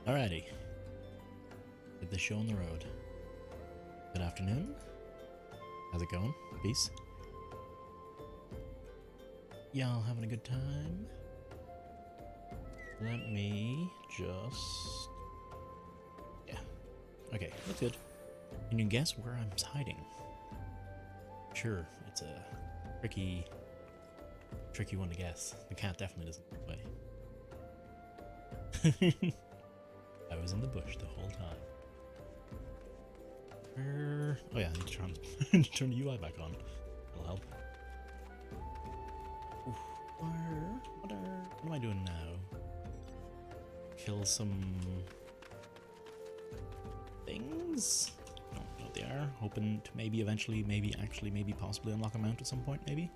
Alrighty. Get the show on the road. Good afternoon. How's it going? Peace. Y'all having a good time? Let me just... Yeah. Okay, that's good. Can you guess where I'm hiding? Sure, it's a tricky one to guess. The cat definitely doesn't look away. I was in the bush the whole time. Oh yeah, I need to turn the UI back on. That'll help. Oof. What am I doing now? Kill some things? I don't know what they are. Hoping to maybe eventually, maybe possibly unlock a mount at some point, maybe.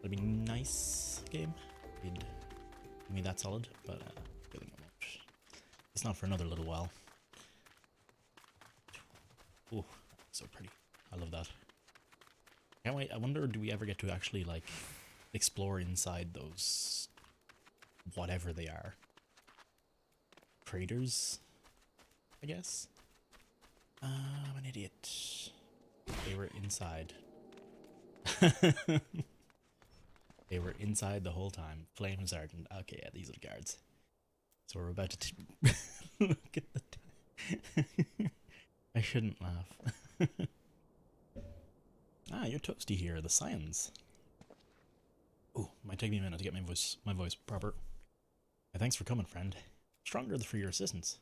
That'd be nice game. It'd give me that solid, but feeling it won't. It's not for another little while. Oh, so pretty. I love that. Can't wait. I wonder, do we ever get to actually, like, explore inside those... whatever they are? Craters? I guess? I'm an idiot. They were inside. They were inside the whole time. Flame Sergeant. Okay, yeah, these are the guards. So we're about to... Look at the... I shouldn't laugh. Ah, you're toasty here, the scions. Ooh, might take me a minute to get my voice proper. Hey, thanks for coming, friend. Stronger for your assistance.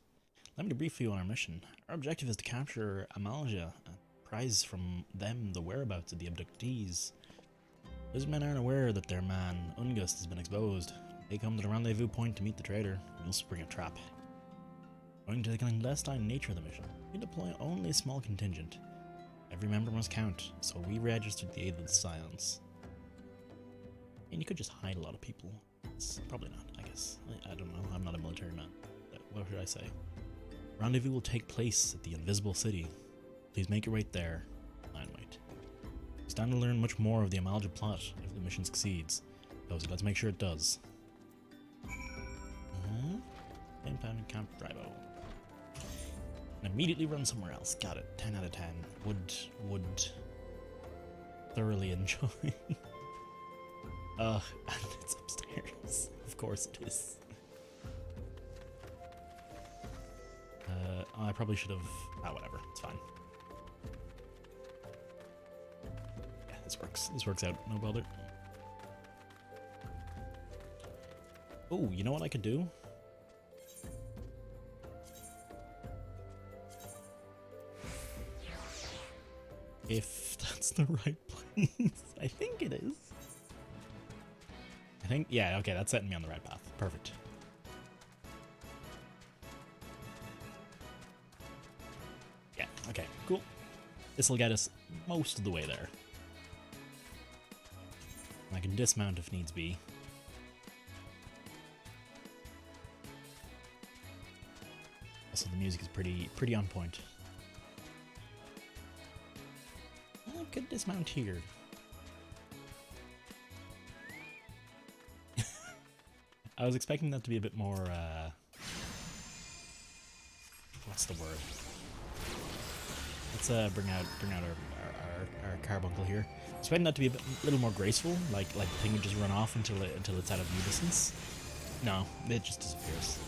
Let me debrief you on our mission. Our objective is to capture Amalja and prize from them the whereabouts of the abductees. Those men aren't aware that their man, Ungust, has been exposed. They come to the rendezvous point to meet the traitor. We'll spring a trap. Owing to the clandestine nature of the mission, we deploy only a small contingent. Every member must count, so we registered the aid of the scions. And you could just hide a lot of people. It's probably not, I guess. I don't know, I'm not a military man. What should I say? Rendezvous will take place at the Invisible City. Please make your way there and wait. We stand to learn much more of the Amalja plot if the mission succeeds. So let's make sure it does. Impounded Camp Bravo. And immediately run somewhere else. Got it. 10 out of 10. Would thoroughly enjoy. And it's upstairs. Of course it is. I probably should have... whatever. It's fine. Yeah, this works. This works out. No bother. Oh, you know what I could do? If that's the right place. I think it is. Yeah, okay, that's setting me on the right path. Perfect. Yeah, okay, cool. This'll get us most of the way there. I can dismount if needs be. Also, the music is pretty on point. I could dismount here. I was expecting that to be a bit more, what's the word? Let's bring out our carbuncle here. I was expecting that to be a little more graceful, like the thing would just run off until it's out of view distance. No, it just disappears.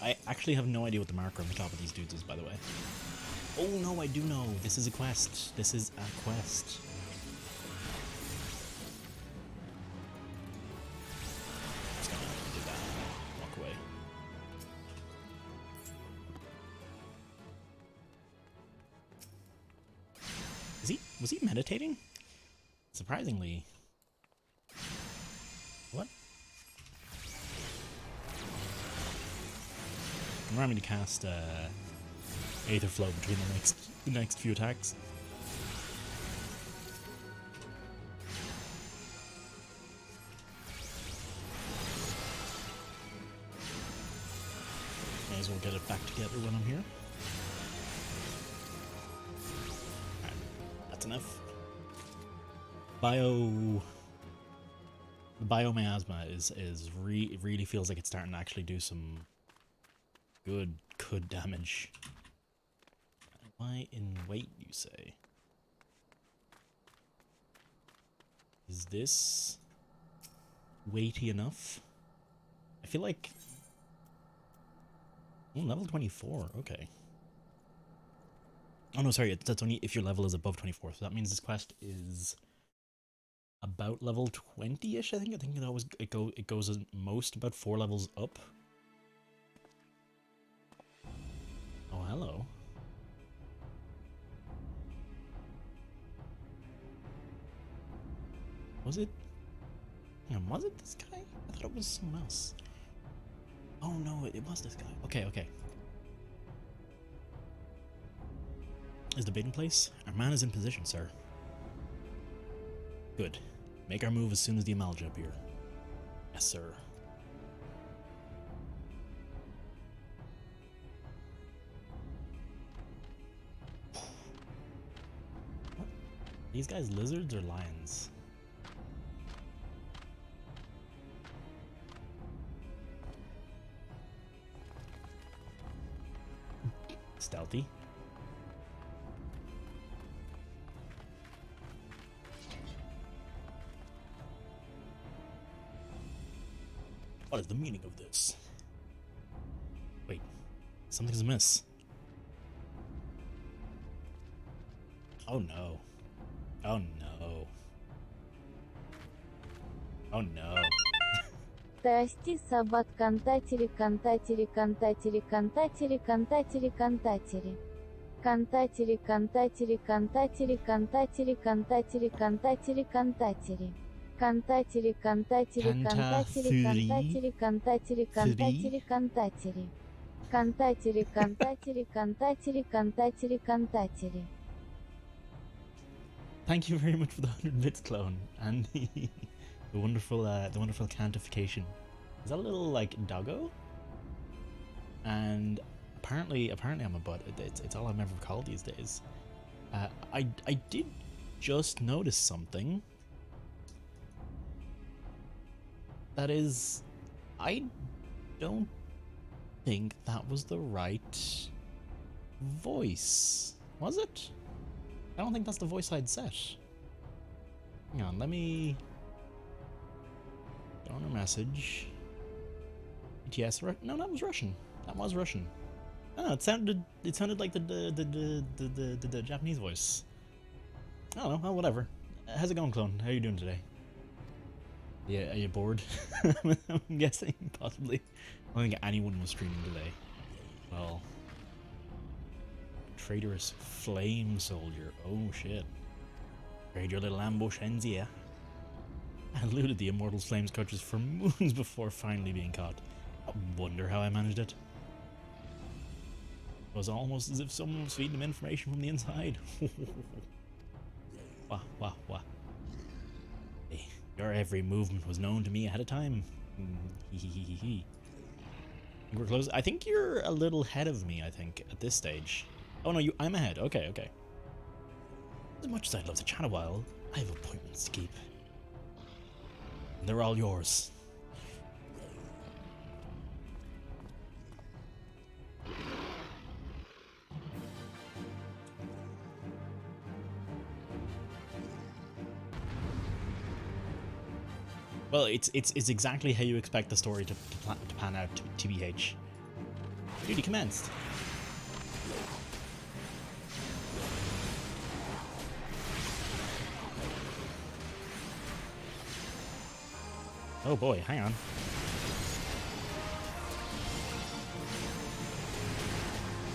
I actually have no idea what the marker on the top of these dudes is, by the way. Oh no, I do know. This is a quest. This is a quest. Just gonna do that. Walk away. Was he meditating? Surprisingly. What? Remind me to cast Aether Flow between the next few attacks. May as well get it back together when I'm here. Alright, that's enough. Bio The biomiasma really feels like it's starting to actually do some good damage. Why in weight, you say? Is this weighty enough? I feel like... Oh, level 24, okay. Oh no, sorry, that's only if your level is above 24, so that means this quest is about level 20-ish, I think. I think it goes at most about 4 levels up. Oh, hello. Was it? Hang on, was it this guy? I thought it was someone else. Oh no, it was this guy. Okay, okay. Is the bait in place? Our man is in position, sir. Good. Make our move as soon as the Amalja appear. Yes, sir. What? These guys lizards or lions? Stealthy. What is the meaning of this? Wait, something's amiss. Oh no. Oh no. Oh no. Tasty собак кантатери кантатери кантатери кантатери кантатери кантатери. Кантатери кантатери кантатери кантатери кантатери кантатери кантатери. Кантатери кантатери кантатери кантатери кантатери кантатери кантатери. Кантатери кантатери кантатери кантатери кантатери. Thank you very much for the 100 bits, clone, and the wonderful cantification. Is that a little like doggo? And apparently I'm a butt. It's all I'm ever called these days. I did just notice something. That is, I don't think that was the right voice. Was it? I don't think that's the voice I'd set. Hang on, let me... Donor message. ETS, no, that was Russian. That was Russian. Oh, it sounded like the Japanese voice. I don't know, well, whatever. How's it going, clone? How are you doing today? Yeah, are you bored? I'm guessing, possibly. I don't think anyone was streaming today. Well... Traitorous flame soldier. Oh shit. Trade your little ambush ends here. I eluded the Immortal's flames clutches for moons before finally being caught. I wonder how I managed it. It was almost as if someone was feeding him information from the inside. Wah, wah, wah. Hey, your every movement was known to me ahead of time. Hee. We're close. I think you're a little ahead of me, I think, at this stage. Oh no, I'm ahead. Okay, okay. As much as I'd love to chat a while, I have appointments to keep. And they're all yours. Well, it's exactly how you expect the story to pan out, TBH. Duty commenced. Oh boy, hang on.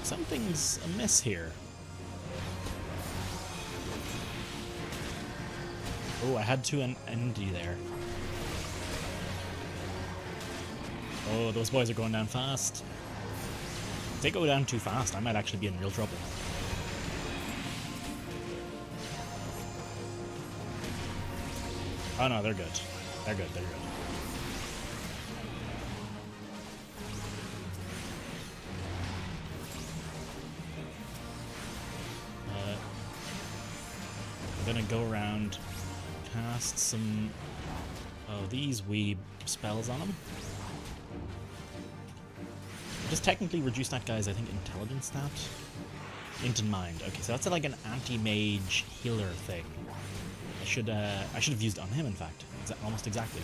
Something's amiss here. Oh, I had to end you there. Oh, those boys are going down fast. If they go down too fast, I might actually be in real trouble. Oh no, they're good. They're good, they're good. I'm gonna go around, cast some Oh, these weeb spells on him. Just technically reduce that guy's, I think, intelligence stat into mind. Okay, so that's like an anti-mage healer thing. I should have used it on him, in fact. Almost exactly.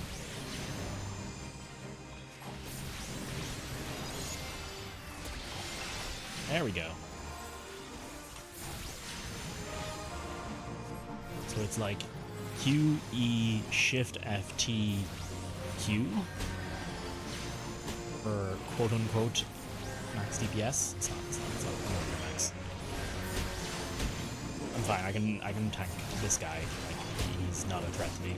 There we go. So it's like Q, E, Shift, F, T, Q for quote-unquote max DPS. It's not max. I'm fine, I can tank this guy. Like, he's not a threat to me.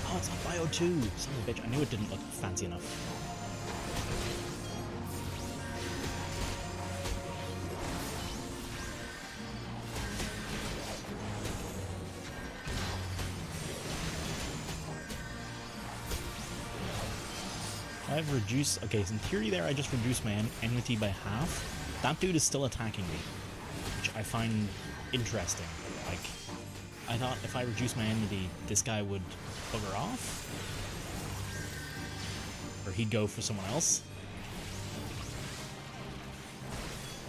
Oh, it's not Bio 2! Son of a bitch, I knew it didn't look fancy enough. I've reduced... Okay, so in theory there I just reduced my enmity by half. That dude is still attacking me, which I find interesting. Like, I thought if I reduce my enmity, this guy would bugger off? Or he'd go for someone else?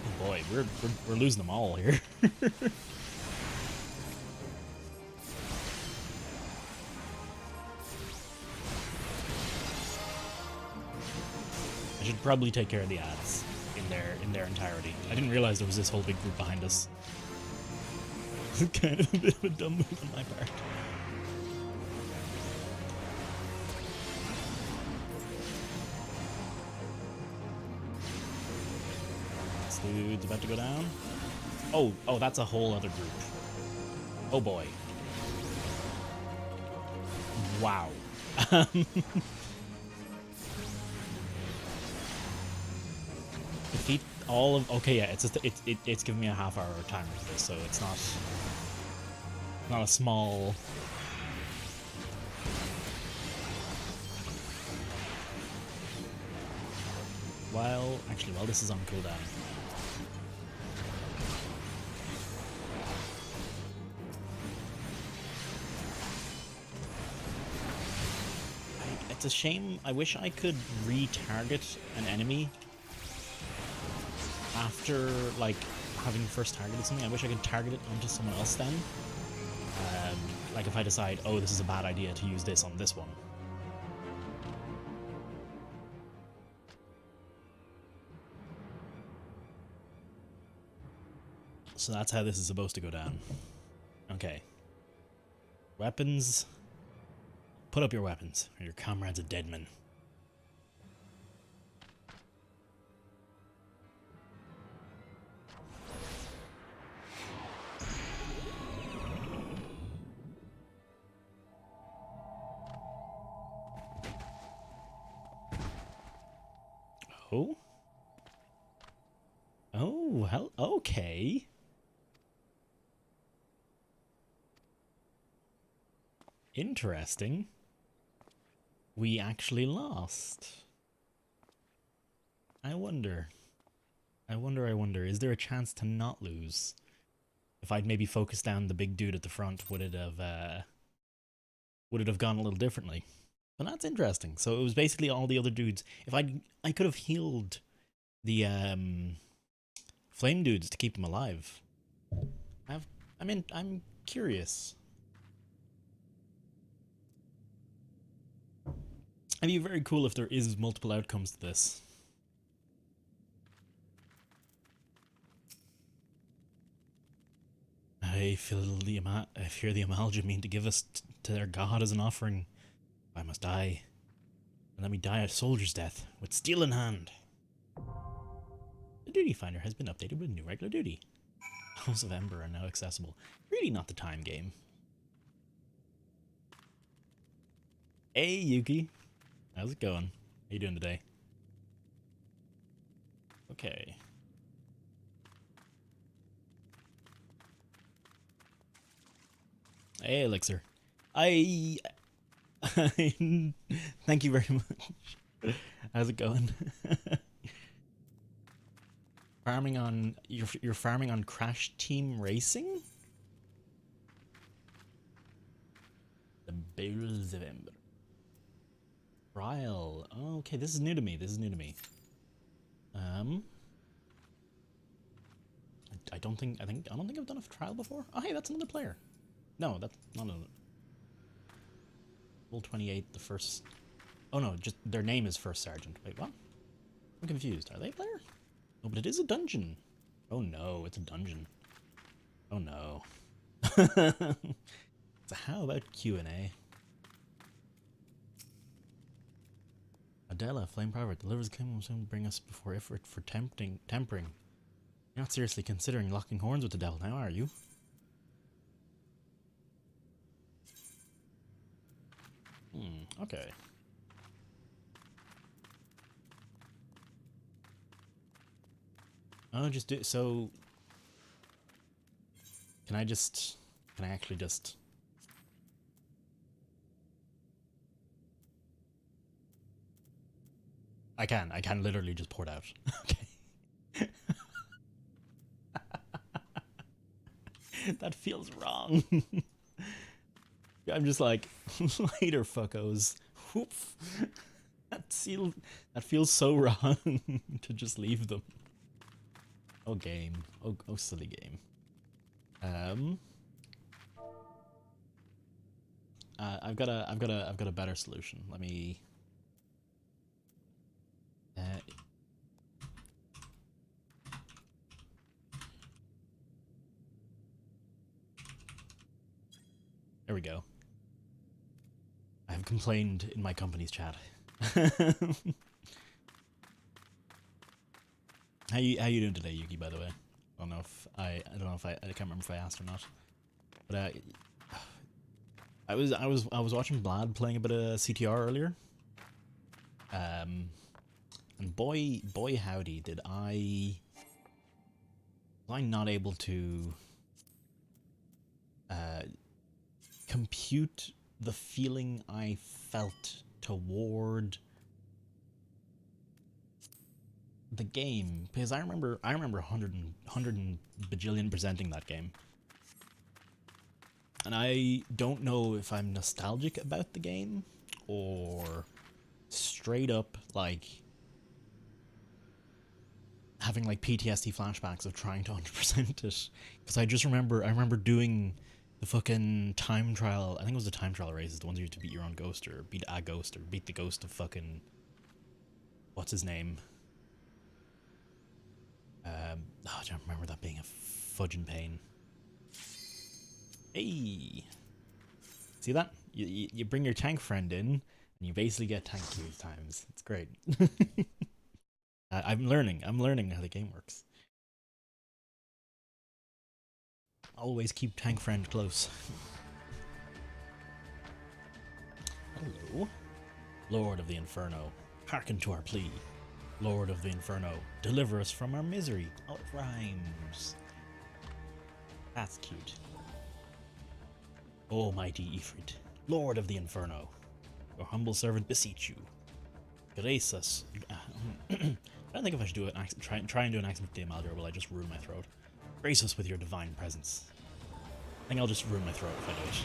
Oh boy, we're losing them all here. I should probably take care of the ads in their entirety. I didn't realize there was this whole big group behind us. It's kind of a bit of a dumb move on my part. This dude's about to go down. Oh, that's a whole other group. Oh boy. Wow. Defeat all of... Okay, yeah, it's giving me a half-hour timer for this, so it's not a small... While this is on cooldown. It's a shame. I wish I could retarget an enemy after, like, having first targeted something. I wish I could target it onto someone else then. Like if I decide, oh, this is a bad idea to use this on this one. So that's how this is supposed to go down. Okay. Weapons. Put up your weapons, or your comrade's a dead man. Oh? Oh, hell, okay. Interesting. We actually lost. I wonder, is there a chance to not lose? If I'd maybe focused down the big dude at the front, would it have gone a little differently? But that's interesting. So it was basically all the other dudes. If I could have healed the flame dudes to keep them alive. I'm curious. It'd be very cool if there is multiple outcomes to this. I fear the Amalgam mean to give us to their god as an offering. I must die. And let me die a soldier's death, with steel in hand. The duty finder has been updated with new regular duty. House of Ember are now accessible. Really not the time game. Hey, Yuki. How's it going? How you doing today? Okay. Hey, Elixir. Thank you very much. How's it going? Farming on... You're farming on Crash Team Racing? The Bowls of Ember. Trial. Okay, this is new to me. This is new to me. I don't think I've done a trial before. Oh, hey, that's another player. No, that's not another. Level 28, the first. Oh no, just their name is First Sergeant. Wait, what? I'm confused. Are they a player? Oh, but it is a dungeon. Oh no, it's a dungeon. Oh no. So how about Q&A? Adela, Flame Private, delivers the kingdom soon bring us before Ifrit for tempering. You're not seriously considering locking horns with the devil now, are you? Okay. Oh, just do so. Can I actually just? I can literally just pour it out. Okay. That feels wrong. I'm just like, later fuckos. Whoop. That feels so wrong to just leave them. Oh game. Oh silly game. I've got a better solution. Let me. There we go. I have complained in my company's chat. How you doing today, Yuki? By the way, I don't know if I can't remember if I asked or not. But I was watching Blad playing a bit of CTR earlier. And boy howdy, was I not able to compute the feeling I felt toward the game, because I remember 100 bajillion presenting that game, and I don't know if I'm nostalgic about the game or straight up like having like PTSD flashbacks of trying to 100% it, because I remember doing the fucking time trial. I think it was the time trial races, the ones you had to beat your own ghost or beat a ghost or beat the ghost of fucking what's his name. I don't remember that being a fudging pain. Hey, see that? You bring your tank friend in, and you basically get tanked 2 times. It's great. I'm learning how the game works. Always keep tank friend close. Hello, Lord of the Inferno, hearken to our plea. Lord of the Inferno, deliver us from our misery. Oh, it rhymes. That's cute. O mighty Ifrit, Lord of the Inferno, your humble servant beseech you. Grace us. I don't think if I should do an accent, try and do an accent with Dame Aldra, will I just ruin my throat? Grace us with your divine presence. I think I'll just ruin my throat if I do it.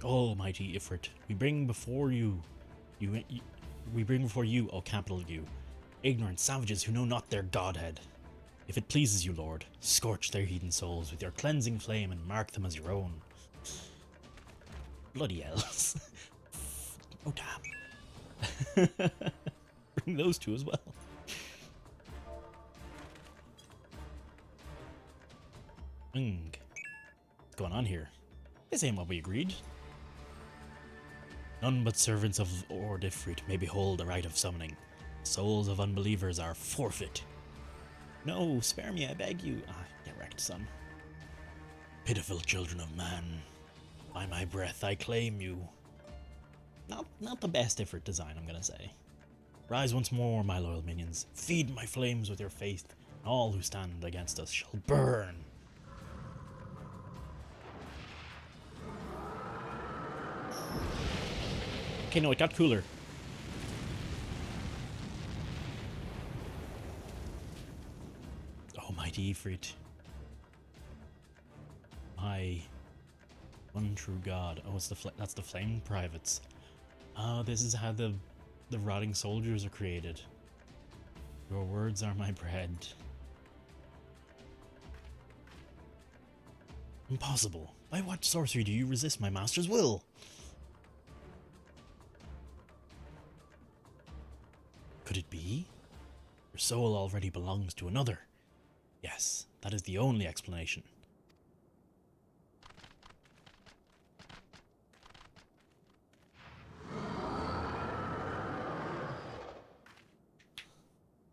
Oh, mighty Ifrit, we bring before you, O capital U, ignorant savages who know not their godhead. If it pleases you, Lord, scorch their heathen souls with your cleansing flame and mark them as your own. Bloody hells. Oh, damn. Bring those two as well. What's going on here? This ain't what we agreed. None but servants of Ord Ifrit may behold the rite of summoning. Souls of unbelievers are forfeit. No, spare me, I beg you. Ah, get wrecked, son. Pitiful children of man. By my breath, I claim you. Not the best Ifrit design, I'm gonna say. Rise once more, my loyal minions. Feed my flames with your faith, and all who stand against us shall burn. Okay, no, it got cooler. Oh, mighty Ifrit. My one true god. Oh, it's that's the flame privates. Oh, this is how the rotting soldiers are created. Your words are my bread. Impossible. By what sorcery do you resist my master's will? Could it be? Your soul already belongs to another. Yes, that is the only explanation.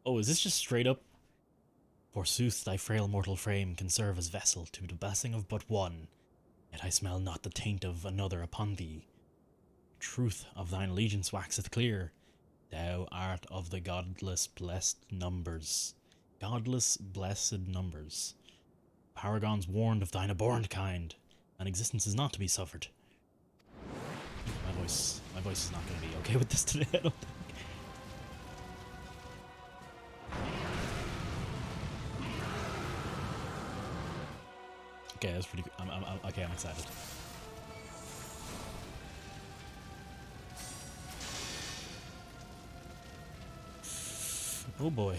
Oh, is this just straight up? Forsooth, thy frail mortal frame can serve as vessel to the blessing of but one, yet I smell not the taint of another upon thee. Truth of thine allegiance waxeth clear. Thou art of the godless blessed numbers. Godless blessed numbers. Paragons warned of thine abhorrent kind, and existence is not to be suffered. My voice is not going to be okay with this today, I don't think. Okay, that's pretty good. Okay, I'm excited. Oh boy.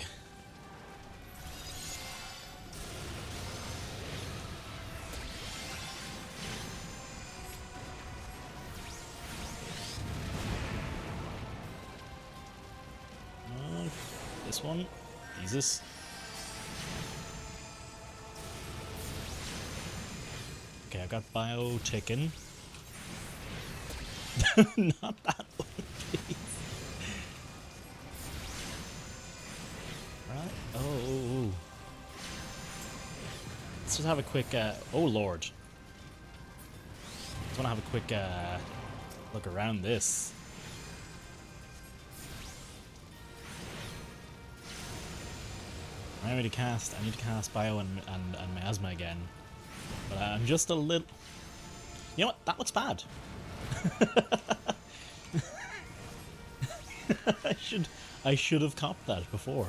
This one. Jesus. Okay, I've got bio ticking. Not that one, please. Right? Oh. Let's just have a quick, oh lord. Just wanna have a quick, look around this. I need to cast bio and miasma again. But I'm just a little... You know what? That looks bad. I should have copped that before.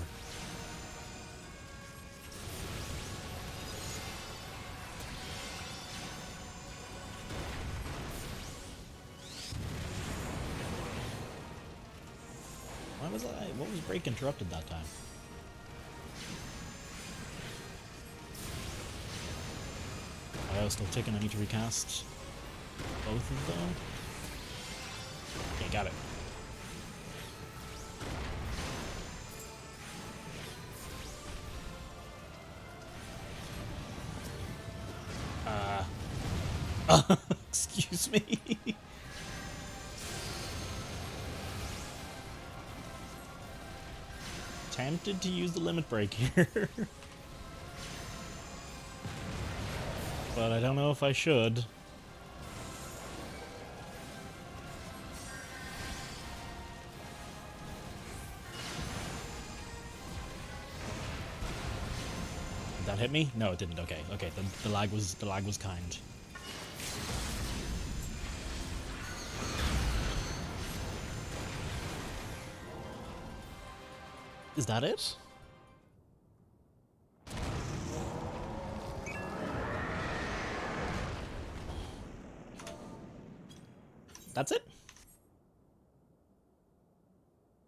What was break interrupted that time? I was still ticking. I need to recast both of them. Okay, got it. Excuse me. Tempted to use the limit break here. But I don't know if I should. Did that hit me? No, it didn't. Okay, okay. The lag was kind. Is that it? That's it?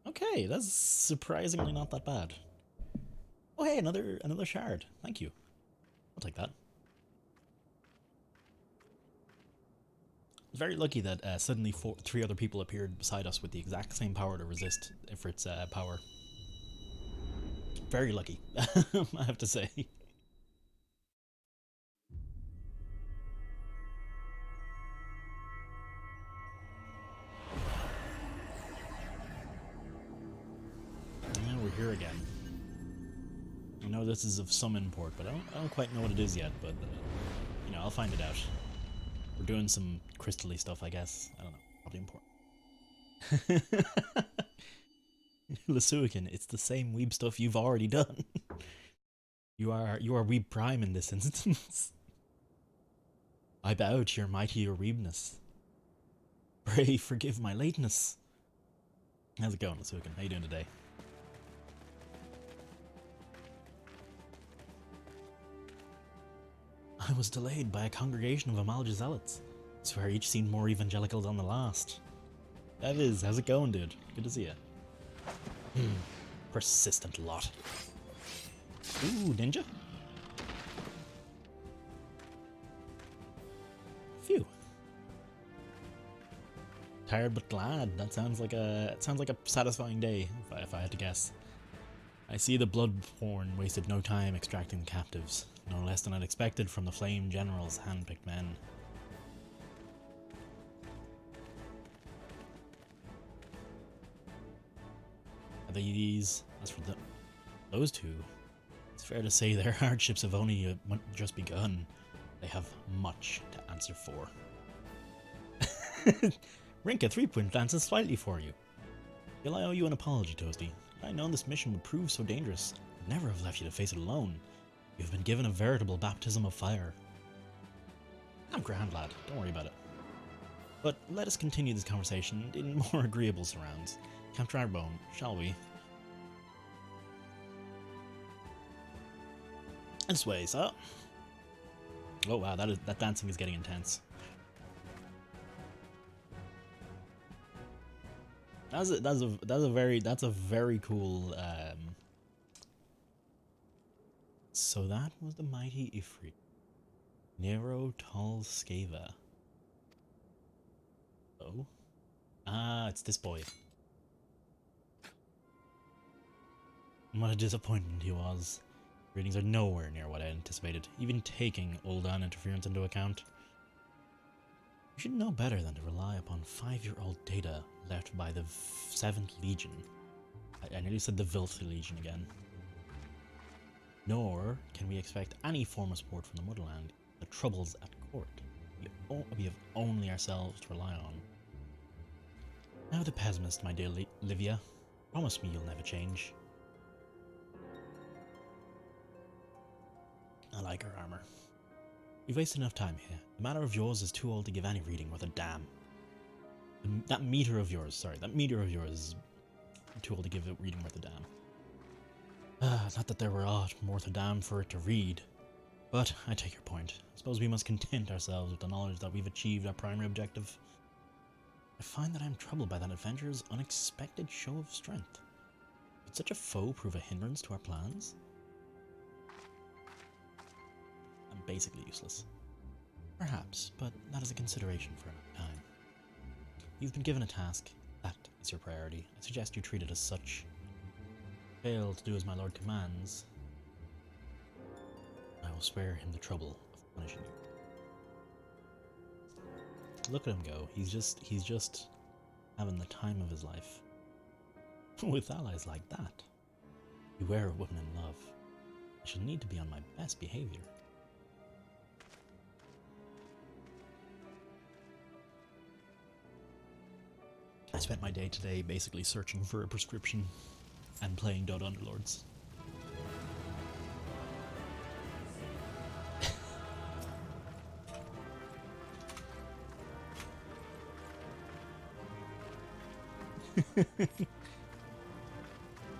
Okay, that's surprisingly not that bad. Oh hey, another shard. Thank you. I'll take that. Very lucky that suddenly three other people appeared beside us with the exact same power to resist Ifrit's power. Very lucky, I have to say. Now we're here again. I know this is of some import, but I don't quite know what it is yet, but you know, I'll find it out. We're doing some crystal-y stuff, I guess. I don't know. Probably important. Lasuican, it's the same weeb stuff you've already done. You are Weeb Prime in this instance. I bow to your mightier weebness. Pray forgive my lateness. How's it going, Asukin? How you doing today? I was delayed by a congregation of Amalja zealots. I swear each seemed more evangelical than the last. That is, how's it going, dude? Good to see you. Persistent lot. Ooh, ninja? Phew. Tired but glad. That sounds like a satisfying day, if I had to guess. I see the Bloodborne wasted no time extracting the captives, no less than I'd expected from the Flame General's hand-picked men. Are these? As for those two, it's fair to say their hardships have only just begun. They have much to answer for. Rinka 3-point dances slightly for you. Feel I owe you an apology, Toasty. Had I known this mission would prove so dangerous, I'd never have left you to face it alone. You have been given a veritable baptism of fire. I'm grand, lad. Don't worry about it. But let us continue this conversation in more agreeable surrounds. Camp Drarbone, shall we? This way, sir. Oh wow, that dancing is getting intense. That's a very cool. So that was the mighty Ifrit, Nero Tall Skava. Oh, it's this boy. What a disappointment he was. Readings are nowhere near what I anticipated, even taking Uldan interference into account. You should know better than to rely upon 5-year-old data left by the 7th Legion. I nearly said the Vilth Legion again. Nor can we expect any form of support from the motherland. The troubles at court. We have only ourselves to rely on. Now the pessimist, my dear Livia. Promise me you'll never change. I like her armor. You've wasted enough time here. The matter of yours is too old to give any reading worth a damn. That meter of yours is too old to give a reading worth a damn. Not that there were aught worth a damn for it to read. But I take your point. I suppose we must content ourselves with the knowledge that we've achieved our primary objective. I find that I am troubled by that adventurer's unexpected show of strength. Could such a foe prove a hindrance to our plans? I'm basically useless. Perhaps, but that is a consideration for another time. You've been given a task. That is your priority. I suggest you treat it as such. Fail to do as my lord commands, I will spare him the trouble of punishing you. Look at him go. He's just having the time of his life. With allies like that. Beware of women in love. I shall need to be on my best behavior. I spent my day today basically searching for a prescription and playing Dota Underlords.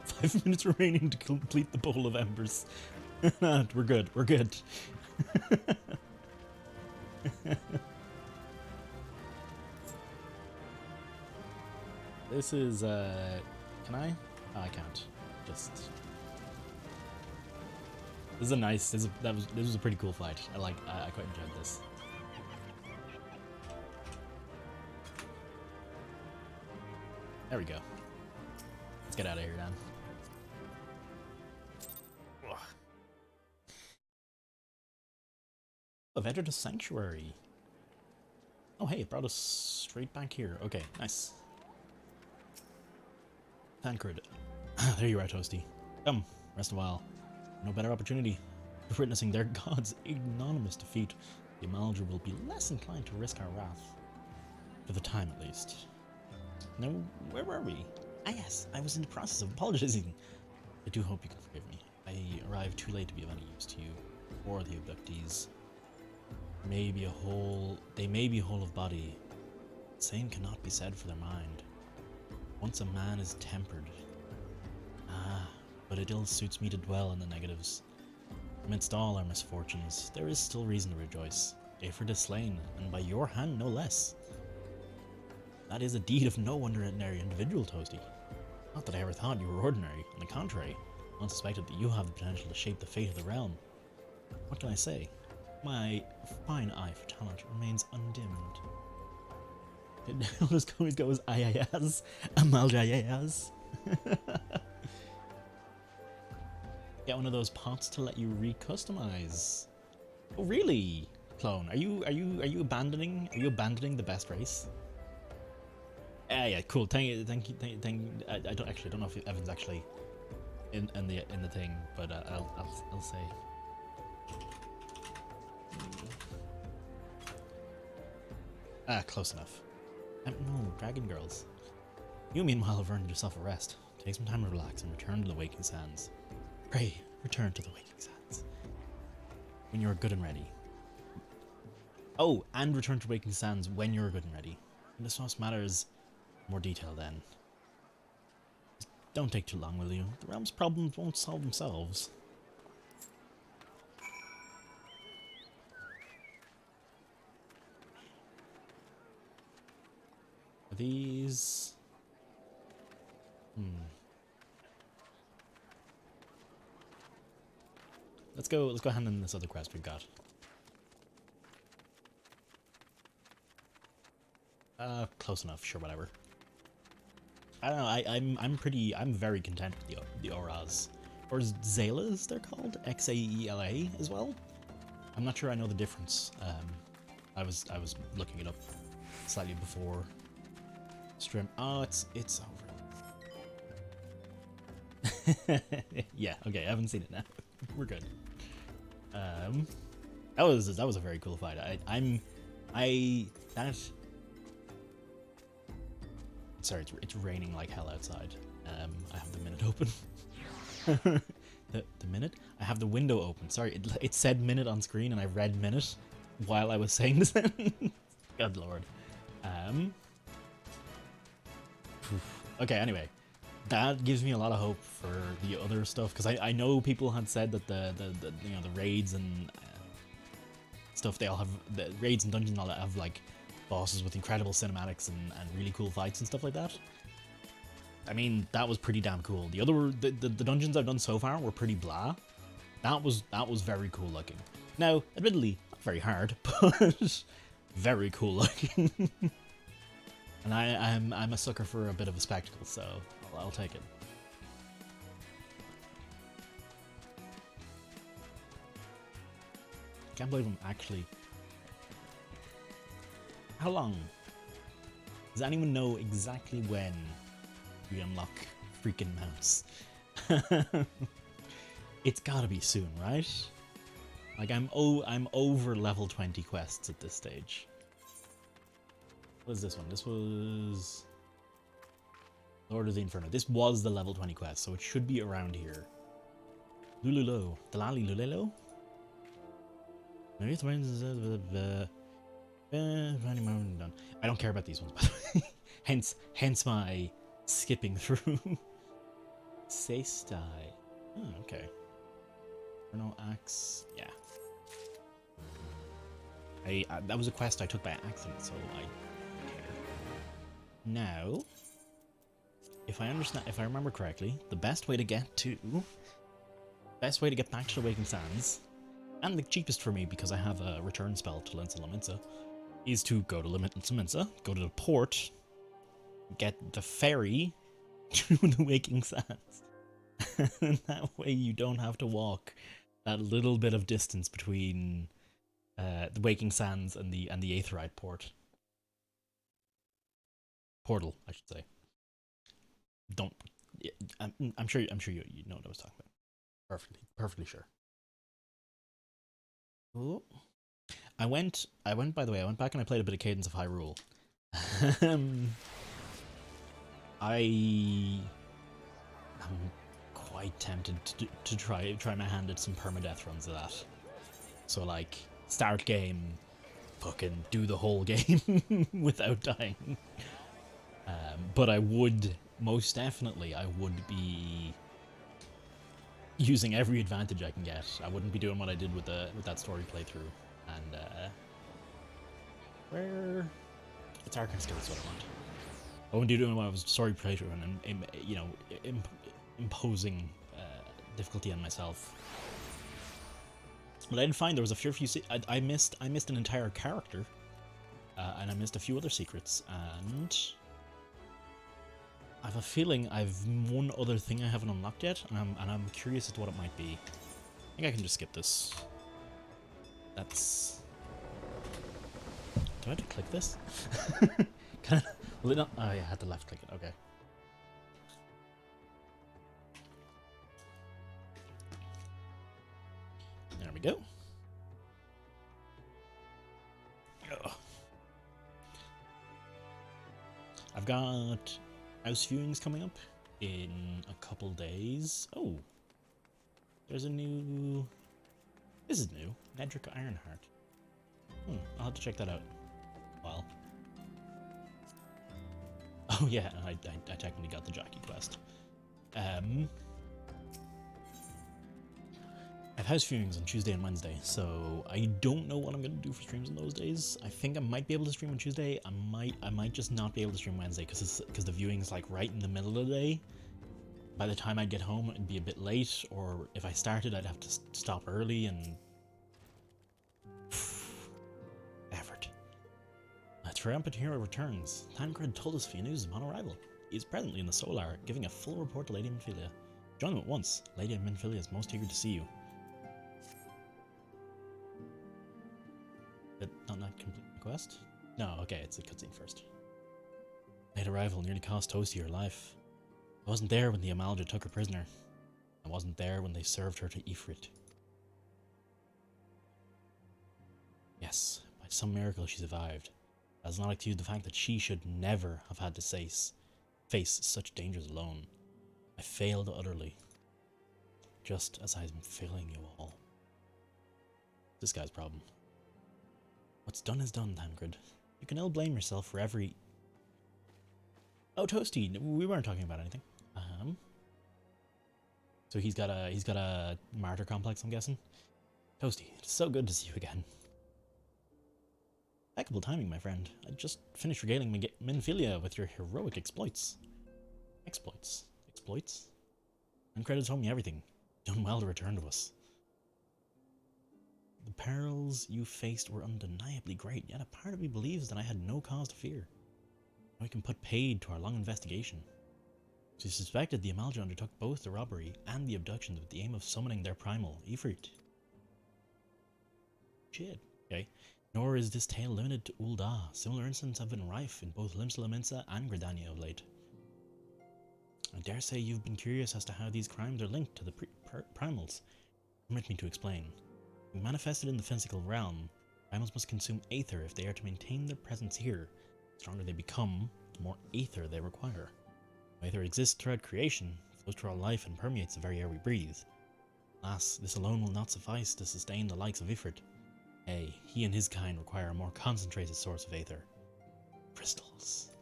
Five minutes remaining to complete the Bowl of Embers. We're good, we're good. This is, can I? Oh, I can't. Just... This is a nice, this was a pretty cool fight. I quite enjoyed this. There we go. Let's get out of here, Dan. I've entered a sanctuary. Oh hey, it brought us straight back here. Okay, nice. Tancred. There you are, Toasty. Come, rest a while. No better opportunity. If witnessing their god's ignominious defeat, the Amalja will be less inclined to risk our wrath. For the time, at least. Now, where were we? Ah yes, I was in the process of apologizing. I do hope you can forgive me. I arrived too late to be of any use to you, or the abductees. They may be whole of body, Same cannot be said for their mind. Once a man is tempered. Ah, but it ill suits me to dwell on the negatives. Amidst all our misfortunes, there is still reason to rejoice. Ifrit is slain, and by your hand no less. That is a deed of no ordinary individual, Toasty. Not that I ever thought you were ordinary. On the contrary, I suspected that you have the potential to shape the fate of the realm. What can I say? My fine eye for talent remains undimmed. It'll just always go as Ayayaz, Amaljayaz. Get one of those pots to let you recustomize. Oh really? Clone, are you abandoning the best race? Yeah, cool. Thank you. I don't know if Evan's actually in the thing, but I'll say. Close enough. No, Dragon Girls. You meanwhile have earned yourself a rest. Take some time to relax and return to the Waking Sands. Pray, return to the Waking Sands. When you're good and ready. Oh, and return to Waking Sands when you're good and ready. And this almost matters more detail then. Just don't take too long, will you? The realm's problems won't solve themselves. Are these... Let's go hand in this other quest we've got. Close enough, sure, whatever. I don't know, I'm very content with the auras. Or Zaelas, they're called? Xaela as well? I'm not sure I know the difference. I was looking it up slightly before stream. Oh, it's over. Yeah, okay, I haven't seen it now. We're good. That was a very cool fight. Sorry, it's raining like hell outside. I have the minute open. the minute? I have the window open. Sorry, it said minute on screen and I read minute while I was saying the sentence. Good lord. Okay, anyway. That gives me a lot of hope for the other stuff, because I know people had said that the raids and stuff, they all have the raids and dungeons and all that have like bosses with incredible cinematics and really cool fights and stuff like that. I mean, that was pretty damn cool. The dungeons I've done so far were pretty blah. That was very cool looking. Now, admittedly, not very hard, but very cool looking. And I'm a sucker for a bit of a spectacle, so I'll take it. Can't believe I'm actually... How long? Does anyone know exactly when we unlock freaking mounts? It's gotta be soon, right? Like I'm over level 20 quests at this stage. What is this one? This was Lord of the Inferno. This was the level 20 quest, so it should be around here. Lululo. Delali Lulelo? Maybe it's I don't care about these ones, by the way. hence my skipping through. Seistai. Oh, okay. No axe. Yeah. That was a quest I took by accident, so I care. Now, if I remember correctly, the best way to get back to the Waking Sands, and the cheapest for me because I have a return spell to Linsa Laminsa, is to go to Laminsa, go to the port, get the ferry to the Waking Sands. And that way you don't have to walk that little bit of distance between the Waking Sands and the Aetheryte portal, I should say. I'm sure you know what I was talking about. Perfectly sure. Ooh. I went by the way, I went back and I played a bit of Cadence of Hyrule. I am quite tempted to try my hand at some permadeath runs of that. So like start game, fucking do the whole game without dying. But I would, most definitely, I would be using every advantage I can get. I wouldn't be doing what I did with that story playthrough. And where it's Arcane skills what I want. I wouldn't be doing what I was story playthrough and you know, imposing difficulty on myself. But I did find there was a few I missed an entire character, and I missed a few other secrets, and I have a feeling I've one other thing I haven't unlocked yet, and I'm curious as to what it might be. I think I can just skip this. That's. Do I have to click this? Can I? Will it not? Oh yeah, I had to left click it. Okay. There we go. Ugh. I've got house viewings coming up in a couple days. Oh, there's a new. This is new. Nedrick Ironheart. I'll have to check that out. Well. Oh yeah, I technically got the Jackie quest. I have house viewings on Tuesday and Wednesday, so I don't know what I'm gonna do for streams on those days. I think I might be able to stream on Tuesday. I might just not be able to stream Wednesday because the viewing's like right in the middle of the day. By the time I'd get home, it'd be a bit late, or if I started, I'd have to stop early and effort. Triumphant hero returns. Tancred told us via news upon arrival. He is presently in the Solar, giving a full report to Lady Minfilia. Join them at once. Lady Minfilia is most eager to see you. Did not complete the quest? No, okay, it's a cutscene first. Late arrival nearly cost Toasty her life. I wasn't there when the Amalja took her prisoner. I wasn't there when they served her to Ifrit. Yes, by some miracle she survived. That does not excuse the fact that she should never have had to face such dangers alone. I failed utterly. Just as I'm failing you all. This guy's problem. What's done is done, Tancred. You can ill blame yourself for every... Oh, Toasty, we weren't talking about anything. So he's got a martyr complex, I'm guessing. Toasty, it's so good to see you again. Impeccable timing, my friend. I just finished regaling Minfilia with your heroic exploits. Exploits? And credits told me everything. Done well to return to us. The perils you faced were undeniably great, yet a part of me believes that I had no cause to fear. Now we can put paid to our long investigation. She suspected the Amalja undertook both the robbery and the abductions with the aim of summoning their primal, Ifrit. Shit. Okay. Nor is this tale limited to Ul'dah. Similar incidents have been rife in both Limsa Lominsa and Gridania of late. I dare say you've been curious as to how these crimes are linked to the primals. Permit me to explain. When manifested in the physical realm, primals must consume aether if they are to maintain their presence here. The stronger they become, the more aether they require. Aether exists throughout creation, flows through our life and permeates the very air we breathe. Alas, this alone will not suffice to sustain the likes of Ifrit. He and his kind require a more concentrated source of aether. Crystals.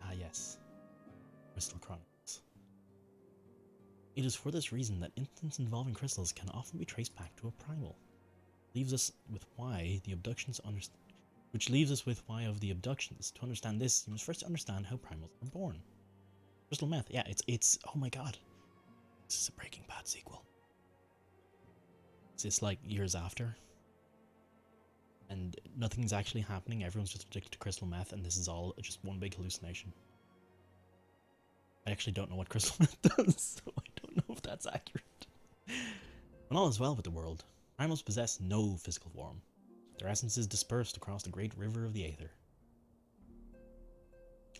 Ah yes. Crystal Chronicles. It is for this reason that incidents involving crystals can often be traced back to a primal. Leaves us with why the abductions which leaves us with why of the abductions. To understand this, you must first understand how primals are born. Crystal meth, yeah, it's oh my god. This is a Breaking Bad sequel. Is this like years after? And nothing's actually happening, everyone's just addicted to crystal meth, and this is all just one big hallucination. I actually don't know what crystal meth does, so I don't know if that's accurate. When all is well with the world, primals possess no physical form. Their essence is dispersed across the great river of the aether.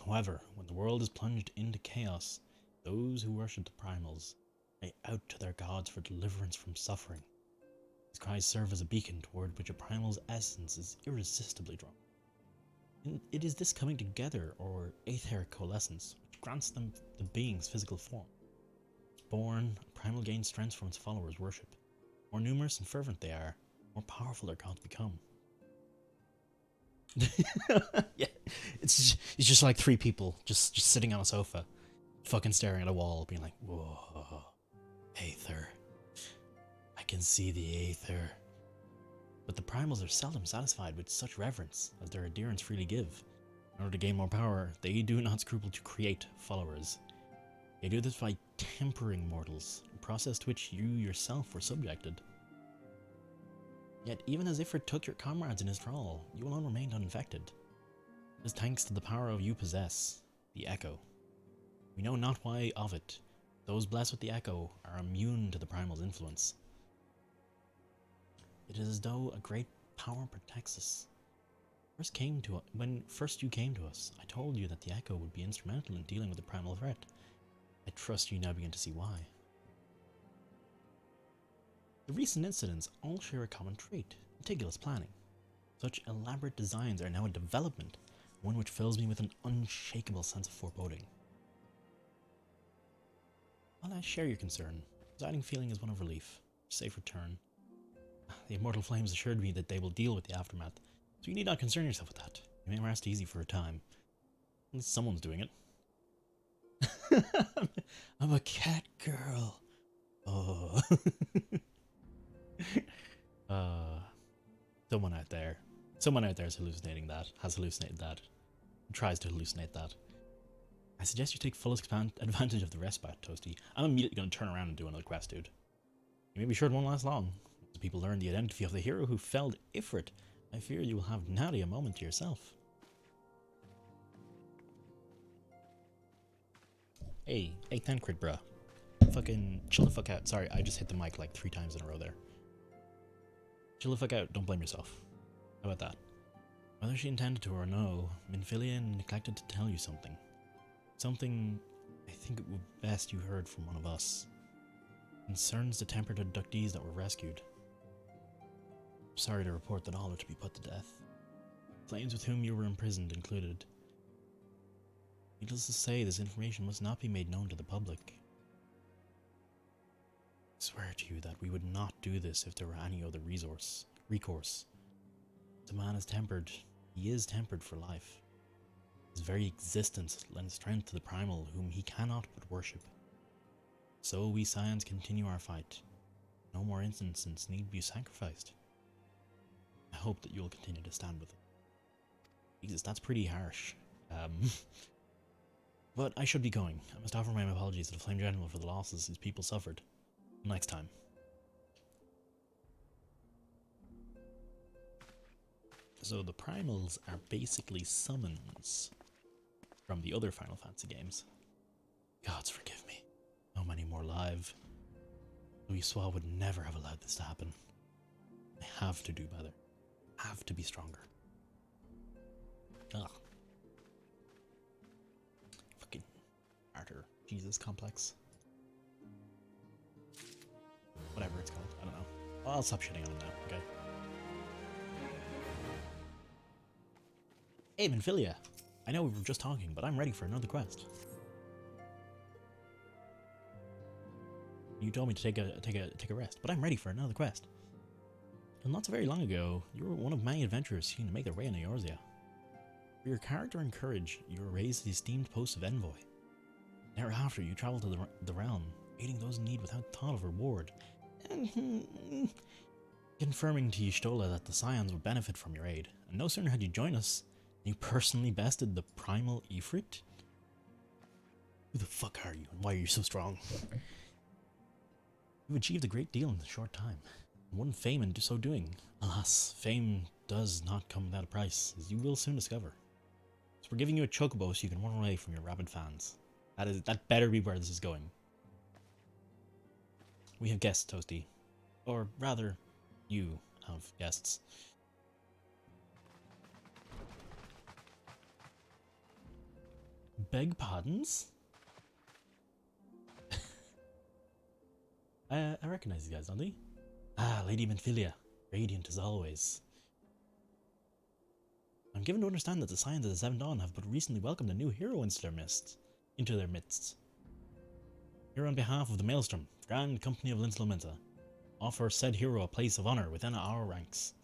However, when the world is plunged into chaos, those who worship the primals cry out to their gods for deliverance from suffering. These cries serve as a beacon toward which a primal's essence is irresistibly drawn. And it is this coming together, or aetheric coalescence, which grants them the being's physical form. Born, a primal gains strength from its followers' worship. More numerous and fervent they are, more powerful their gods become. Yeah, it's just like three people just sitting on a sofa, fucking staring at a wall, being like, "Whoa, aether. I can see the aether." But the primals are seldom satisfied with such reverence as their adherents freely give. In order to gain more power, they do not scruple to create followers. They do this by tempering mortals, a process to which you yourself were subjected. Yet, even as Ifrit took your comrades in his thrall, you alone remained uninfected. It is thanks to the power you possess, the Echo. We know not why of it. Those blessed with the Echo are immune to the primal's influence. It is as though a great power protects us. When first you came to us, I told you that the Echo would be instrumental in dealing with the primal threat. I trust you now begin to see why. The recent incidents all share a common trait, meticulous planning. Such elaborate designs are now in development, one which fills me with an unshakable sense of foreboding. While I share your concern, the residing feeling is one of relief, safe return. The immortal flames assured me that they will deal with the aftermath, so you need not concern yourself with that. You may rest easy for a time. At least someone's doing it. I'm a cat girl. Oh. Someone out there is hallucinating that, has hallucinated that, tries to hallucinate that. I suggest you take fullest advantage of the respite, Toasty. I'm immediately going to turn around and do another quest, dude. You may be sure it won't last long. As people learn the identity of the hero who felled Ifrit, I fear you will have nary a moment to yourself. Hey, 10 crit, bruh. Fucking chill the fuck out. Sorry, I just hit the mic like 3 times in a row there. Chill the fuck out, don't blame yourself. How about that? Whether she intended to or no, Minfilia neglected to tell you something. Something I think it would best you heard from one of us. Concerns the tempered abductees that were rescued. I'm sorry to report that all are to be put to death. Flames with whom you were imprisoned included. Needless to say, this information must not be made known to the public. I swear to you that we would not do this if there were any other recourse. The man is tempered. He is tempered for life. His very existence lends strength to the primal whom he cannot but worship. So we Scions continue our fight. No more instances need be sacrificed. I hope that you will continue to stand with him. Jesus, that's pretty harsh. But I should be going. I must offer my apologies to the Flame General for the losses his people suffered. Until next time. So the primals are basically summons from the other Final Fantasy games. Gods forgive me. So many more live. Louis would never have allowed this to happen. I have to do better. I have to be stronger. Ugh. Fucking martyr Jesus complex. Whatever it's called. I don't know. Well, I'll stop shitting on him now, okay? Hey, Minfilia. I know we were just talking, but I'm ready for another quest. You told me to take a rest, but I'm ready for another quest. And not so very long ago, you were one of many adventurers seen to make their way into Eorzea. For your character and courage, you were raised to the esteemed post of envoy. Thereafter, you traveled to the realm, aiding those in need without thought of reward, and confirming to Y'shtola that the Scions would benefit from your aid. And no sooner had you joined us, than you personally bested the primal Ifrit. Who the fuck are you, and why are you so strong? You've achieved a great deal in a short time, and won fame in so doing. Alas, fame does not come without a price, as you will soon discover. So we're giving you a chocobo so you can run away from your rabid fans. That better be where this is going. We have guests, Toasty. Or rather, you have guests. Beg pardons? I recognize you guys, don't I? Ah, Lady Minfilia, radiant as always. I'm given to understand that the Scions of the Seven Dawn have but recently welcomed a new hero into their midst. Here on behalf of the Maelstrom, Grand Company of Linslomenta, offer said hero a place of honor within our ranks.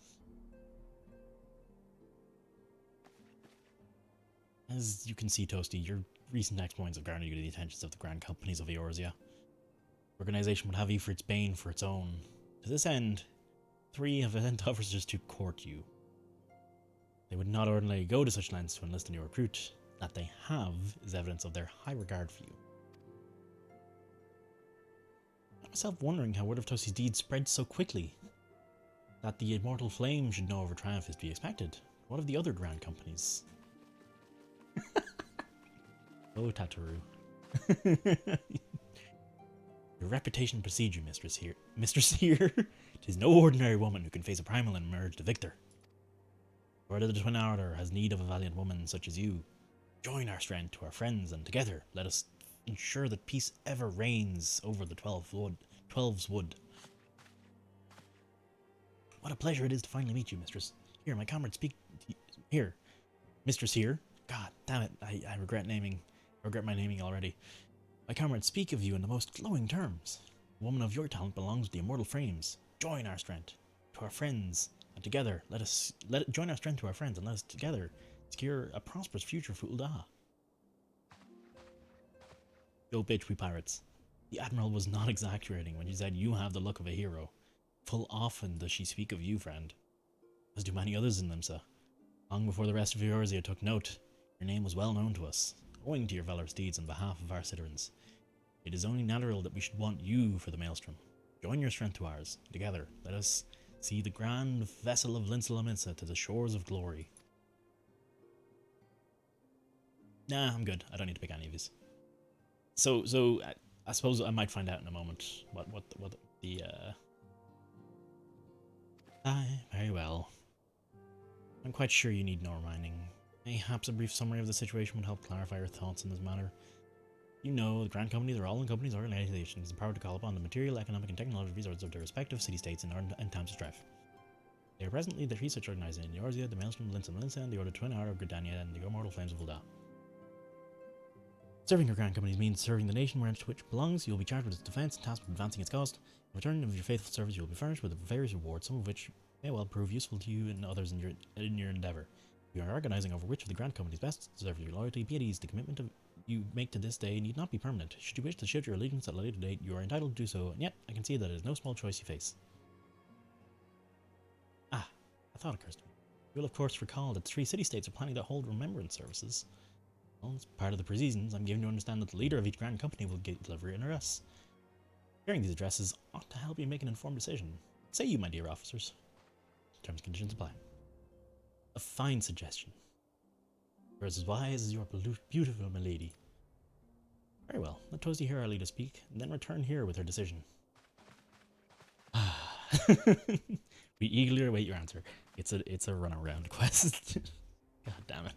As you can see, Toasty, your recent exploits have garnered you the attentions of the grand companies of Eorzea. The organization would have Ifrit's Bane for its own. To this end, 3 have sent officers to court you. They would not ordinarily go to such lengths to enlist a new recruit. That they have is evidence of their high regard for you. I found myself wondering how word of Toasty's deeds spread so quickly. That the immortal flame should know of her triumph is to be expected. What of the other grand companies? Oh, Tataru. Your reputation precedes you, Mistress here. Mistress here. 'Tis no ordinary woman who can face a primal and emerge the victor. The Order of the Twin Order has need of a valiant woman such as you. Join our strength to our friends, and together let us ensure that peace ever reigns over the Twelve's Wood. What a pleasure it is to finally meet you, Mistress. Here, my comrade speak. Here, Mistress here. God damn it! I regret my naming already. My comrades speak of you in the most glowing terms. A woman of your talent belongs to the immortal frames. Join our strength to our friends, and together join our strength to our friends, and let us together secure a prosperous future for Ul'dah. Go bitch, we pirates. The Admiral was not exaggerating when she said you have the look of a hero. Full often does she speak of you, friend, as do many others in Limsa. Long before the rest of Eorzea took note, your name was well known to us, owing to your valorous deeds on behalf of our citizens. It is only natural that we should want you for the Maelstrom. Join your strength to ours. Together, let us see the grand vessel of Linsa to the shores of glory. Nah, I'm good. I don't need to pick any of these. So I suppose I might find out in a moment what the Aye, very well. I'm quite sure you need no reminding. Perhaps a brief summary of the situation would help clarify your thoughts in this matter. You know, the grand companies are all in companies or organizations empowered to call upon the material, economic, and technological resources of their respective city-states in times of strife. They are presently the research organization in Eorzea, the Maelstrom, Linsa, and the Order Twin Order of Gridania, and the Immortal Flames of Ul'dah. Serving your grand companies means serving the nation wherein to which belongs. You will be charged with its defense and tasked with advancing its cause. In return of your faithful service, you will be furnished with various rewards, some of which may well prove useful to you and others in your endeavor. You are organizing over which of the grand companies best deserve your loyalty. Be at ease. The commitment you make to this day need not be permanent. Should you wish to shift your allegiance at a later date, you are entitled to do so, and yet I can see that it is no small choice you face. Ah, a thought occurs to me. You will of course recall that 3 city-states are planning to hold remembrance services. Well, as part of the proceedings, I'm given to understand that the leader of each grand company will deliver an address. Hearing these addresses ought to help you make an informed decision. What say you, my dear officers? Terms and conditions apply. A fine suggestion. You're as wise as your beautiful milady. Very well, let Toasty hear our leader speak, and then return here with her decision. We eagerly await your answer. It's a runaround quest. God damn it.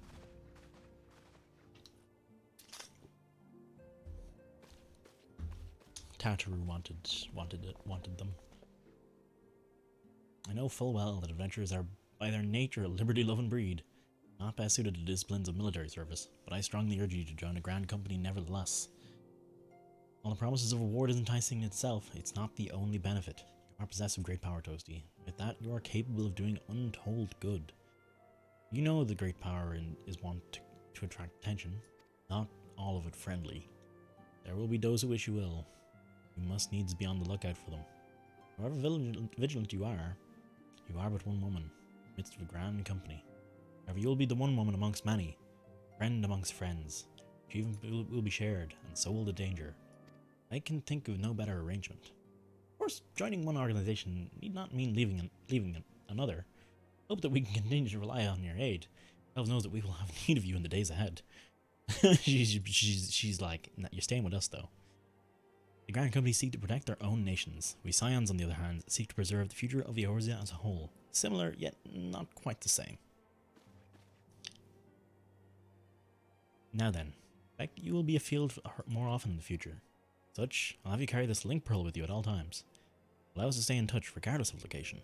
Tataru wanted them. I know full well that adventurers are by their nature a liberty-loving breed, not best suited to the disciplines of military service, but I strongly urge you to join a grand company nevertheless. While the promises of reward is enticing in itself, it's not the only benefit. You are possessed of great power, Toasty. With that, you are capable of doing untold good. You know the great power is wont to attract attention, not all of it friendly. There will be those who wish you ill. You must needs be on the lookout for them. However vigilant you are but one woman, amidst of a grand company. However, you will be the one woman amongst many, friend amongst friends. Achievement will be shared, and so will the danger. I can think of no better arrangement. Of course, joining one organization need not mean leaving another. Hope that we can continue to rely on your aid. Elves knows that we will have need of you in the days ahead. she's like, you're staying with us though. The Grand Companies seek to protect their own nations. We Scions, on the other hand, seek to preserve the future of Eorzea as a whole. Similar, yet not quite the same. Now then, I expect you will be afield more often in the future. As such, I'll have you carry this link pearl with you at all times. Allow us to stay in touch regardless of location.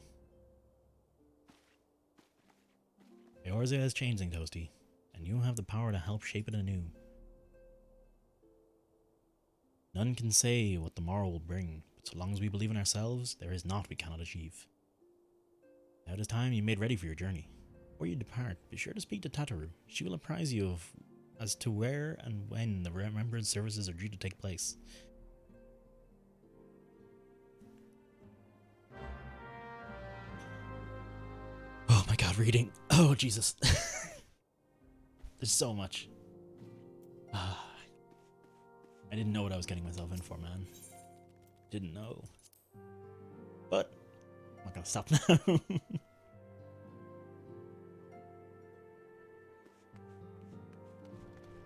Eorzea is changing, Toasty, and you have the power to help shape it anew. None can say what the morrow will bring, but so long as we believe in ourselves, there is naught we cannot achieve. Now it is time you made ready for your journey. Before you depart, be sure to speak to Tataru. She will apprise you of as to where and when the remembrance services are due to take place. Oh my god, reading. Oh, Jesus. There's so much. I didn't know what I was getting myself in for, man. Didn't know. But I'm not gonna stop now.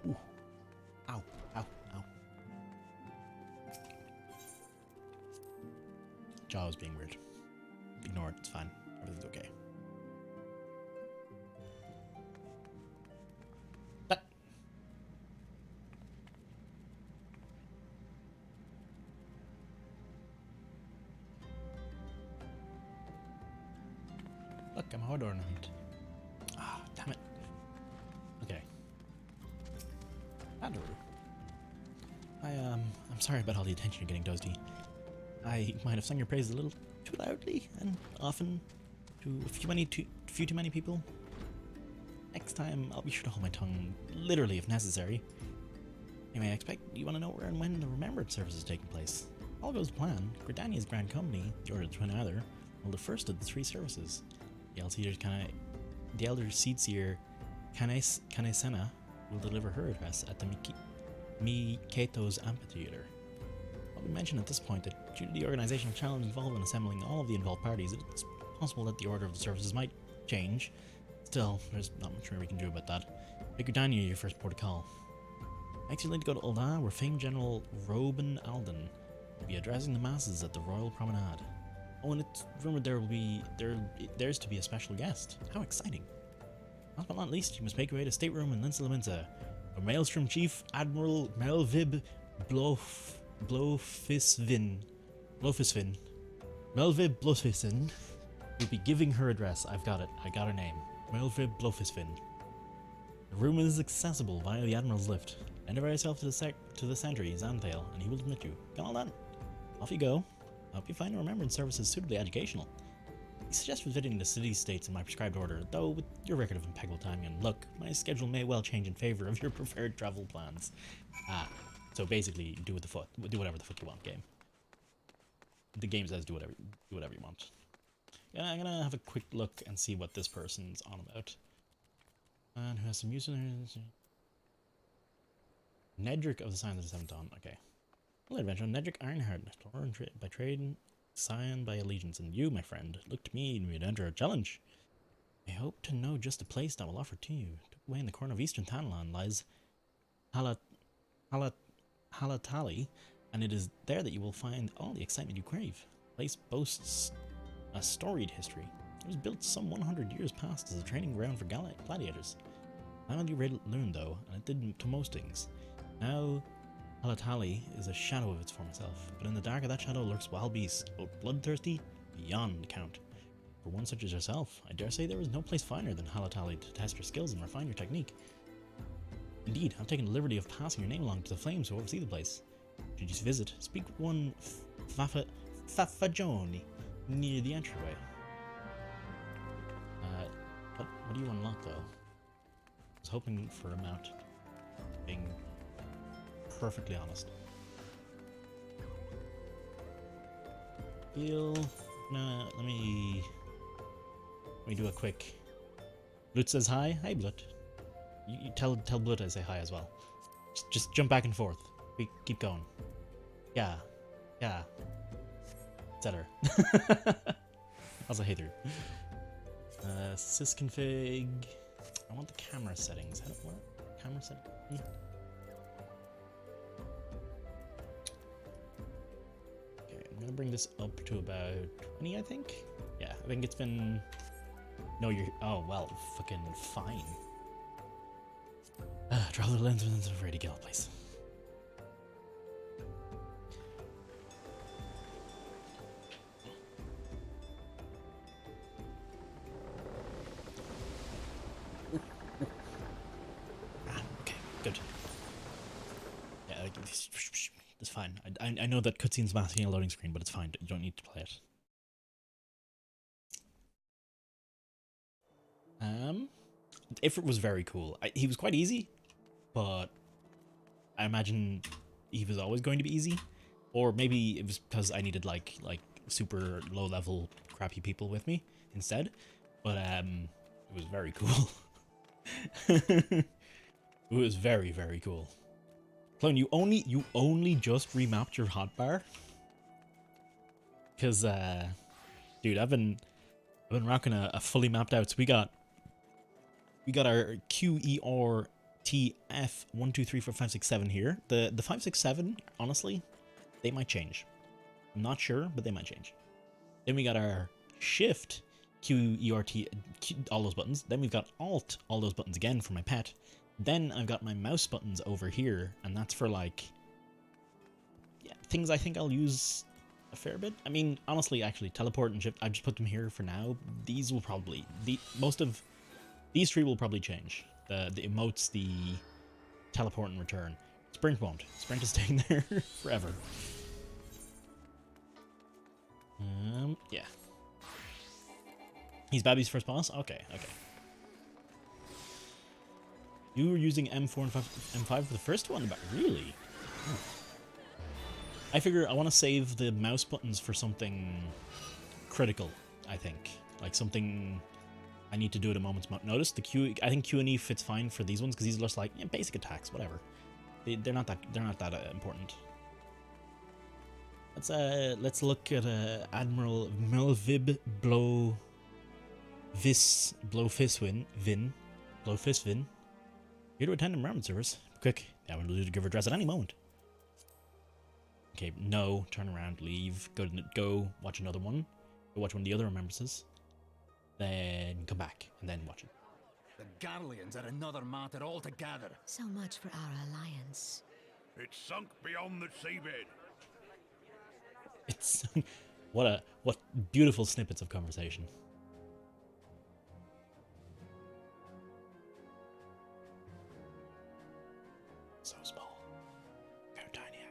Ooh. Ow, ow, ow. Jaw was being weird. Ignore it, it's fine. Everything's okay. Look, I'm a hard ornament. Ah, damn it. Okay. Adaru. I'm sorry about all the attention you're getting, Toasty. I might have sung your praise a little too loudly and often to a few too many people. Next time, I'll be sure to hold my tongue, literally if necessary. Anyway, I expect you want to know where and when the Remembrance service is taking place. All goes to plan. Gridania's Grand Company, the Order of the Twin Adder, will the first of the 3 services. The Elder Seedseer Kanesena will deliver her address at the Miketo's Amphitheater. I'll be mentioned at this point that due to the organizational challenge involved in assembling all of the involved parties, it's possible that the order of the services might change. Still, there's not much more we can do about that. Make Gridania your first port of call. Next, you'll need to go to Ul'dah, where famed General Robin Alden will be addressing the masses at the Royal Promenade. Oh, and it's rumored there's to be a special guest. How exciting. Last but not least, you must make your way to Stateroom in Linsa Laminsa, where Maelstrom Chief Admiral Melvib Blofisvin will be giving her address. I've got it. I got her name. Melvib Blofisvin. The room is accessible via the Admiral's lift. Enter yourself to the sentry, Xanthale, and he will admit you. Got all done. Off you go. I hope you find the remembrance services suitably educational. I suggest visiting the city-states in my prescribed order, though with your record of impeccable timing and luck, my schedule may well change in favor of your preferred travel plans. So basically, do whatever the fuck you want, game. The game says do whatever you want. Yeah, I'm gonna have a quick look and see what this person's on about. And who has some users? Nedrick of the Signs of the Seventh Dawn. Okay. Hello, adventurer. Nedrick Ironheart, by trade, scion by allegiance, and you, my friend, look to me and we'd enter a challenge. I hope to know just the place that will offer to you. Tucked away in the corner of eastern Tanlan lies Halatali, and it is there that you will find all the excitement you crave. The place boasts a storied history. It was built some 100 years past as a training ground for gladiators. Now you learned though, and it did to most things. Now Halatali is a shadow of its former self, but in the dark of that shadow lurks wild beasts, both bloodthirsty beyond count. For one such as yourself, I dare say there is no place finer than Halatali to test your skills and refine your technique. Indeed, I've taken the liberty of passing your name along to the flames who oversee the place. Should you visit, speak with one Fafajoni near the entryway. What do you unlock though? I was hoping for a mount, being perfectly honest. Let me do a quick. Blut says hi. Hi, Blut. You tell Blut I say hi as well. Just jump back and forth. We keep going. Yeah, etc. Also, hey through. Sysconfig. I want the camera settings. How do I work? Camera settings. Okay, I'm gonna bring this up to about 20, I think. Yeah, I think it's been. No, you're. Oh well, fucking fine. Draw the lens within the ready gal place. Okay, good. Yeah, it's fine. I know that cutscene's masking a loading screen, but it's fine. You don't need to play it. Ifrit was very cool. He was quite easy. but I imagine Eve is always going to be easy, or maybe it was because I needed like super low level crappy people with me instead. But it was very cool. It was very, very cool. Clone, you only just remapped your hotbar? Cause dude, I've been rocking a fully mapped out. So we got our QERTF 1, 2, 3, 4, 5, 6, 7 here. The 5, 6, 7, honestly, they might change. I'm not sure, but they might change. Then we got our shift QERT, all those buttons. Then we've got alt, all those buttons again for my pet. Then I've got my mouse buttons over here, and that's for like, yeah, things I think I'll use a fair bit. I mean, honestly, actually, teleport and shift, I've just put them here for now. These will probably, most of these three will probably change. The emotes, the teleport and return. Sprint won't. Sprint is staying there forever. Yeah. He's Babby's first boss? Okay, okay. You were using M4 and M5 for the first one? But really? Oh. I figure I want to save the mouse buttons for something critical, I think. Like something I need to do at a moment's notice. I think Q and E fits fine for these ones because these are just like, yeah, basic attacks, whatever. They're not that important. Let's look at Admiral Melvib Blowfisvin. Here to attend environment service. Quick, that one will do to give her address at any moment. Okay, no, turn around, leave, go watch another one. Go watch one of the other remembrances. Then come back, and then watch it. The Garleans are another matter altogether. So much for our alliance. It's sunk beyond the seabed. It's what beautiful snippets of conversation. So small, so tiny.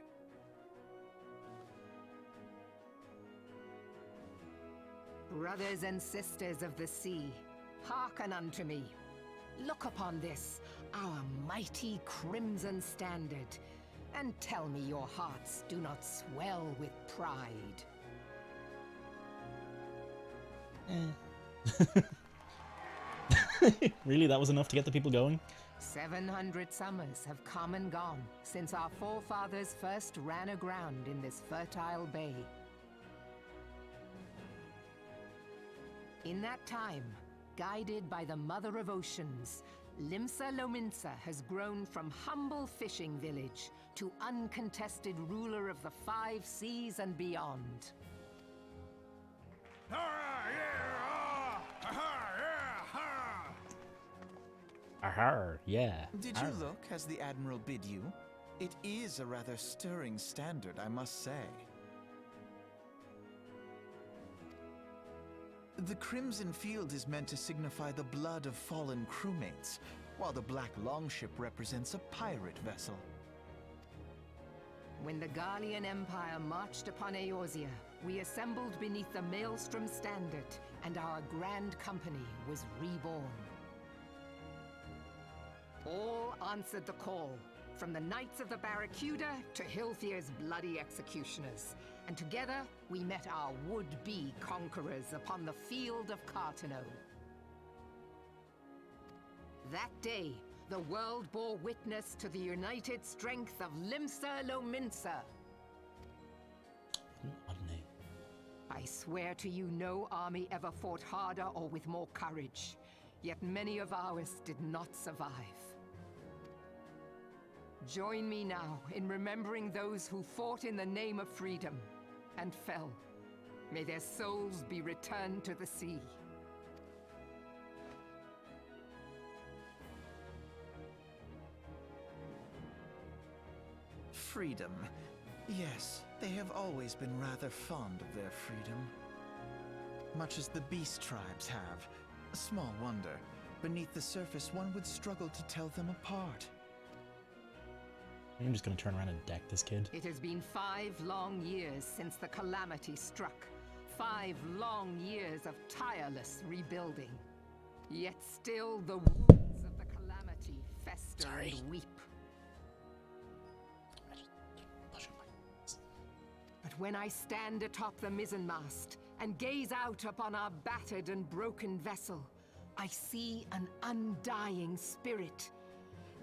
Brothers and sisters of the sea, hearken unto me. Look upon this, our mighty crimson standard, and tell me your hearts do not swell with pride. Really, that was enough to get the people going? 700 summers have come and gone since our forefathers first ran aground in this fertile bay. In that time, guided by the Mother of Oceans, Limsa Lominsa has grown from humble fishing village to uncontested ruler of the 5 seas and beyond. Ahar, yeah. Did you look as the Admiral bid you? It is a rather stirring standard, I must say. The crimson field is meant to signify the blood of fallen crewmates, while the black longship represents a pirate vessel. When the Garlean Empire marched upon Eorzea, we assembled beneath the Maelstrom standard, and our grand company was reborn. All answered the call, from the Knights of the Barracuda to Hilthier's bloody executioners, and together we met our would-be conquerors upon the field of Cartano. That day, the world bore witness to the united strength of Limsa Lominsa. Odd name. I swear to you, no army ever fought harder or with more courage, yet many of ours did not survive. Join me now in remembering those who fought in the name of freedom and fell. May their souls be returned to the sea. Freedom. Yes, they have always been rather fond of their freedom. Much as the beast tribes have. Small wonder. Beneath the surface, one would struggle to tell them apart. I'm just gonna turn around and deck this kid. It has been 5 long years since the calamity struck. 5 long years of tireless rebuilding. Yet still the wounds of the calamity fester and weep. But when I stand atop the mizzenmast and gaze out upon our battered and broken vessel, I see an undying spirit.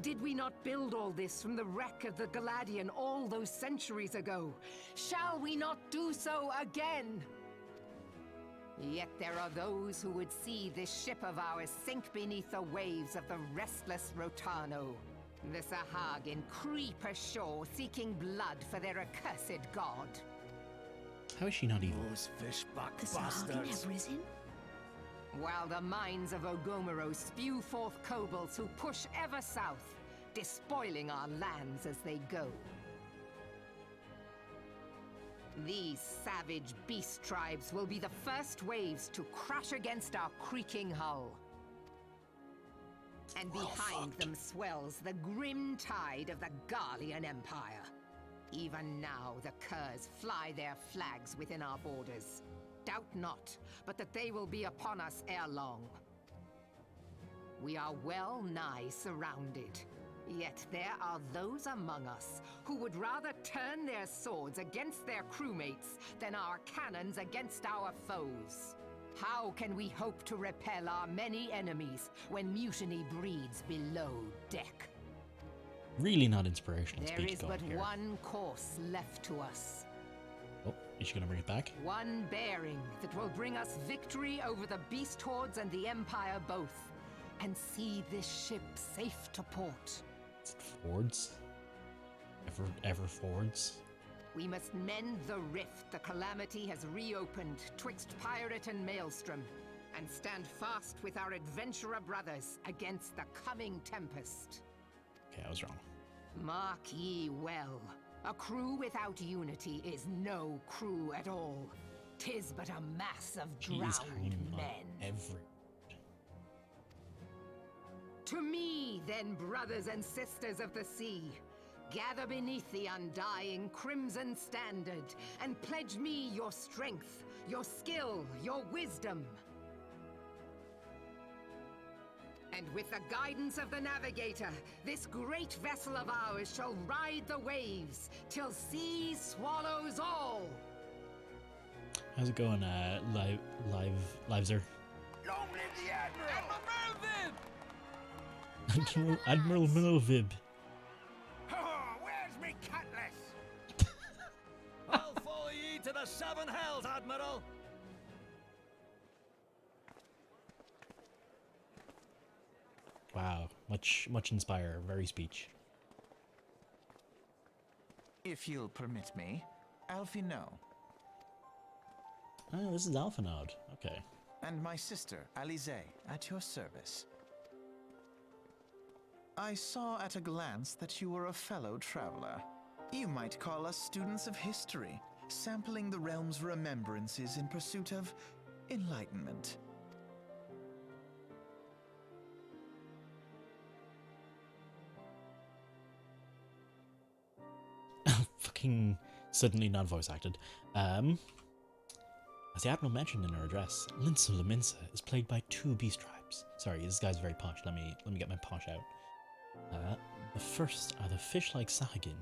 Did we not build all this from the wreck of the Galadian all those centuries ago? Shall we not do so again? Yet there are those who would see this ship of ours sink beneath the waves of the restless Rotano. The Sahagin creep ashore seeking blood for their accursed god. How is she not evil? Those fishback The Sahagin bastards. have risen? While the mines of Ogomero spew forth kobolds who push ever south, despoiling our lands as they go. These savage beast tribes will be the first waves to crash against our creaking hull. And behind them swells the grim tide of the Garlean Empire. Even now, the Curs fly their flags within our borders. Doubt not, but that they will be upon us ere long. We are well nigh surrounded. Yet there are those among us who would rather turn their swords against their crewmates than our cannons against our foes. How can we hope to repel our many enemies when mutiny breeds below deck? Really not inspirational There speech is going but here. one course left to us. Oh, is she gonna bring it back? One bearing that will bring us victory over the beast hordes and the Empire both, and see this ship safe to port. Is it Fords? Ever Fords? We must mend the rift the Calamity has reopened twixt pirate and maelstrom, and stand fast with our adventurer brothers against the coming tempest. Okay, I was wrong. Mark ye well, a crew without unity is no crew at all. 'Tis but a mass of She is drowned hanging on men. every. To me, then, brothers and sisters of the sea, gather beneath the undying crimson standard, and pledge me your strength, your skill, your wisdom. And with the guidance of the navigator, this great vessel of ours shall ride the waves till sea swallows all. How's it going, Liveser? Long live the Admiral! Admiral Milovib. Oh, where's me cutlass? I'll follow ye to the seven hells, Admiral. Wow, much inspire, very speech. If you'll permit me, Alfie no, Oh, this is Alphanod. Okay. and my sister, Alize, at your service. I saw at a glance that you were a fellow traveler. You might call us students of history, sampling the realm's remembrances in pursuit of enlightenment. Fucking suddenly not voice acted. As the Admiral mentioned in her address, Lince of Leminsa is plagued by 2 beast tribes. Sorry, this guy's very posh. Let me get my posh out. The first are the fish-like Sahagin,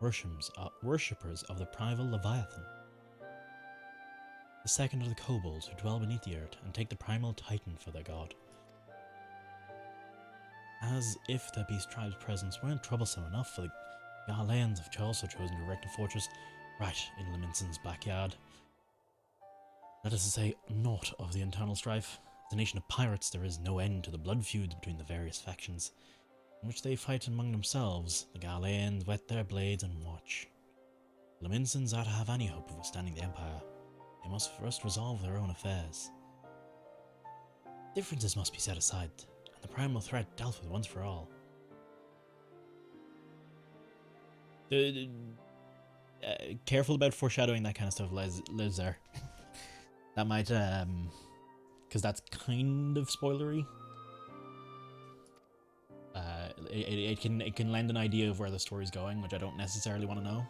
worshippers of the primal Leviathan. The second are the kobolds who dwell beneath the earth and take the primal Titan for their god. As if the beast tribe's presence weren't troublesome enough for the Garleans have also chosen to erect a fortress right in Leminsen's backyard. That is to say, naught of the internal strife. As a nation of pirates, there is no end to the blood feuds between the various factions, in which they fight among themselves. The Garleans whet their blades and watch. Leminsens are to have any hope of withstanding the Empire. They must first resolve their own affairs. Differences must be set aside, and the primal threat dealt with once for all. Careful about foreshadowing that kind of stuff, lives there. That might, because that's kind of spoilery. It can lend an idea of where the story's going, which I don't necessarily want to know.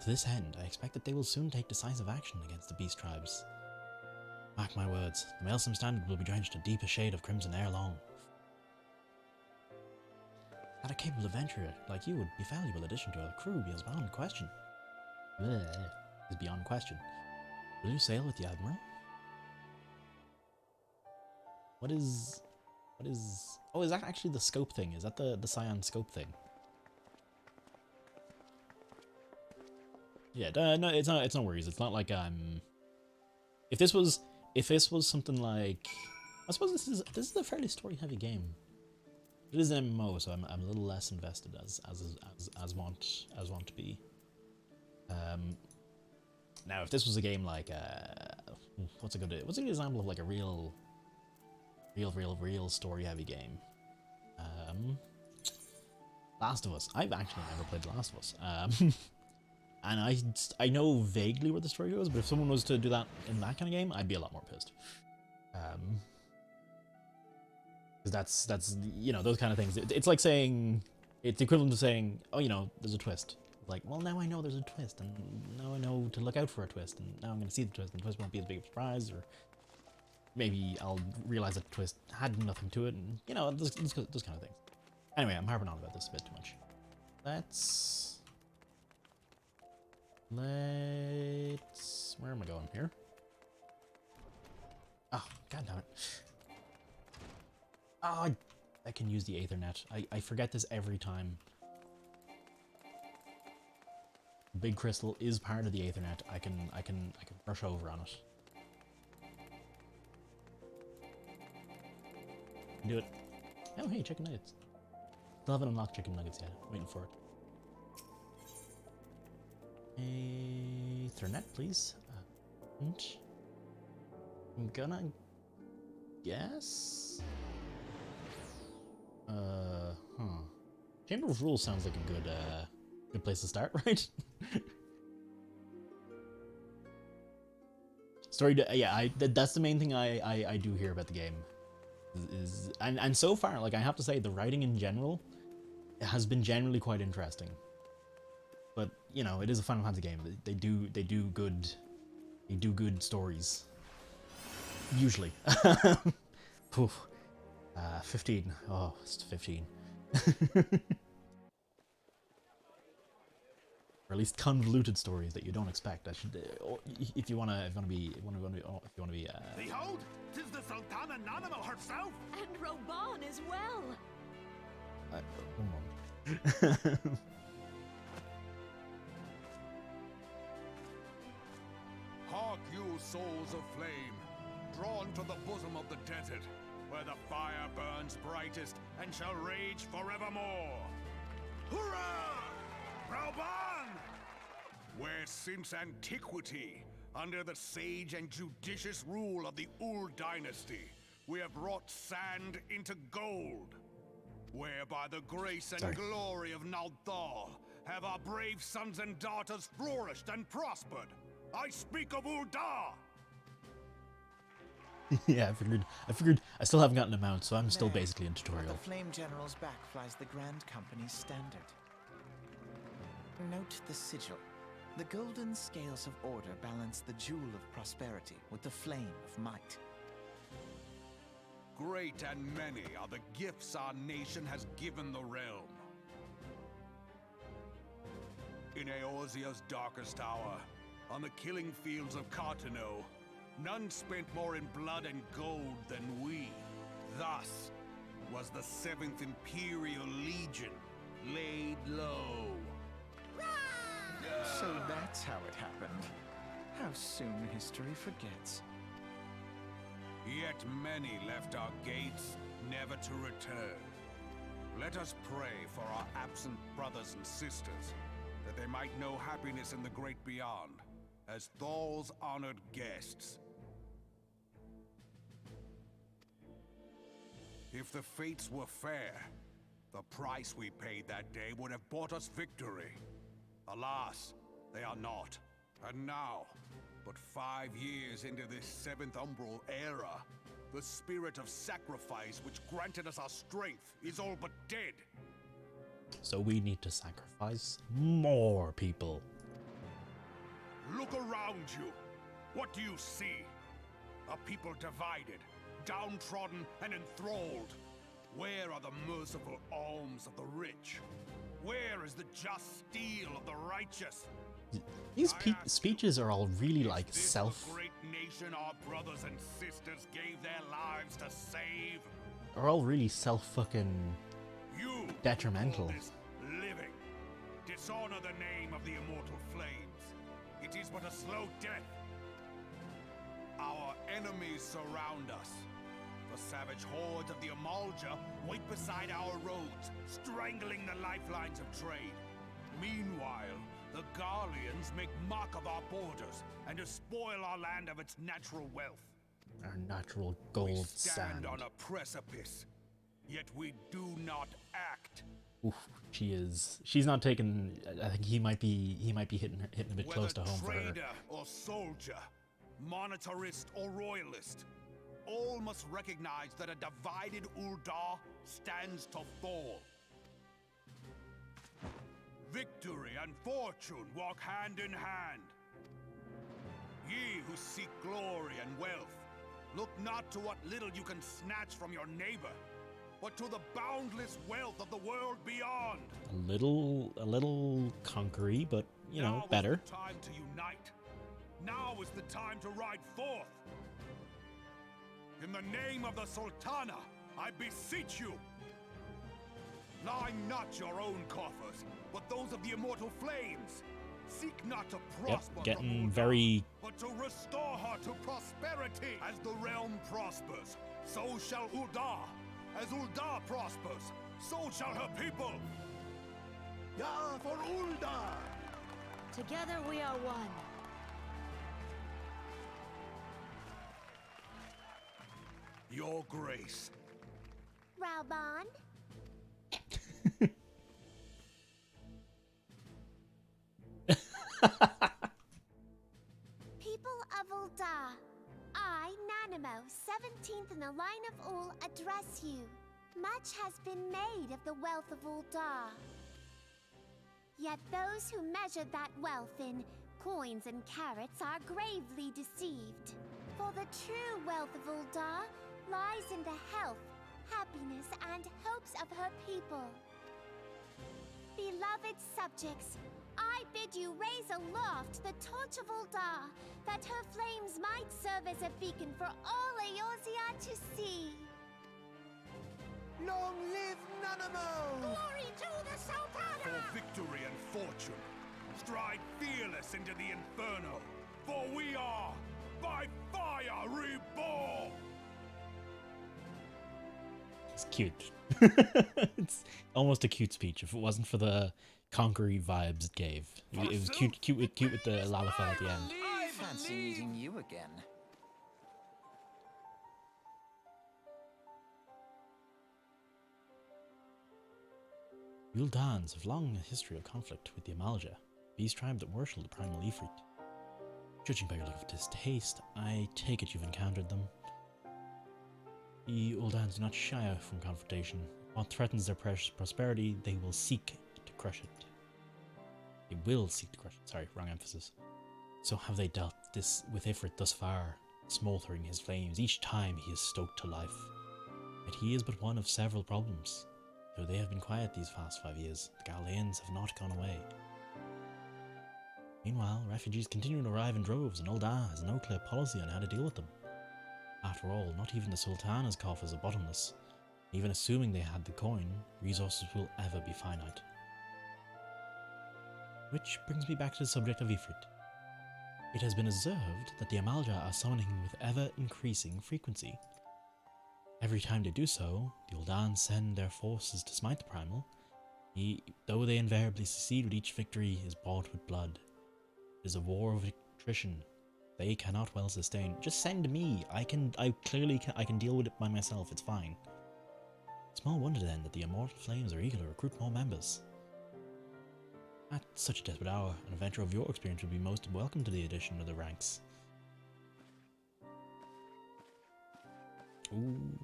To this end, I expect that they will soon take decisive action against the beast tribes. Mark my words, the Maelstrom Standard will be drenched in deeper shade of crimson ere long. That a capable adventurer like you would be a valuable addition to our crew beyond question. is beyond question. Will you sail with the Admiral? What is... Oh, is that actually the scope thing? Is that the Cyan scope thing? Yeah, no, it's not. It's no worries. It's not like If this was something like, I suppose this is a fairly story-heavy game. It is an MMO, so I'm a little less invested as want to be. Now, if this was a game like what's a good example of like a real story-heavy game? Last of Us. I've actually never played The Last of Us. And I know vaguely where the story goes, but if someone was to do that in that kind of game, I'd be a lot more pissed. Because that's you know, those kind of things. It's like saying, it's the equivalent of saying, oh, you know, there's a twist. Like, well, now I know there's a twist, and now I know to look out for a twist, and now I'm going to see the twist, and the twist won't be as big of a surprise, or maybe I'll realize that the twist had nothing to it, and, you know, those kind of things. Anyway, I'm harping on about this a bit too much. Where am I going here? Oh, god damn it. Oh, I can use the Aethernet. I forget this every time. Big Crystal is part of the Aethernet. I can brush over on it. Do it. Oh, hey, chicken nuggets. Still haven't unlocked chicken nuggets yet. Waiting for it. Ethernet, please. And I'm gonna guess. Chamber of Rules sounds like a good place to start, right? That's the main thing I do hear about the game. And so far, like, I have to say, the writing in general has been generally quite interesting. But, you know, it is a Final Fantasy game. They do good stories. Usually. 15. Oh, it's 15. Or at least convoluted stories that you don't expect. I should, if you wanna be. Behold, 'tis the Sultana Nanimal herself. And Roban as well. One moment. Hark you, souls of flame, drawn to the bosom of the desert, where the fire burns brightest and shall rage forevermore. Hurrah! Rauban! Where since antiquity, under the sage and judicious rule of the Ul dynasty, we have wrought sand into gold. Where by the grace and glory of Nalthal have our brave sons and daughters flourished and prospered. I speak of Ul'dah! Yeah, I figured I still haven't gotten a mount, so I'm still basically in tutorial. At the Flame General's back flies the Grand Company's standard. Note the sigil. The golden scales of order balance the jewel of prosperity with the flame of might. Great and many are the gifts our nation has given the realm. In Eorzea's darkest hour, on the killing fields of Cartano, none spent more in blood and gold than we. Thus was the 7th Imperial Legion laid low. So that's how it happened. How soon history forgets. Yet many left our gates, never to return. Let us pray for our absent brothers and sisters, that they might know happiness in the great beyond, as Thal's honored guests. If the fates were fair, the price we paid that day would have bought us victory. Alas, they are not. And now, but 5 years into this 7th Umbral era, the spirit of sacrifice which granted us our strength is all but dead. So we need to sacrifice more people. Look around you. What do you see? A people divided, downtrodden and enthralled. Where are the merciful alms of the rich? Where is the just steel of the righteous? These speeches are all really like Is this self, the great nation our brothers and sisters gave their lives to save? are all really self-fucking You detrimental. call this living. Dishonor the name of the immortal flames. It is but a slow death. Our enemies surround us. The savage hordes of the Amalja wait beside our roads, strangling the lifelines of trade. Meanwhile, the Garleans make mock of our borders and despoil our land of its natural wealth. Our natural We gold stand sand. on a precipice, yet we do not act. Oof, she's not taking. I think he might be hitting a bit close to home for her. Trader or soldier, monetarist or royalist, all must recognize that a divided Uldar stands to fall. Victory and fortune walk hand in hand. Ye who seek glory and wealth, look not to what little you can snatch from your neighbor, but to the boundless wealth of the world beyond. A little conquery, but you know, Now is better. the time to unite. Now is the time to ride forth. In the name of the Sultana, I beseech you. Line not your own coffers, but those of the immortal flames. Seek not to prosper from Getting Uldar, very. but to restore her to prosperity. As the realm prospers, so shall Uldar. As Uldar prospers, so shall her people. Ya for Uldar! Together we are one. Your grace. Raubon? People of Uldar, I, Nanimo, 17th in the line of Ul, address you. Much has been made of the wealth of Uldar. Yet those who measure that wealth in coins and carats are gravely deceived. For the true wealth of Uldar lies in the health, happiness, and hopes of her people. Beloved subjects, I bid you raise aloft the torch of Uldar, that her flames might serve as a beacon for all Eorzea to see. Long live Nanamo! Glory to the Sultana! For victory and fortune, stride fearless into the inferno, for we are by fire reborn! It's cute. It's almost a cute speech if it wasn't for the conquery vibes it gave. It was cute with the Lalafell at the end. I fancy meeting you again. Yuldans have long a history of conflict with the Amalja, beast tribe that worship the primal Ifrit. Judging by your look of distaste, I take it you've encountered them. The Uldans do not shy from confrontation. What threatens their precious prosperity, they will seek to crush it. They will seek to crush it. Sorry, wrong emphasis. So have they dealt this with Ifrit thus far, smouldering his flames each time he is stoked to life. Yet he is but one of several problems. Though they have been quiet these past 5 years, the Galileans have not gone away. Meanwhile, refugees continue to arrive in droves, and Uldar has no clear policy on how to deal with them. After all, not even the Sultana's coffers are bottomless. Even assuming they had the coin, resources will ever be finite. Which brings me back to the subject of Ifrit. It has been observed that the Amalja are summoning with ever-increasing frequency. Every time they do so, the Uldans send their forces to smite the primal. Though they invariably succeed with each victory is bought with blood. It is a war of attrition. They cannot well sustain. Just send me. I can deal with it by myself. It's fine. Small wonder then that the immortal flames are eager to recruit more members. At such a desperate hour, an adventurer of your experience would be most welcome to the addition of the ranks. Ooh.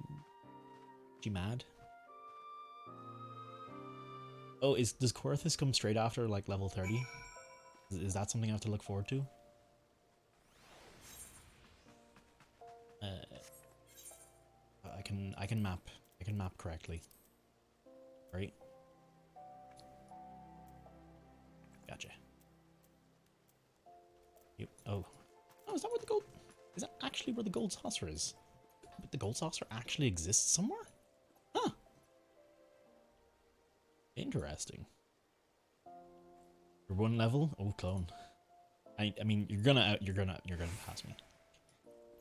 She mad? Oh, does Coerthus come straight after like level 30? Is that something I have to look forward to? I can map correctly. Right? Gotcha. Oh. Oh, is that where the gold... Is that actually where the gold saucer is? But the gold saucer actually exists somewhere? Huh. Interesting. You're one level? Oh, clone. I mean, you're gonna pass me.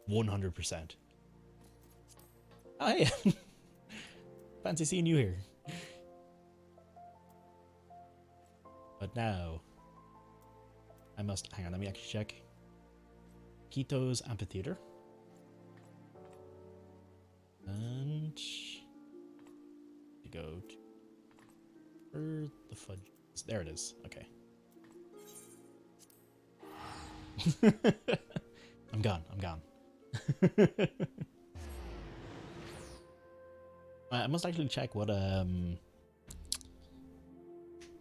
100%. Oh, hey. Fancy seeing you here. But now, I must, hang on, let me actually check. Quito's Amphitheater. And to go to where the fudge is. There it is. Okay. I'm gone. I must actually check what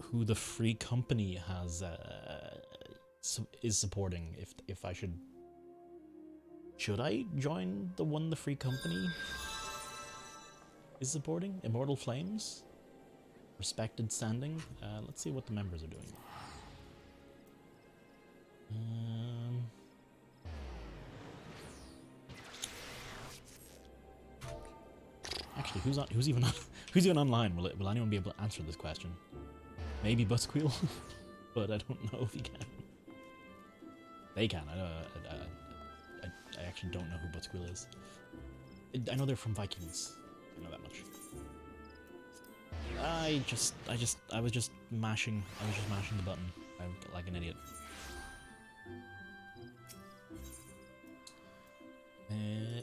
who the free company has is supporting. If I should I join the one the free company is supporting? Immortal Flames, respected standing. Let's see what the members are doing. Actually, who's even online? Will anyone be able to answer this question? Maybe Buzzquill, but I don't know if he can. They can. I actually don't know who Buzzquill is. I know they're from Vikings. I know that much. I was just mashing the button. I'm like an idiot.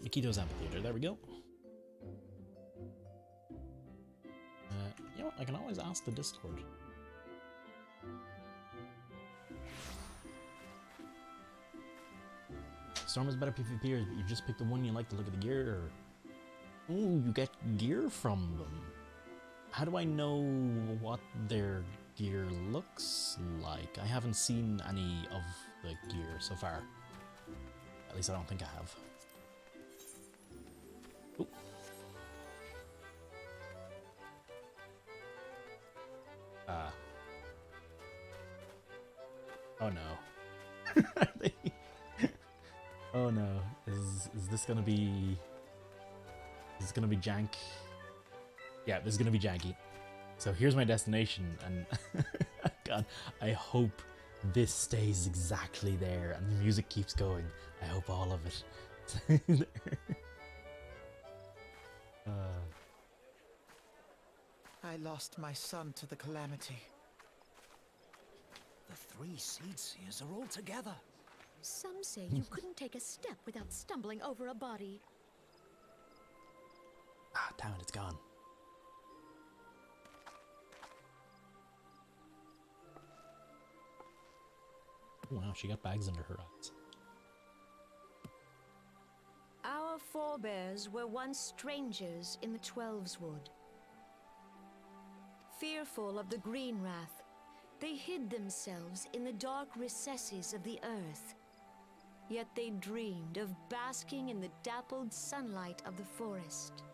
Nikito's Amphitheater. There we go. You know what? I can always ask the Discord. Storm is better PvP, or you just pick the one you like to look at the gear, or... Ooh, you get gear from them. How do I know what their gear looks like? I haven't seen any of the gear so far. At least I don't think I have. Ooh. Oh no. Oh no. Is this gonna be... Is this gonna be jank? Yeah, this is gonna be janky. So here's my destination, and God, I hope this stays exactly there and the music keeps going. I hope all of it. I lost my son to the calamity. The three seed seers are all together. Some say you couldn't take a step without stumbling over a body. Ah, damn it, it's gone. Oh, wow, she got bags under her eyes. Our forebears were once strangers in the Twelveswood. Fearful of the Green Wrath, they hid themselves in the dark recesses of the earth. Yet they dreamed of basking in the dappled sunlight of the forest.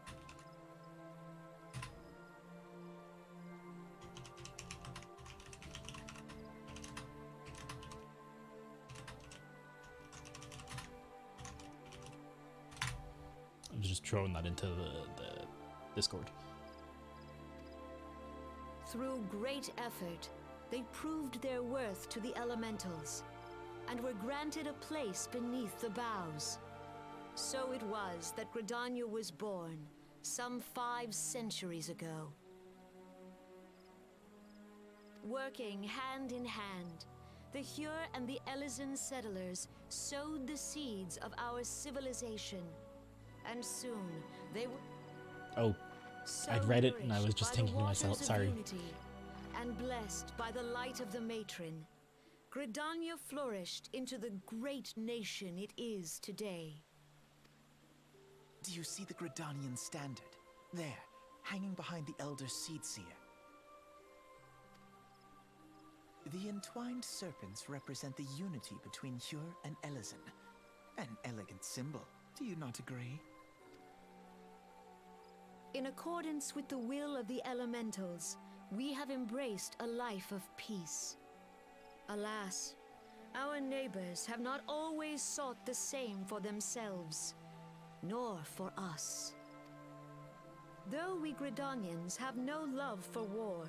I'm just throwing that into the Discord. Through great effort, they proved their worth to the elementals, and were granted a place beneath the boughs. So it was that Gridania was born, some 5 centuries ago. Working hand in hand, the Hyur and the Elysian settlers sowed the seeds of our civilization, and soon they were... Oh, I'd read it and I was just thinking to myself, sorry. And blessed by the light of the matron, Gridania flourished into the great nation it is today. Do you see the Gridanian standard? There, hanging behind the Elder Seedseer. The entwined serpents represent the unity between Hyur and Elysian. An elegant symbol, do you not agree? In accordance with the will of the elementals, we have embraced a life of peace. Alas, Our neighbors have not always sought the same for themselves, nor for us. Though we Gridanians have no love for war,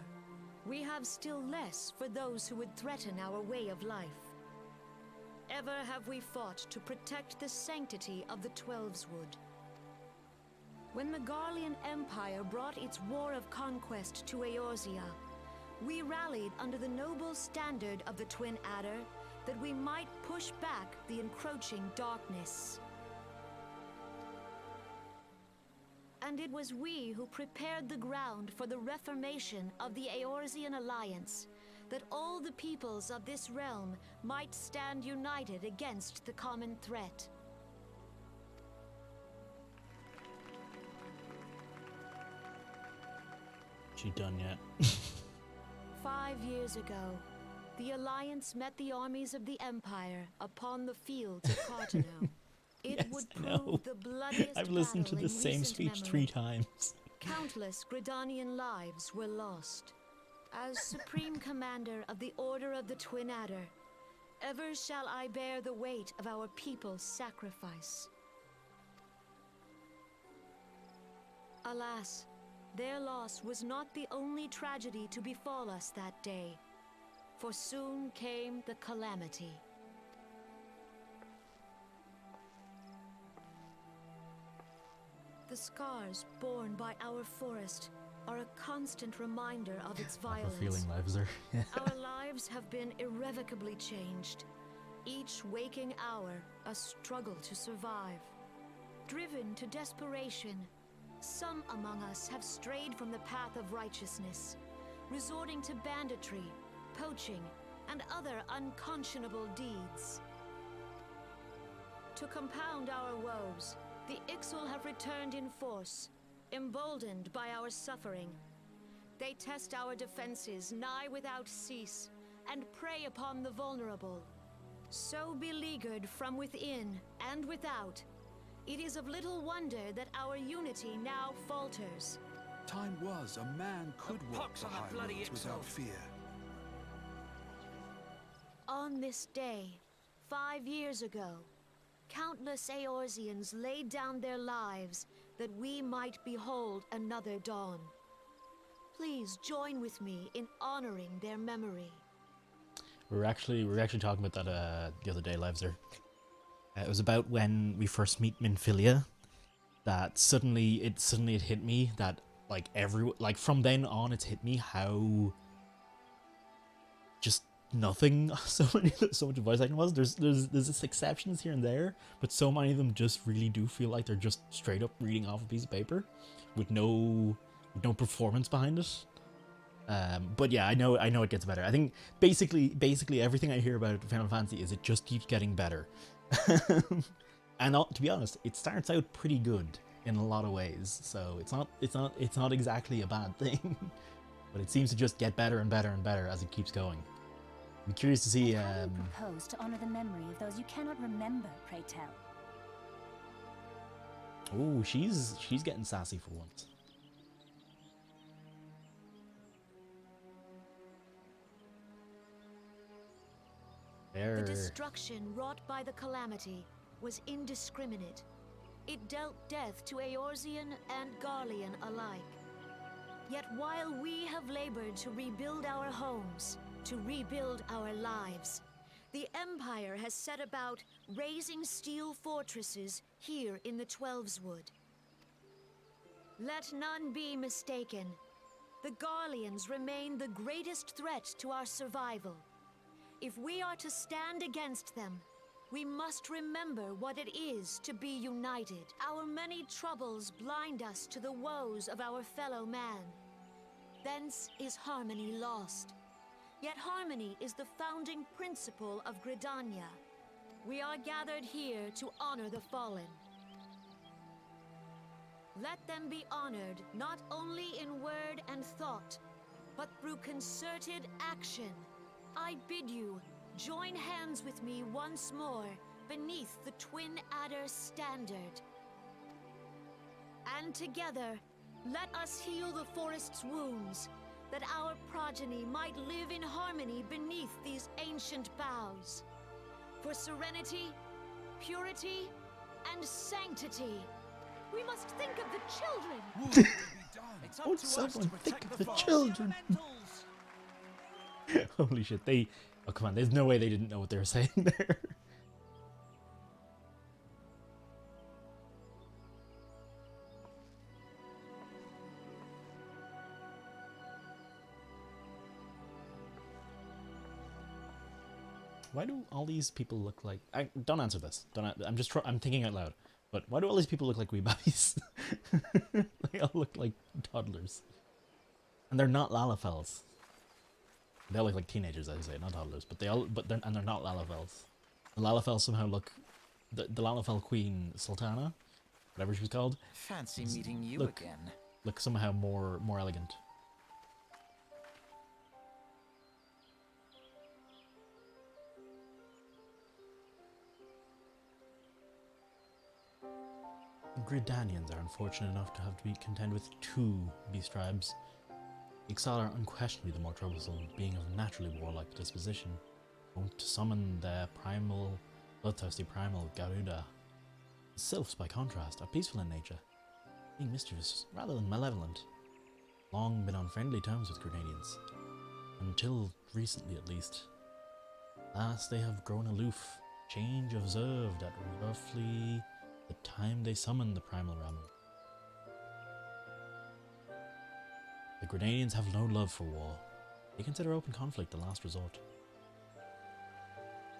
we have still less for those who would threaten our way of life. Ever have we fought to protect the sanctity of the Twelveswood. When the Garlean Empire brought its war of conquest to Eorzea, we rallied under the noble standard of the Twin Adder that we might push back the encroaching darkness. And it was we who prepared the ground for the reformation of the Eorzean Alliance, that all the peoples of this realm might stand united against the common threat. She done yet? 5 years ago, the Alliance met the armies of the Empire upon the fields of Cartano. It Yes, would I know. prove the bloodiest I've listened to battle the in same recent speech memory. 3 times. Countless Gridanian lives were lost. As Supreme Commander of the Order of the Twin Adder, ever shall I bear the weight of our people's sacrifice. Alas, their loss was not the only tragedy to befall us that day, for soon came the calamity. The scars borne by our forest are a constant reminder of its I have a violence. feeling lives are. Our lives have been irrevocably changed. Each waking hour, a struggle to survive. Driven to desperation, some among us have strayed from the path of righteousness, resorting to banditry, poaching, and other unconscionable deeds. To compound our woes, the Ixal have returned in force, emboldened by our suffering. They test our defenses nigh without cease, and prey upon the vulnerable. So beleaguered from within and without, it is of little wonder that our unity now falters. Time was a man could walk pox the on that high bloody roads without Ixal. fear. On this day, 5 years ago, countless Eorzeans laid down their lives that we might behold another dawn. Please join with me in honoring their memory. We were actually talking about that the other day, Livesor. It was about when we first meet Minfilia, that suddenly it hit me that from then on it's hit me how just nothing so much voice acting was. There's this exceptions here and there, but so many of them just really do feel like they're just straight up reading off a piece of paper with no performance behind it. But yeah, I know it gets better. I think basically everything I hear about Final Fantasy is it just keeps getting better. And to be honest, it starts out pretty good in a lot of ways, so it's not exactly a bad thing. But it seems to just get better and better and better as it keeps going. I'm curious to see. How do you propose to honor the memory of those you cannot remember, pray tell? Oh, she's getting sassy for once. The destruction wrought by the calamity was indiscriminate. It dealt death to Eorzean and Garlean alike. Yet while we have labored to rebuild our homes, to rebuild our lives, the Empire has set about raising steel fortresses here in the Twelveswood. Let none be mistaken. The Garleans remain the greatest threat to our survival. If we are to stand against them, we must remember what it is to be united. Our many troubles blind us to the woes of our fellow man. Thence is harmony lost. Yet harmony is the founding principle of Gridania. We are gathered here to honor the fallen. Let them be honored not only in word and thought, but through concerted action. I bid you, join hands with me once more beneath the Twin Adder's standard. And together, let us heal the forest's wounds, that our progeny might live in harmony beneath these ancient boughs. For serenity, purity, and sanctity. We must think of the children. What will be done? It's up Won't to us to someone protect think of the the forest. children? Holy shit, they... Oh, come on, there's no way they didn't know what they were saying there. Why do all these people look like... don't answer this. I'm thinking out loud. But why do all these people look like wee babies? They all look like toddlers. And they're not Lalafels. They all look like teenagers, I say, not toddlers. But they're not Lalafels. The Lalafels somehow look... The Lalafel Queen Sultana, whatever she was called, Fancy meeting you look- again. look somehow more elegant. Gridanians are unfortunate enough to have to be contend with 2 beast tribes. The Ixal are unquestionably the more troublesome, being of naturally warlike disposition, wont to summon their bloodthirsty primal Garuda. The Sylphs, by contrast, are peaceful in nature, being mischievous rather than malevolent. Long been on friendly terms with Grenadians, until recently at least. Last they have grown aloof, change observed at roughly the time they summoned the primal realm. The Grenadians have no love for war. They consider open conflict the last resort.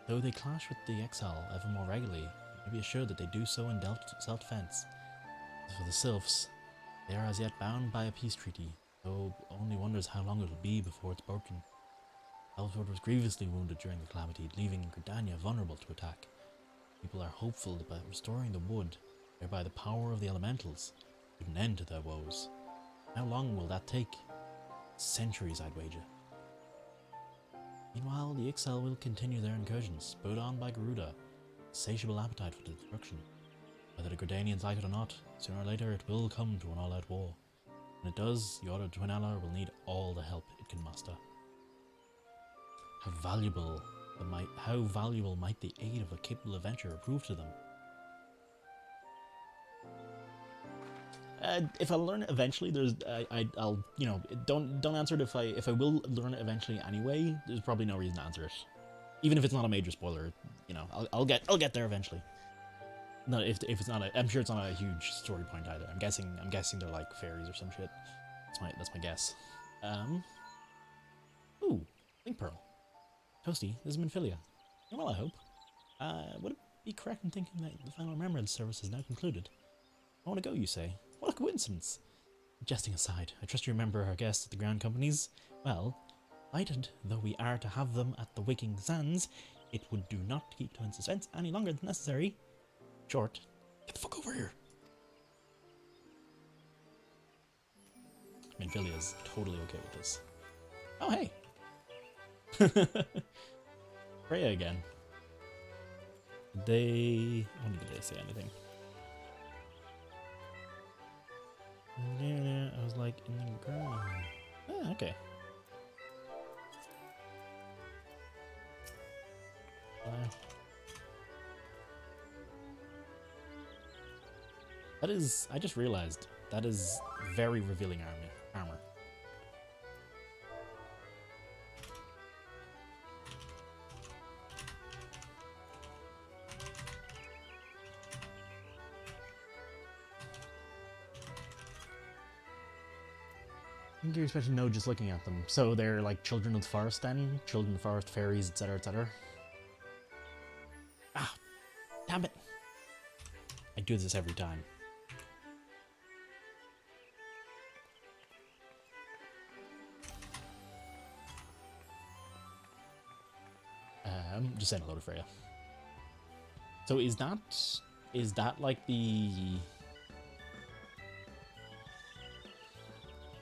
Though they clash with the Exile ever more regularly, you may be assured that they do so in self-defense. As for the Sylphs, they are as yet bound by a peace treaty, though only wonders how long it will be before it's broken. Alfred was grievously wounded during the calamity, leaving Gridania vulnerable to attack. People are hopeful that by restoring the wood, thereby the power of the elementals, put an end to their woes. How long will that take? Centuries, I'd wager. Meanwhile, the Ixal will continue their incursions, spurred on by Garuda, insatiable appetite for destruction. Whether the Gridanians like it or not, sooner or later it will come to an all-out war. When it does, the Order of Twin Alar will need all the help it can muster. How valuable might the aid of a capable adventurer prove to them? If I learn it eventually, I'll don't answer it if I will learn it eventually anyway. There's probably no reason to answer it, even if it's not a major spoiler. I'll get there eventually. No, if it's not I'm sure it's not a huge story point either. I'm guessing they're like fairies or some shit. That's my guess. Ooh, Link Pearl. Toasty, this is Minfilia. Well, I hope. Would it be correct in thinking that the final remembrance service is now concluded? I want to go, you say? What a coincidence! Jesting aside, I trust you remember our guests at the Grand Companies. Well, delighted though we are to have them at the Waking Sands, it would do not keep them in suspense any longer than necessary. Short, get the fuck over here. Minfilia's totally okay with this. Oh, hey! Freya again. When did they say anything? I was like, in the ground. Ah, okay. That is, I just realized, that is very revealing armor. I think you especially know just looking at them. So they're like children of the forest then? Children of the forest, fairies, etc, etc. Ah, damn it. I do this every time. Just saying hello to Freya. So is that like the...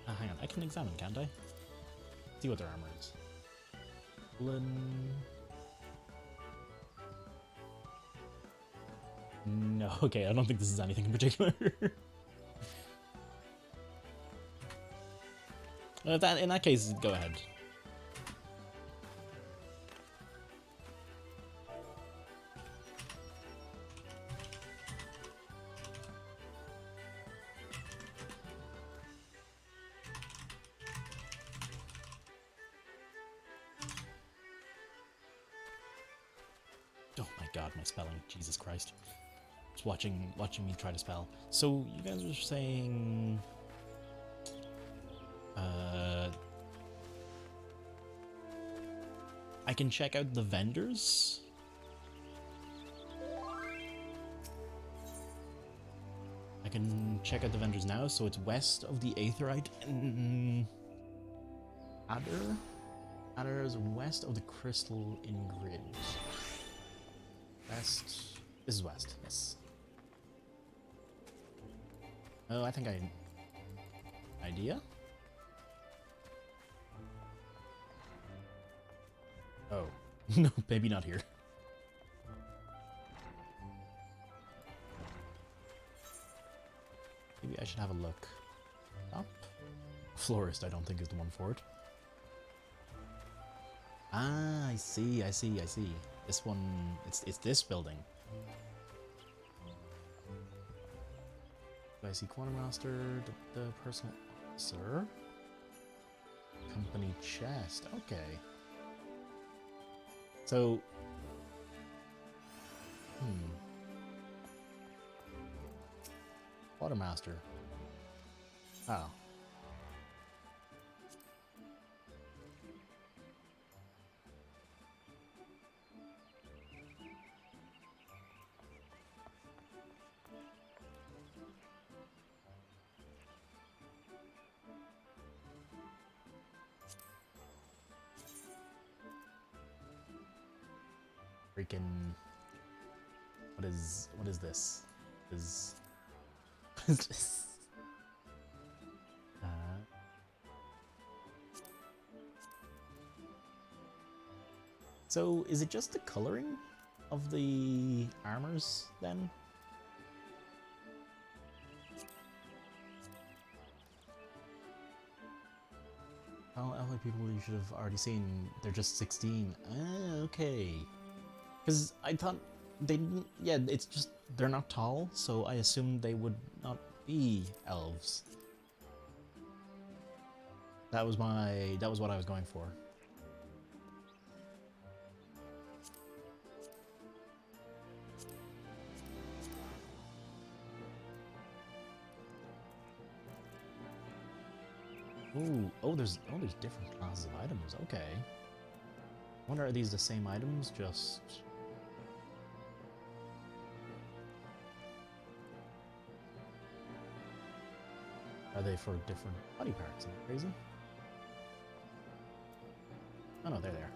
hang on, I can examine, can't I? See what their armor is. No, okay, I don't think this is anything in particular. In that case, go ahead. God, my spelling. Jesus Christ. Just watching me try to spell. So you guys were saying I can check out the vendors? I can check out the vendors now, so it's west of the Aetherite and Adder? Adder is west of the Crystal Ingrid. West. This is west, yes. Oh, I think idea? Oh. No, maybe not here. Maybe I should have a look. Up? Florist, I don't think is the one for it. Ah, I see. This one, it's this building. Do I see Quartermaster, the personal officer? Company chest, okay. So, Quartermaster. Oh. Freaking, what is this? What is this? So is it just the coloring of the armors then? Allied people you should have already seen, they're just 16. Ah, okay. Because I thought they didn't, yeah, it's just, they're not tall, so I assumed they would not be elves. That was what I was going for. Ooh, there's different classes of items, okay. I wonder, are these the same items, just... Are they for different body parts? Am I crazy? Oh no, they're there.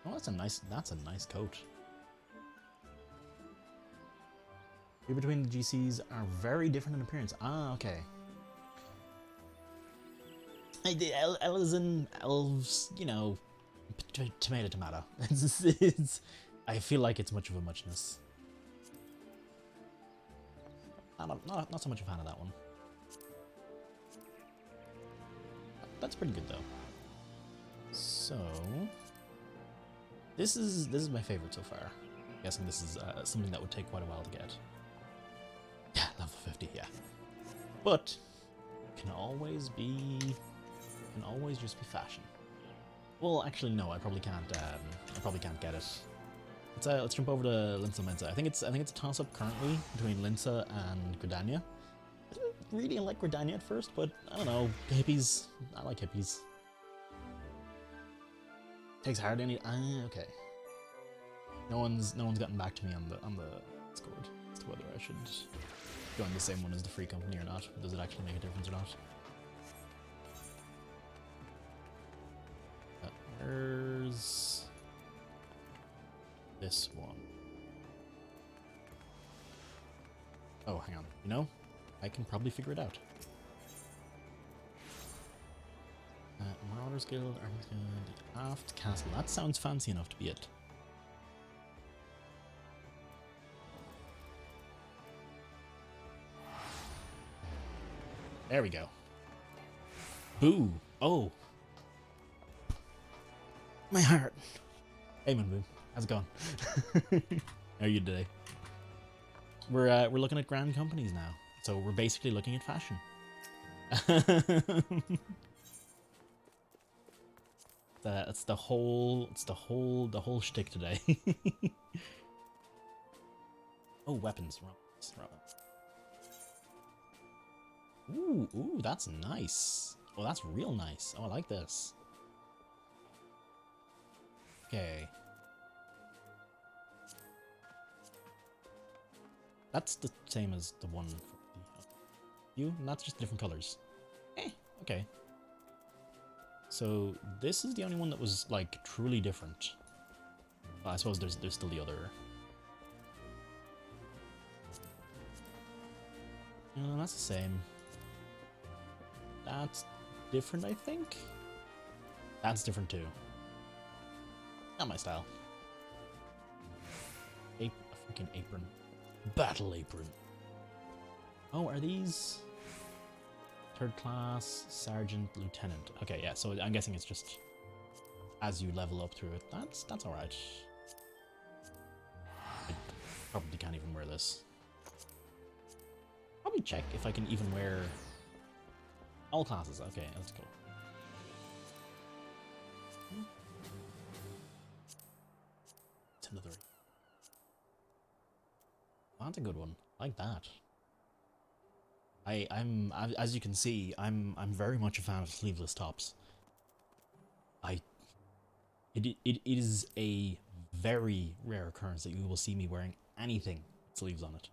Oh, that's a nice coat. You between the GCs are very different in appearance. Ah, okay. Elves, you know, tomato. I feel like it's much of a muchness. Not so much a fan of that one. That's pretty good though. So this is my favorite so far. I'm guessing this is something that would take quite a while to get. Yeah, level 50, yeah. But can always just be fashion. Well, actually, no. I probably can't. I probably can't get it. Let's jump over to Linsa Mensa. I think it's a toss-up currently between Linsa and Gridania. I didn't really like Gridania at first, but I don't know. Hippies. I like hippies. Takes hardly any. Okay. No one's gotten back to me on the Discord as to whether I should join the same one as the free company or not. Does it actually make a difference or not? Where's this one? Oh, hang on. You know, I can probably figure it out. Marauders Guild, Armies Guild, Aft Castle. That sounds fancy enough to be it. There we go. Boo! Oh! My heart! Hey Moonboo, how's it going? How are you today? We're looking at grand companies now. So we're basically looking at fashion. That's the whole shtick today. Oh, weapons. Wrong. Ooh, that's nice. Oh, that's real nice. Oh, I like this. Okay. That's the same as the one for you, and that's just different colors. Okay. So this is the only one that was like truly different. Well, I suppose there's still the other. No, that's the same. That's different, I think. That's different too. Not my style. A freaking apron. Battle apron. Oh, are these third class, sergeant, lieutenant? Okay, yeah. So I'm guessing it's just as you level up through it. That's all right. I probably can't even wear this. Probably check if I can even wear all classes. Okay, let's go. It's another. Oh, that's a good one. I like that. I'm as you can see, I'm very much a fan of sleeveless tops. It is a very rare occurrence that you will see me wearing anything with sleeves on it.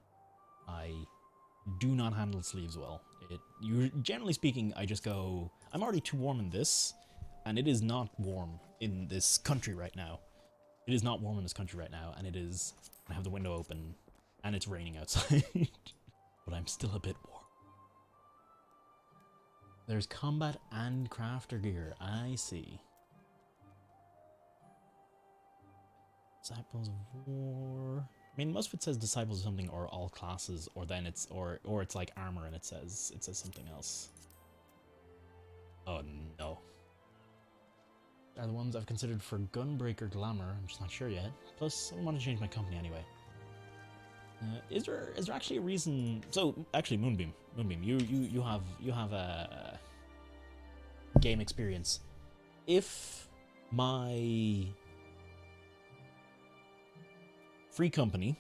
I do not handle sleeves well. Generally speaking, I just go, I'm already too warm in this, and it is not warm in this country right now. It is not warm in this country right now, and it is. I have the window open, and it's raining outside, but I'm still a bit warm. There's combat and crafter gear. I see. Disciples of War. I mean, most of it says Disciples of something, or all classes, or then it's or it's like armor and it says something else. Oh no. They're the ones I've considered for Gunbreaker Glamour. I'm just not sure yet. Plus, I want to change my company anyway. Is there actually a reason? So actually, Moonbeam, you have a game experience. If my free company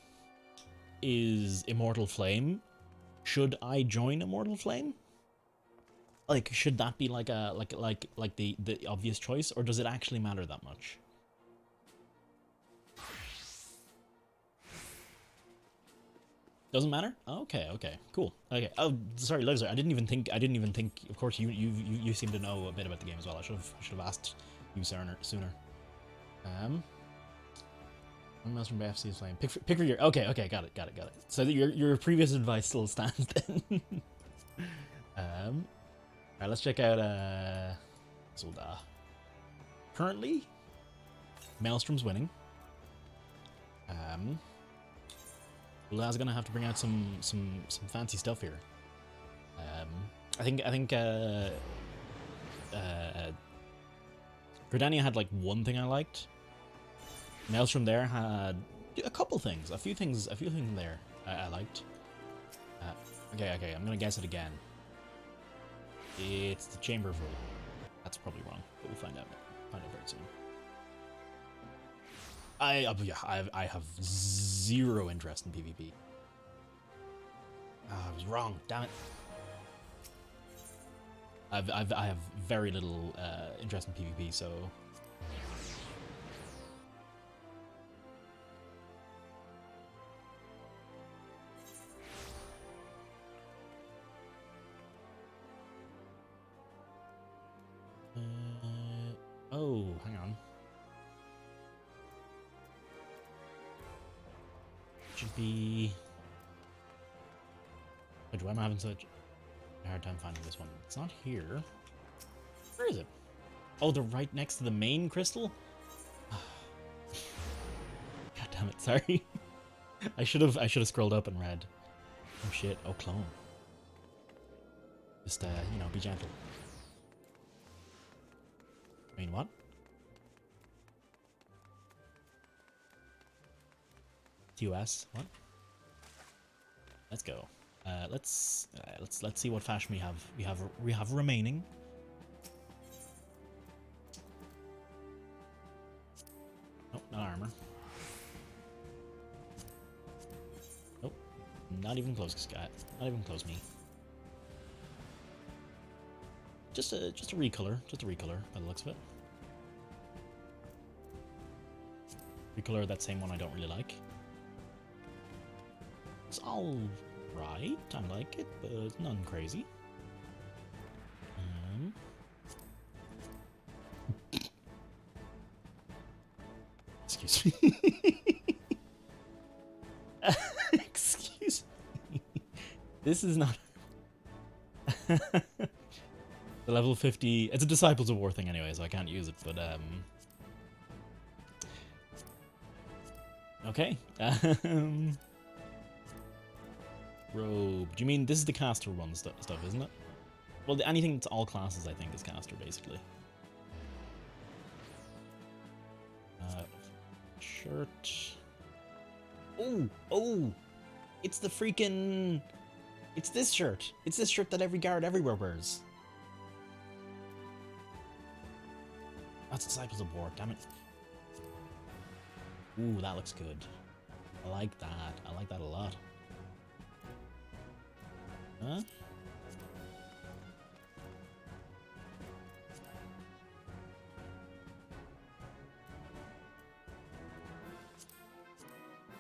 is Immortal Flame, should I join Immortal Flame? Like, should that be like a like the obvious choice, or does it actually matter that much? Doesn't matter? Okay, cool. Okay. Oh, sorry, Loser. I didn't even think. Of course, you seem to know a bit about the game as well. I should have asked you sooner. One mouse from FC's Flame. Pick for your. Okay, got it. So your previous advice still stands then. Alright, let's check out Solda. Currently, Maelstrom's winning. Lula's gonna have to bring out some fancy stuff here. I think Gridania had like one thing I liked. Maelstrom there had a couple things, a few things there I liked. Okay, I'm gonna guess it again. It's the Chamber of Rule. That's probably wrong, but we'll find out very soon. I have zero interest in PvP. I was wrong. Damn it. I have very little interest in PvP, so. Oh, hang on. Should be. Why am I having such a hard time finding this one? It's not here. Where is it? Oh, they're right next to the main crystal? God damn it, sorry. I should have scrolled up and read. Oh shit, oh clone. Just you know, be gentle. I mean, what? TOS? What? Let's go. Let's see what fashion we have remaining. Nope, not armor. Nope, not even close, Scott. Not even close, me. Just a recolor, by the looks of it. Recolor that same one I don't really like. It's all right. I like it, but it's none crazy. Excuse me. Excuse me. This is not the level 50. It's a Disciples of War thing anyway, so I can't use it. But okay. Robe. Do you mean this is the caster one stuff, isn't it? Well, anything that's all classes, I think, is caster, basically. Shirt. Oh! It's the freaking... It's this shirt. It's this shirt that every guard everywhere wears. That's Disciples of War, damn it. Ooh, that looks good. I like that. I like that a lot. Huh?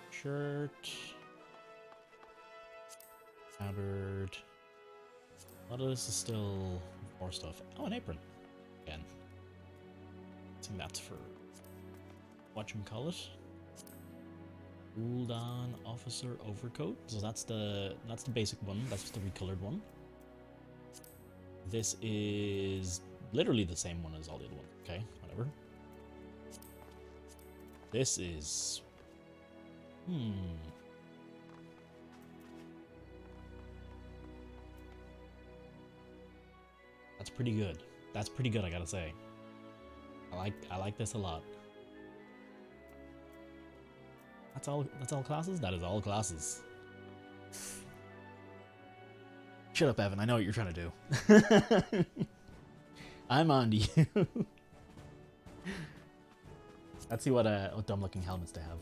Shirt. Tabard. A lot of this is still more stuff. Oh, an apron. Again. I think that's for whatchamacallit. Uldan Officer Overcoat. So that's the basic one. That's just the recolored one. This is literally the same one as all the other ones. Okay, whatever. This is That's pretty good. That's pretty good, I gotta say. I like this a lot. That's all classes? That is all classes. Shut up, Evan. I know what you're trying to do. I'm on to you. Let's see what dumb looking helmets they have.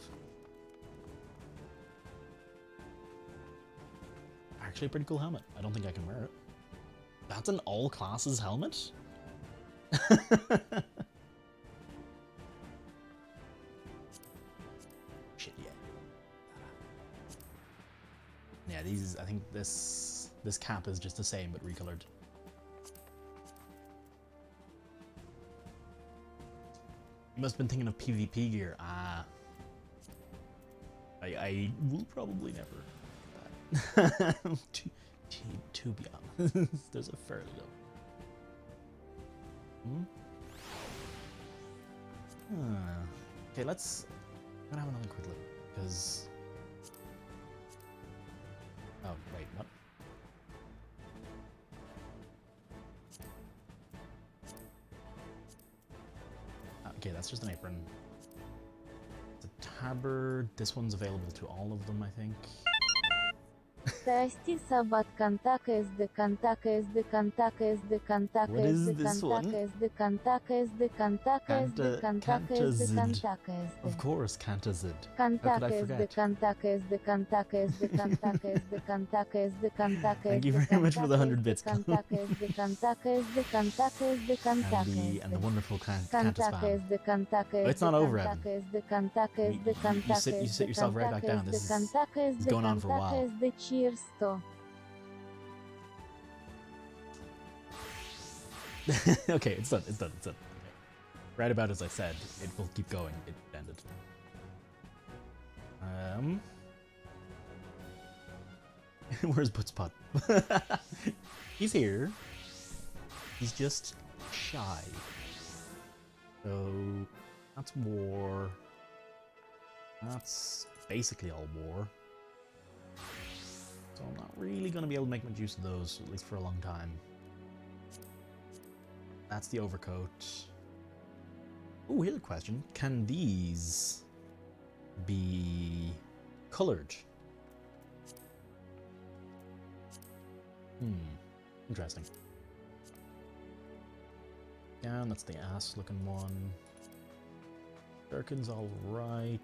Actually a pretty cool helmet. I don't think I can wear it. That's an all classes helmet? Shit, yeah. Yeah, these, I think this cap is just the same but recolored. You must have been thinking of PvP gear. Ah. I will probably never. to be honest, there's a fair little. Okay, I'm gonna have another quick look because. Oh wait, what? Okay, that's just an apron. It's a tabard. This one's available to all of them, I think. Tasty sabat kantaka SD kantaka SD kantaka SD kantaka SD kantaka SD kantaka SD kantaka SD kantaka SD kantaka SD. Of course, Cantazid. Kantaka SD kantaka SD kantaka SD kantaka SD kantaka SD kantaka. Thank you very much for the 100 bits. Kantaka SD kantaka SD kantaka SD kantaka And the wonderful Cantus kantaka fan. SD kantaka. Oh, it's not over, Evan. SD kantaka SD kantaka. You sit yourself right back down. This is going on for a while. Cheers to. Okay, it's done. Okay. Right about as I said, it will keep going. It ended. Where's Bootspot? He's here. He's just shy. So that's war. That's basically all war. So I'm not really going to be able to make much use of those, at least for a long time. That's the overcoat. Ooh, here's a question. Can these be colored? Interesting. Yeah, that's the ass-looking one. Durkin's all right.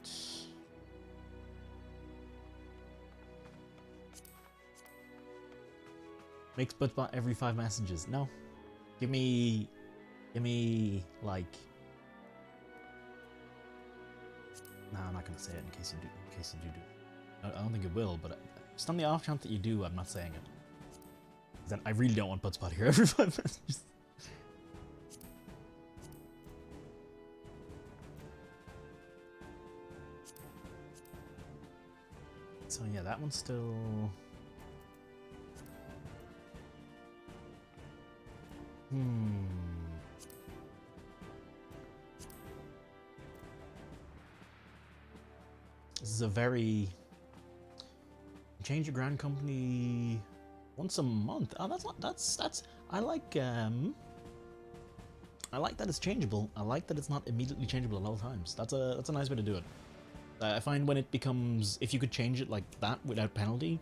Makes Buttbot every 5 messages. No. Give me like. Nah, I'm not gonna say it in case you do. In case you do. I don't think it will, but just on the off chance that you do, I'm not saying it. Then I really don't want Buttspot here every 5 messages. So yeah, that one's still. This is a very. Change your ground company once a month. Oh, that's. I like that it's changeable. I like that it's not immediately changeable at all times. That's a nice way to do it. I find when it becomes, if you could change it like that without penalty,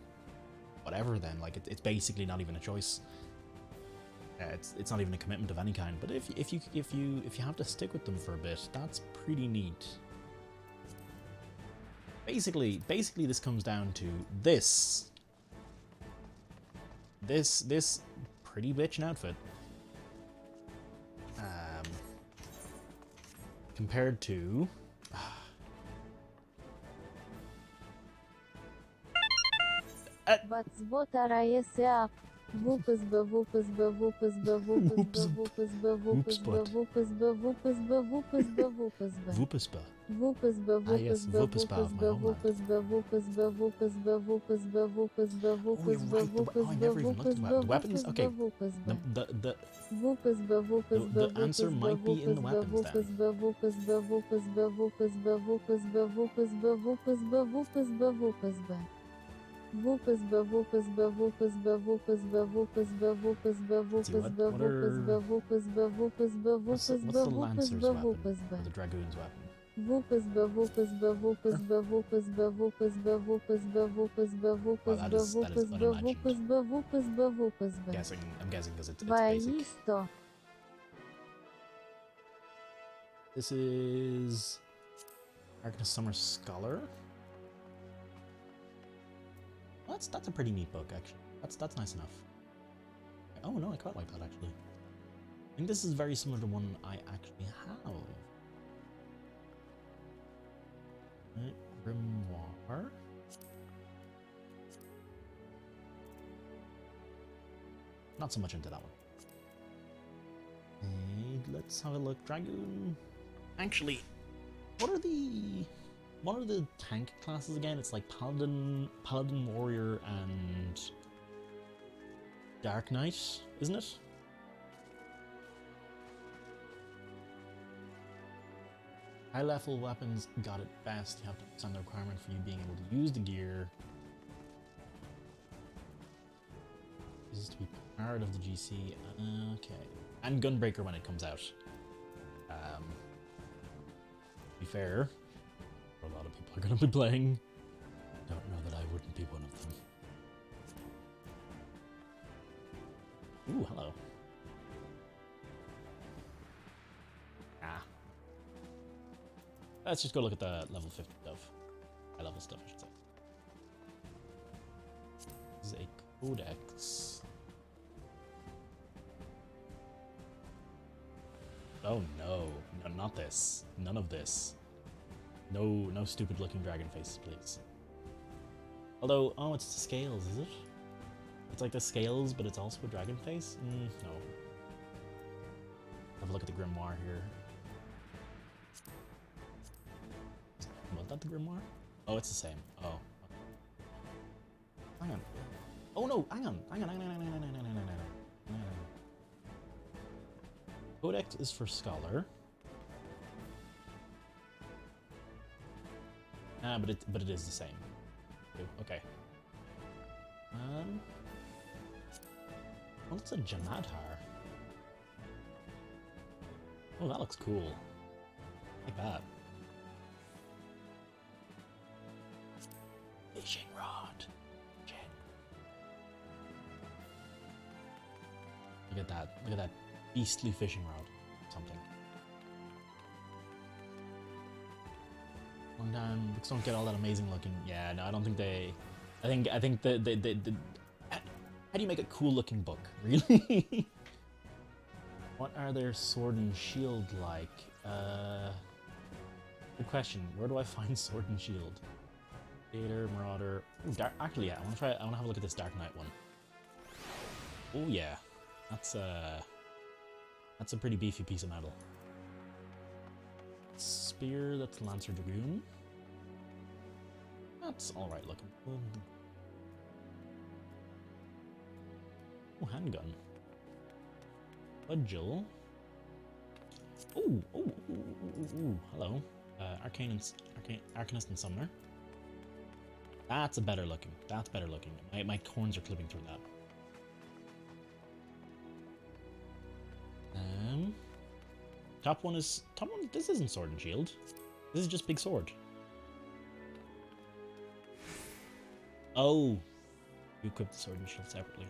whatever, then like it's basically not even a choice. It's not even a commitment of any kind. But if you have to stick with them for a bit, that's pretty neat. Basically this comes down to this pretty bitchin' outfit. Compared to. Вупызба, вупызба, вупызба, вупызба, вупызба, вупызба, вупызба, вупызба, вупызба, вупызба. Вупызба. Вупызба, Yes, вупызба, Вупызба of my вупызба, вупызба, вупызба, вупызба, вупызба, вупызба, вупызба, вупызба, weapons. Okay. вупызба. The Вупызба, вупызба, the answer вупызба, might be in the вупызба, weapons then. вупызба, вупызба, вупызба, вупызба, вупызба, вупызба, вупызба, вупызба. Вупызба, вупызба, вупызба, вупызба, вупызба, вупызба, вупызба, вупызба, вупызба, вупызба, What's the вупызба, Lancer's вупызба, weapon? вупызба. Or the Dragoon's weapon? Вупызба, вупызба, вупызба, вупызба, вупызба, вупызба, вупызба, вупызба, that is вупызба, unimagined. вупызба, вупызба, вупызба. I'm guessing because it's basic. Воисто. This is Arcanist Summer Scholar. Well, that's a pretty neat book, actually. That's nice enough. Oh no, I quite like that actually. I think this is very similar to one I actually have. Right, Grimoire. Not so much into that one. And let's have a look. Dragoon. Actually, what are the tank classes again? It's like Paladin, Warrior, and Dark Knight, isn't it? High level weapons got it best. You have to understand the requirement for you being able to use the gear. This is to be part of the GC. Okay. And Gunbreaker when it comes out. To be fair, a lot of people are going to be playing. Don't know that I wouldn't be one of them. Ooh, hello. Ah. Let's just go look at the level 50 stuff. High level stuff, I should say. This is a codex. Oh no. No, not this. None of this. No stupid looking dragon faces, please. Although, oh, it's the scales, is it? It's like the scales, but it's also a dragon face? No. Have a look at the grimoire here. Was that the grimoire? Oh, it's the same. Oh. Hang on. Oh no, hang on. Codex is for Scholar. But it is the same. Okay. Well, it's a Jamadhar. Oh, that looks cool. Like that. Fishing rod. Shit. at that. Look at that beastly fishing rod. Something. One down. Books don't get all that amazing looking. Yeah, no, I don't think they. I think the. How do you make a cool looking book? Really? What are their sword and shield like? Good question. Where do I find sword and shield? Gator, Marauder. Ooh, actually, yeah. I want to have a look at this Dark Knight one. Oh yeah, that's a pretty beefy piece of metal. Spear. That's Lancer Dragoon. That's all right looking. Oh, handgun. Cudgel. Oh, hello. Arcanist and Summoner. That's better looking. That's better looking. My corns are clipping through that. Top one. This isn't Sword and Shield. This is just big sword. Oh, you equip the sword and shield separately.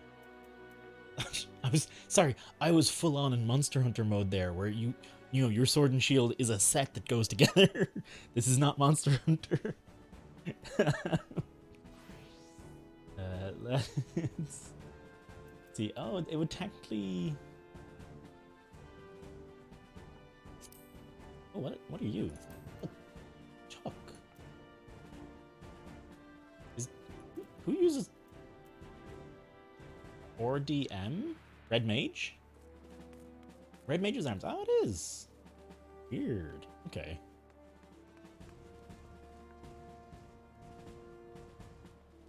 I was full on in Monster Hunter mode there, where you know your sword and shield is a set that goes together. This is not Monster Hunter. Let's see. Oh, it would technically. Oh, what are you? Chuck. Who uses 4DM? Red Mage? Red Mage's arms. Oh, it is. Weird. Okay.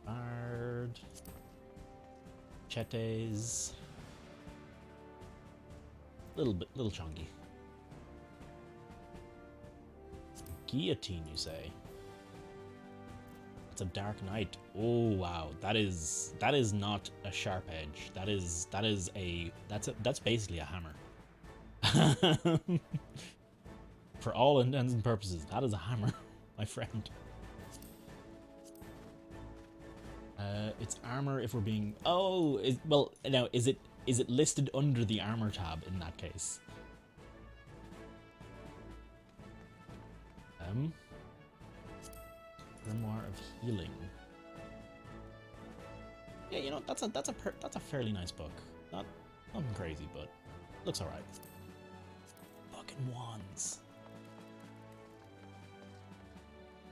Bard. Chetes. Little chunky. Guillotine, you say? It's a Dark Knight. Oh wow, that is not a sharp edge. That's basically a hammer. For all intents and purposes, that is a hammer, my friend. It's armor if we're being. Oh, well now is it listed under the armor tab in that case? Grimoire of Healing. Yeah, you know that's a fairly nice book. Nothing crazy, but looks alright. Fucking wands.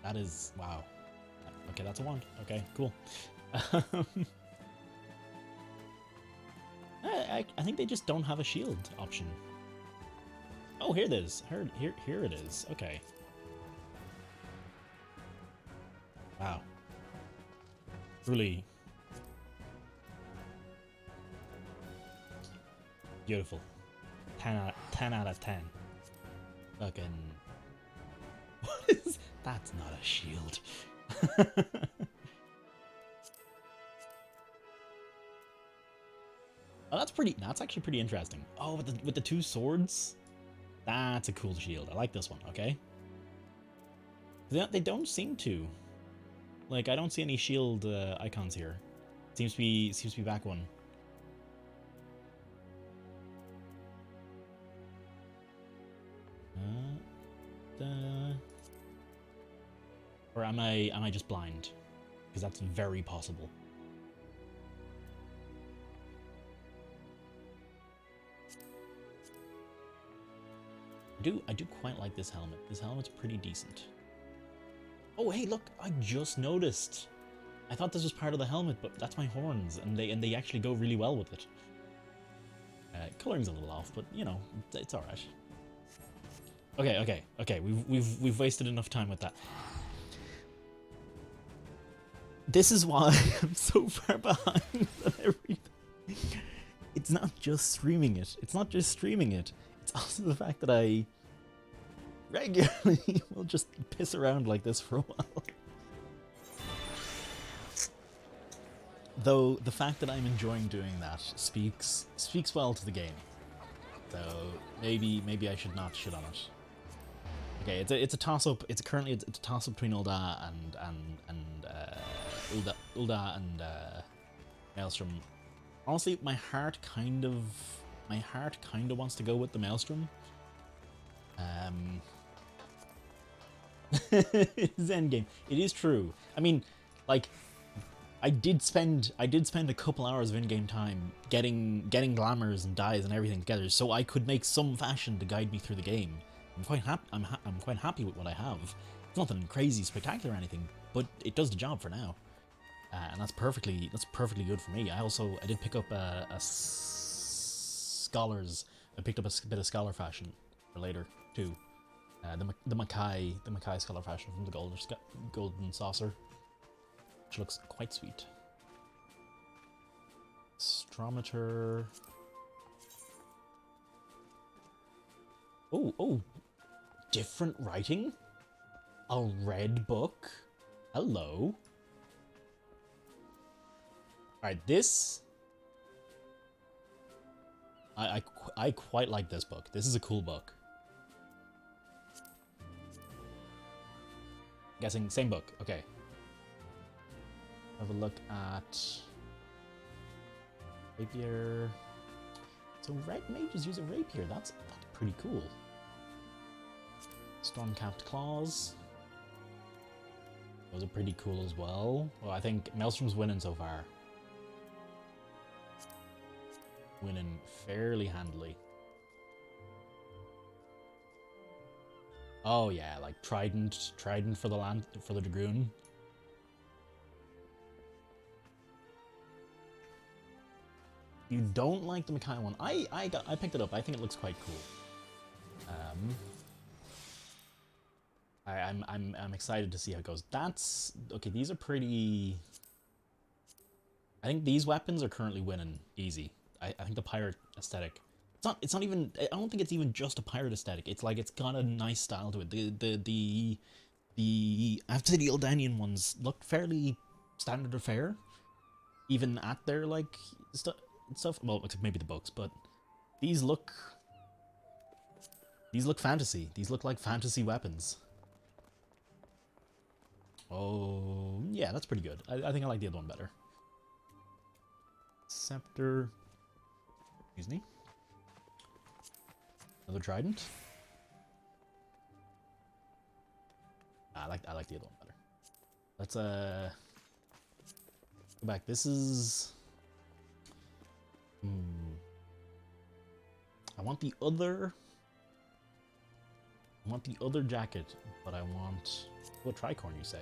That is wow. Okay, that's a wand. Okay, cool. I think they just don't have a shield option. Oh, here it is. Here it is. Okay. Wow. Truly beautiful. 10 out of 10. Fucking. What is? That's not a shield. Oh, that's actually pretty interesting. Oh, with the two swords? That's a cool shield. I like this one, okay? They don't seem to. Like, I don't see any shield icons here. Seems to be back one. Or am I just blind? Because that's very possible. I do quite like this helmet. This helmet's pretty decent. Oh hey, look! I just noticed. I thought this was part of the helmet, but that's my horns, and they actually go really well with it. Coloring's a little off, but you know, it's all right. Okay. We've wasted enough time with that. This is why I'm so far behind on everything. It's not just streaming it. It's also the fact that I regularly will just piss around like this for a while. Though the fact that I'm enjoying doing that speaks well to the game. So maybe I should not shit on it. Okay, it's a toss up. It's currently a toss up between Ulda and Maelstrom. Honestly, my heart kind of my heart kind of wants to go with the Maelstrom. It's endgame. It is true. I mean, like, I did spend a couple hours of in-game time getting glamours and dyes and everything together, so I could make some fashion to guide me through the game. I'm quite happy with what I have. It's nothing crazy spectacular or anything, but it does the job for now, and that's perfectly good for me. I did pick up a scholars. I picked up a bit of scholar fashion for later too. The Mackay scholar fashion from the golden saucer, which looks quite sweet. Astrometer. Oh, different writing? A red book? Hello? Alright, this... I quite like this book. This is a cool book. Guessing same book. Okay. Have a look at rapier. So red mages use a rapier. That's pretty cool. Storm-capped claws. Those are pretty cool as well. Well, I think Maelstrom's winning so far. Winning fairly handily. Oh yeah, like trident for the dragoon. You don't like the Mackay one? I picked it up. I think it looks quite cool. I'm excited to see how it goes. That's okay. These are pretty. I think these weapons are currently winning easy. I think the pirate aesthetic. It's not even. I don't think it's even just a pirate aesthetic. It's like it's got a nice style to it. The I have to say the Eldanian ones looked fairly standard or fair, even at their like stuff. Well, except maybe the books, but these look fantasy. These look like fantasy weapons. Oh yeah, that's pretty good. I think I like the other one better. Scepter. Excuse me. Another trident. I like the other one better. Let's go back. This is I want the other jacket, but I want what tricorn you say.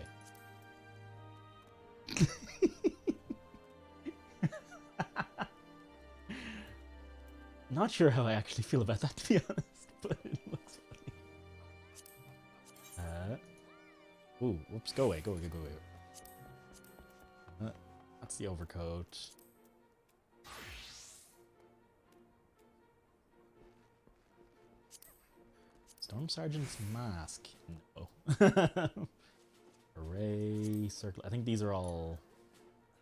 Not sure how I actually feel about that, to be honest, but it looks funny. Ooh, whoops, go away. That's the overcoat. Storm Sergeant's mask. No. Array, circle. I think these are all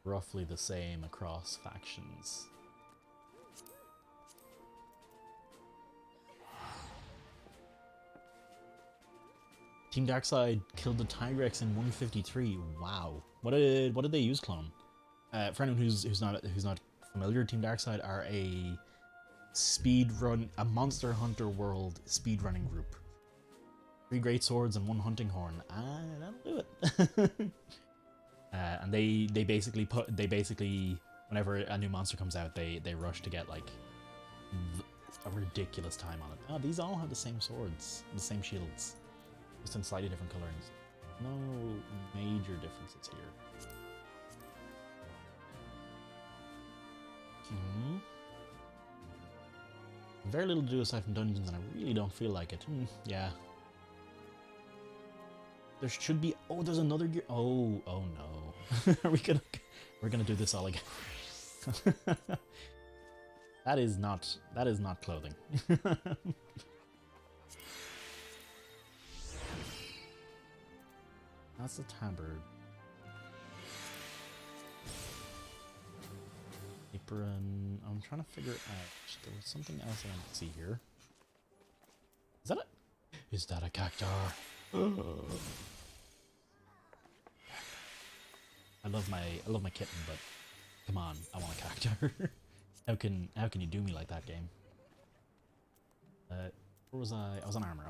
roughly the same across factions. Team Darkside killed the Tigrex in 153. Wow. What did they use, clone? For anyone who's not familiar, Team Darkside are a Monster Hunter World speedrunning group. 3 great swords and 1 hunting horn. That'll do it. And they basically whenever a new monster comes out, they rush to get like a ridiculous time on it. Oh, these all have the same swords, the same shields. Just in slightly different colorings. No major differences here. Very little to do aside from dungeons, and I really don't feel like it. Yeah. There should be. Oh, there's another gear. Oh no. We're gonna do this all again. That is not clothing. That's the tabard. Apron. I'm trying to figure out. There was something else I want to see here. Is that it? Is that a cactar? I love my kitten, but come on, I want a cactar. How can you do me like that, game? Where was I? I was on armor.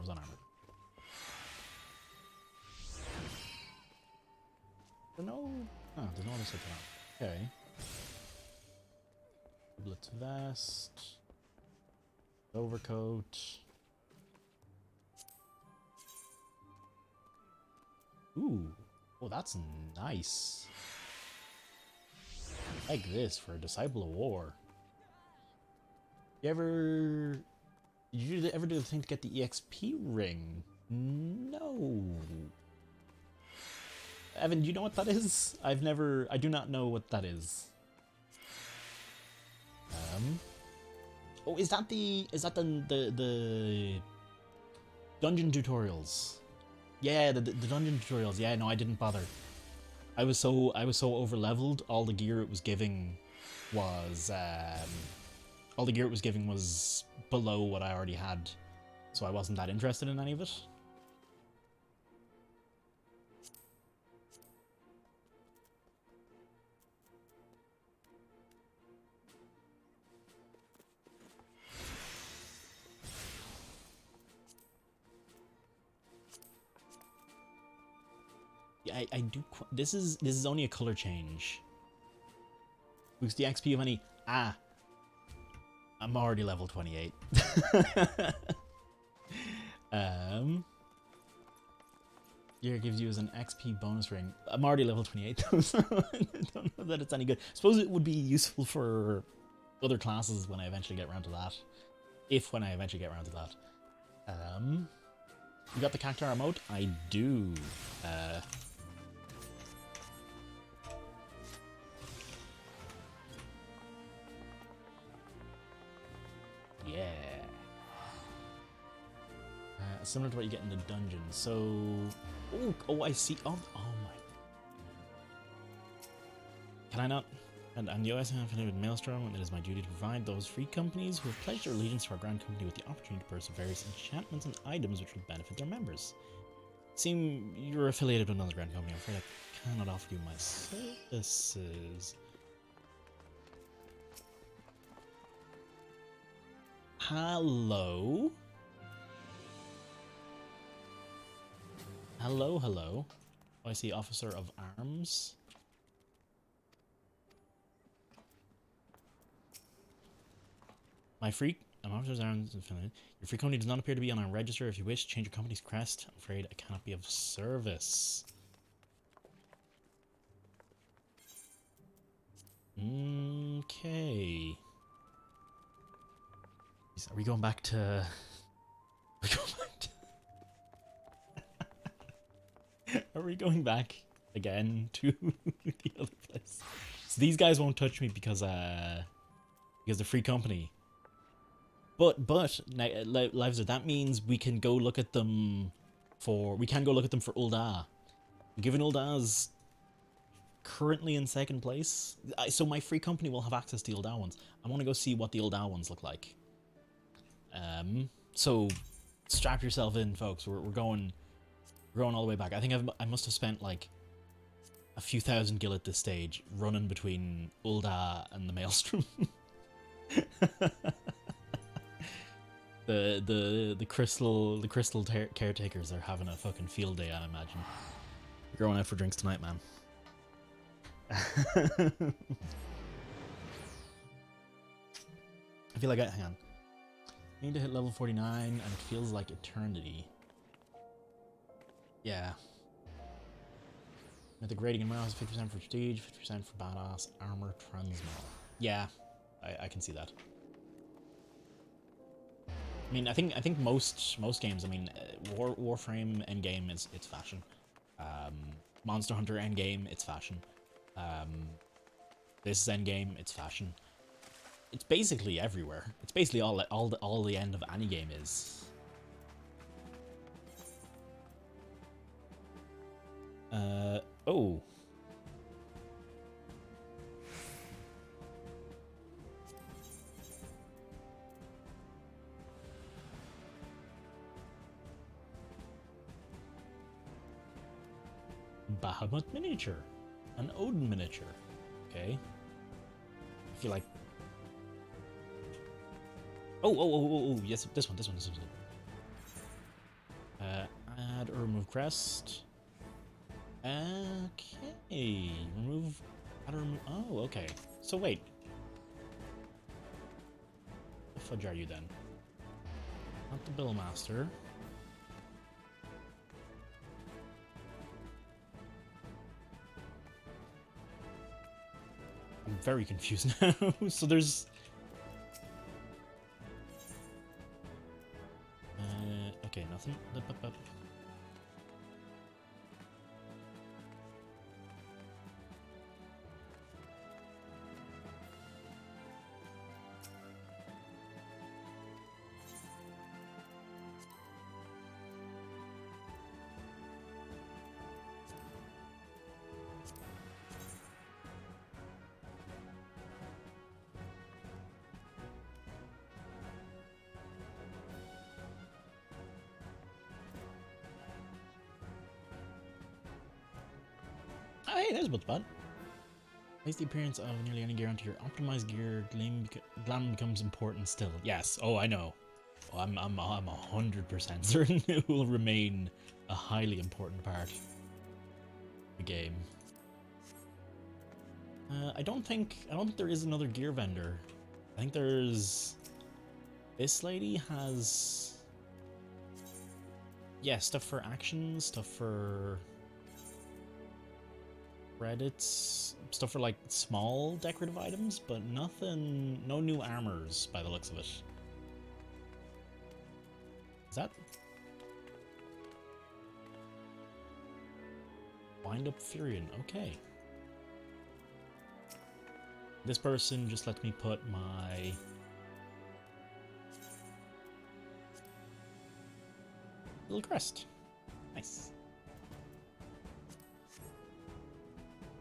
No. Oh, there's no other stuff around. Okay. Blitz vest. Overcoat. Ooh. Oh, that's nice. I like this for a Disciple of War. Did you ever do the thing to get the EXP ring? No. Evan, do you know what that is? I do not know what that is. Oh, is that the dungeon tutorials? Yeah, the dungeon tutorials. Yeah, no, I didn't bother. I was so over leveled. All the gear it was giving was below what I already had, so I wasn't that interested in any of it. Yeah, I do. This is only a color change. Boost the XP of any. Ah, I'm already level 28. Here gives you as an XP bonus ring. I'm already level 28 though, so I don't know that it's any good. Suppose it would be useful for other classes when I eventually get around to that. When I eventually get around to that. You got the Cactuar emote? I do. Yeah. Similar to what you get in the dungeon. So, oh, I see. Oh my. Can I not? And I'm the OS Infinite Maelstrom, and it is my duty to provide those free companies who have pledged their allegiance to our grand company with the opportunity to purchase various enchantments and items which will benefit their members. Seem you're affiliated with another grand company. I'm afraid I cannot offer you my services. Hello? Hello. Oh, I see Officer of Arms. My freak. I'm Officer of Arms. Your free company does not appear to be on our register. If you wish, change your company's crest. I'm afraid I cannot be of service. Okay. Are we going back to... Are we going back again to the other place? So these guys won't touch me because they're free company. But Lives, that means we can go look at them for Ul'dah. Given Ul'dah's currently in second place, so my free company will have access to the Ul'dah ones. I want to go see what the Ul'dah ones look like. So strap yourself in, folks. We're going all the way back. I think I must have spent like a few thousand gil at this stage running between Ul'dah and the Maelstrom. the crystal caretakers are having a fucking field day, I imagine. We're going out for drinks tonight, man. I feel like hang on. I need to hit level 49 and it feels like eternity. Yeah. Mythic rating and mouse, 50% for prestige, 50% for badass, armor, transmog. Yeah, I can see that. I mean, I think most games. I mean, Warframe endgame it's fashion. Monster Hunter endgame it's fashion. This is endgame it's fashion. It's basically everywhere. It's basically all the end of any game is. Oh. Bahamut miniature. An Odin miniature. Okay. I feel like... Oh, yes, this one. Add or remove crest. Okay, remove, add or remove, oh, okay. So wait. The fudge are you then? Not the Billmaster. I'm very confused now. So there's... okay, nothing. Up. Oh, hey, there's what's bad. Place the appearance of nearly any gear onto your optimized gear. Glam becomes important still. Yes. Oh, I know. Oh, I'm 100% certain it will remain a highly important part of the game. I don't think there is another gear vendor. I think there's... This lady has... Yeah, stuff for actions, stuff for... credits, stuff for like small decorative items, but nothing, no new armors by the looks of it. Is that? Wind up Furion, okay. This person just let me put my... little crest. Nice.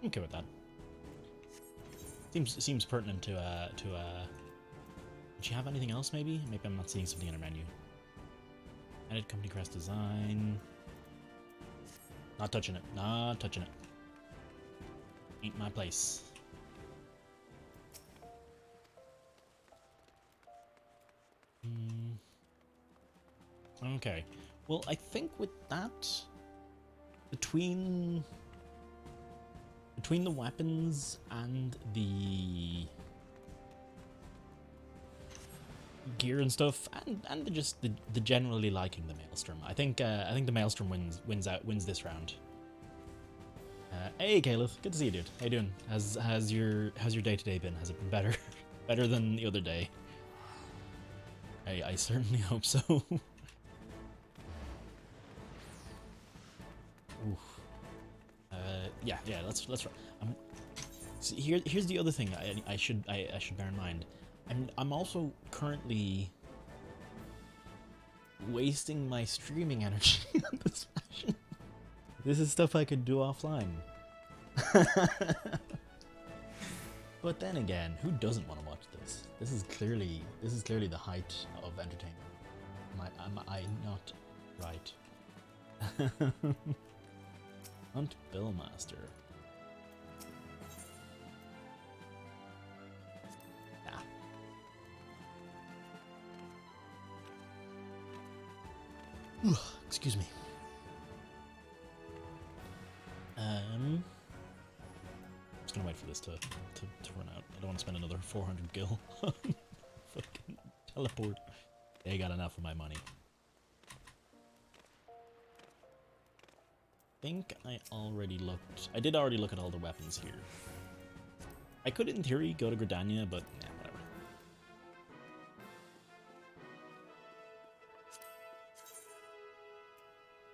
I'm okay with that. Seems pertinent to Did she have anything else maybe? Maybe I'm not seeing something in her menu. Edit company crest design. Not touching it. Not touching it. Ain't my place. Okay. Well, I think with that, between the weapons and the gear and stuff, and the generally liking the Maelstrom, I think the Maelstrom wins this round. Hey Caleb, good to see you, dude. How you doing? How's your day today been? Has it been better better than the other day? I certainly hope so. Oof. Yeah. Let's. So here's the other thing I should bear in mind. I'm also currently wasting my streaming energy on this fashion. This is stuff I could do offline. But then again, who doesn't want to watch this? This is clearly the height of entertainment. Am I not right? Hunt Billmaster. Ugh, excuse me. Just gonna wait for this to run out. I don't want to spend another 400 gil on fucking teleport. They got enough of my money. I think I did already look at all the weapons here. I could, in theory, go to Gridania, but nah, whatever.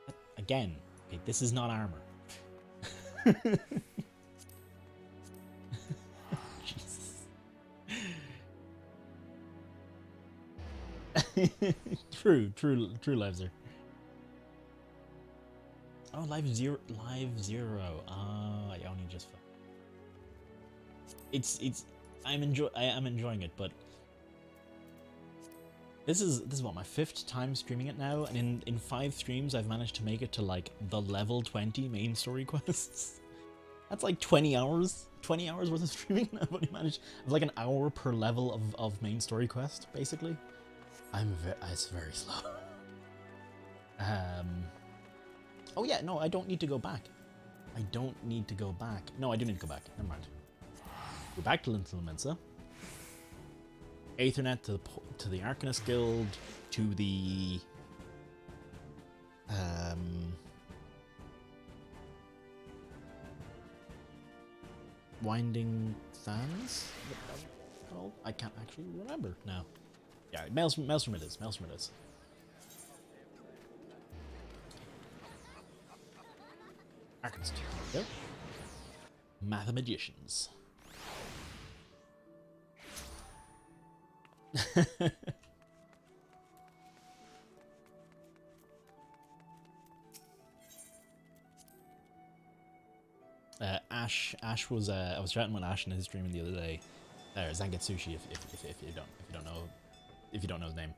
But again, okay, this is not armor. Jesus. True lives are. Oh, live zero. Ah, I only just. I am enjoying it, but this is what, my 5th time streaming it now, and in 5 streams I've managed to make it to like the level 20 main story quests. That's like 20 hours. 20 hours worth of streaming. I've only managed like an hour per level of main story quest, basically. It's very slow. Oh yeah, no, I don't need to go back. I don't need to go back. No, I do need to go back. Never mind. Go back to Little Mensa. Aethernet to the Arcanist Guild, to the Winding Sands? Oh, I can't actually remember now. Yeah, Maelstrom it is. Maelstrom it is. Arcanist. There we go. Mathemagicians. Ash was I was chatting with Ash in his stream the other day. Zangetsushi, if you don't know his name.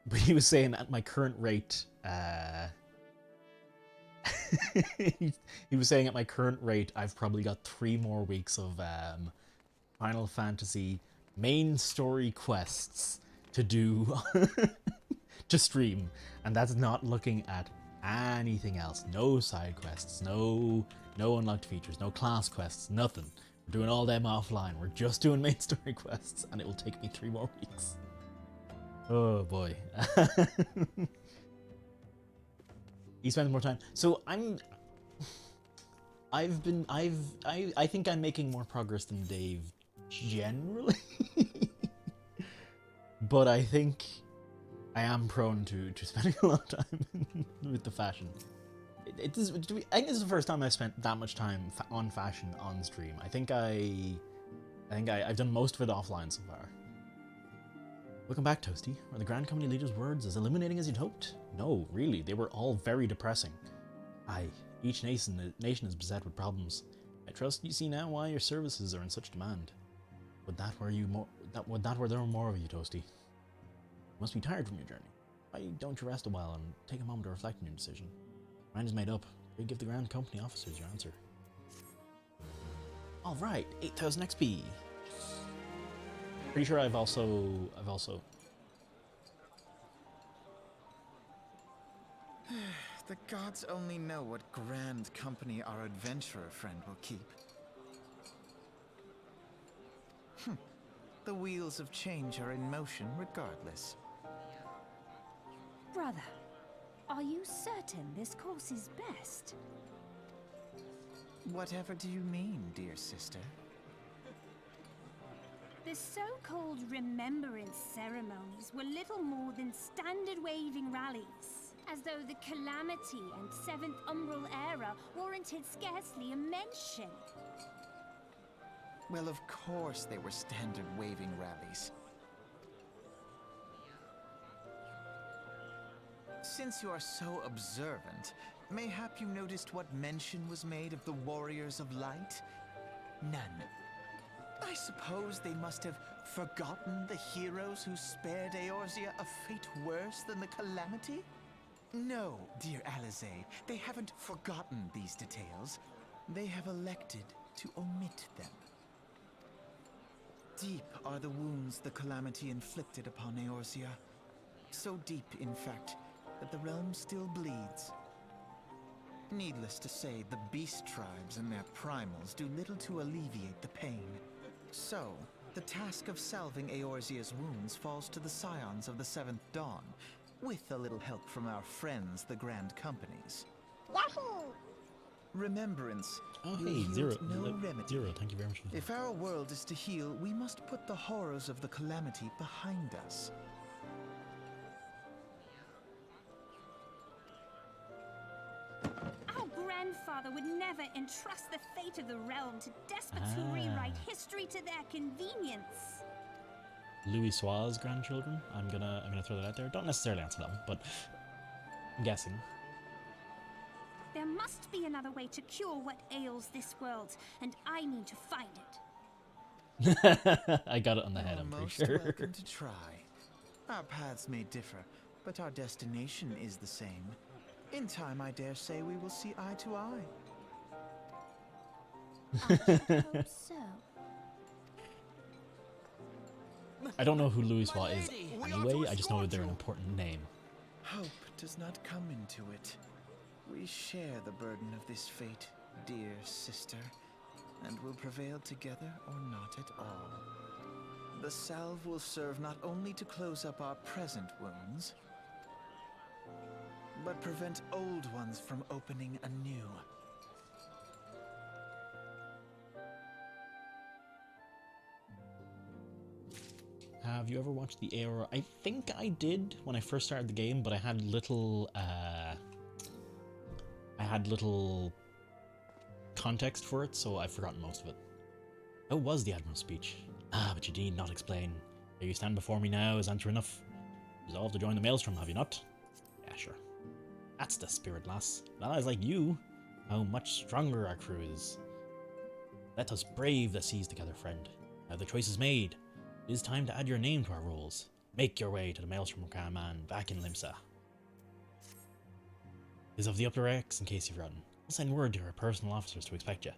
But he was saying at my current rate, he was saying at my current rate, I've probably got 3 more weeks of Final Fantasy main story quests to do to stream, and that's not looking at anything else. No side quests, no unlocked features, no class quests, nothing. We're doing all them offline. We're just doing main story quests, and it will take me 3 more weeks. Oh boy. He spends more time. So I think I'm making more progress than Dave generally. But I think I am prone to spending a lot of time with the fashion. I think this is the first time I've spent that much time on fashion on stream. I think I've done most of it offline so far. Welcome back, Toasty. Were the Grand Company leader's words as illuminating as you'd hoped? No, really, they were all very depressing. Aye, each nation is beset with problems. I trust you see now why your services are in such demand. Would that were there were more of you, Toasty? You must be tired from your journey. Why don't you rest a while and take a moment to reflect on your decision? Mind is made up. You'll give the Grand Company officers your answer. Alright, 8,000 XP. Pretty sure I've also The gods only know what grand company our adventurer friend will keep. The wheels of change are in motion regardless. Brother, are you certain this course is best? Whatever do you mean, dear sister? The so-called remembrance ceremonies were little more than standard waving rallies, as though the Calamity and 7th Umbral era warranted scarcely a mention. Well, of course they were standard waving rallies. Since you are so observant, mayhap you noticed what mention was made of the Warriors of Light? None. I suppose they must have forgotten the heroes who spared Eorzea a fate worse than the Calamity? No, dear Alizé, they haven't forgotten these details. They have elected to omit them. Deep are the wounds the Calamity inflicted upon Eorzea. So deep, in fact, that the realm still bleeds. Needless to say, the beast tribes and their primals do little to alleviate the pain. So, the task of salving Eorzea's wounds falls to the scions of the 7th Dawn, with a little help from our friends, the Grand Companies. Yahoo! Remembrance. Oh hey, Zero, remedy. Zero, thank you very much. If our world is to heal, we must put the horrors of the Calamity behind us. Our grandfather would never entrust the fate of the realm to despots who rewrite history to their convenience. Louis Suarez's grandchildren. I'm gonna throw that out there. Don't necessarily answer them, but I'm guessing. There must be another way to cure what ails this world, and I mean to find it. I got it on the head, I'm pretty Most sure. welcome to try. Our paths may differ, but our destination is the same. In time, I dare say we will see eye to eye. I should hope so. I don't know who Louis Watt is anyway, I just know they're an important name. Hope does not come into it. We share the burden of this fate, dear sister, and will prevail together or not at all. The salve will serve not only to close up our present wounds, but prevent old ones from opening anew. Have you ever watched the AOR? I think I did when I first started the game, but I had little context for it, so I've forgotten most of it. How was the Admiral's speech? Ah, but you need not explain. Here you stand before me now, is answer enough? Resolved to join the Maelstrom, have you not? Yeah, sure. That's the spirit, lass. Allies like you, how much stronger our crew is. Let us brave the seas together, friend. Now the choice is made. It is time to add your name to our rolls. Make your way to the Maelstrom Command back in Limsa. It is of the Upper X, in case you've forgotten. I'll send word to our personal officers to expect you.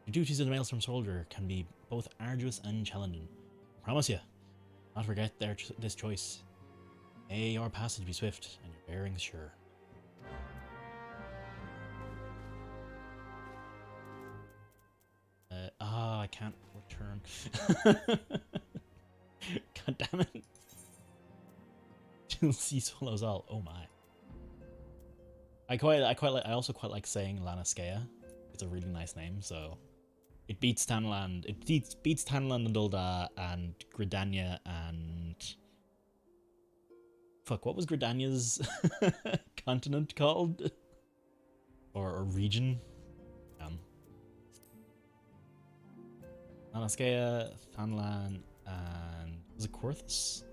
Your duties as a Maelstrom soldier can be both arduous and challenging. I promise you, not forget this choice. May your passage be swift and your bearings sure. I can't return. God damn it. Till sea swallows all. Oh my. I also quite like saying Lanaskea. It's a really nice name, so it beats Tanland. It beats Tanland and Dulda and Gridania and fuck, what was Gridania's continent called? Or region? Lanaskea, Tanland, and was it Quarthus?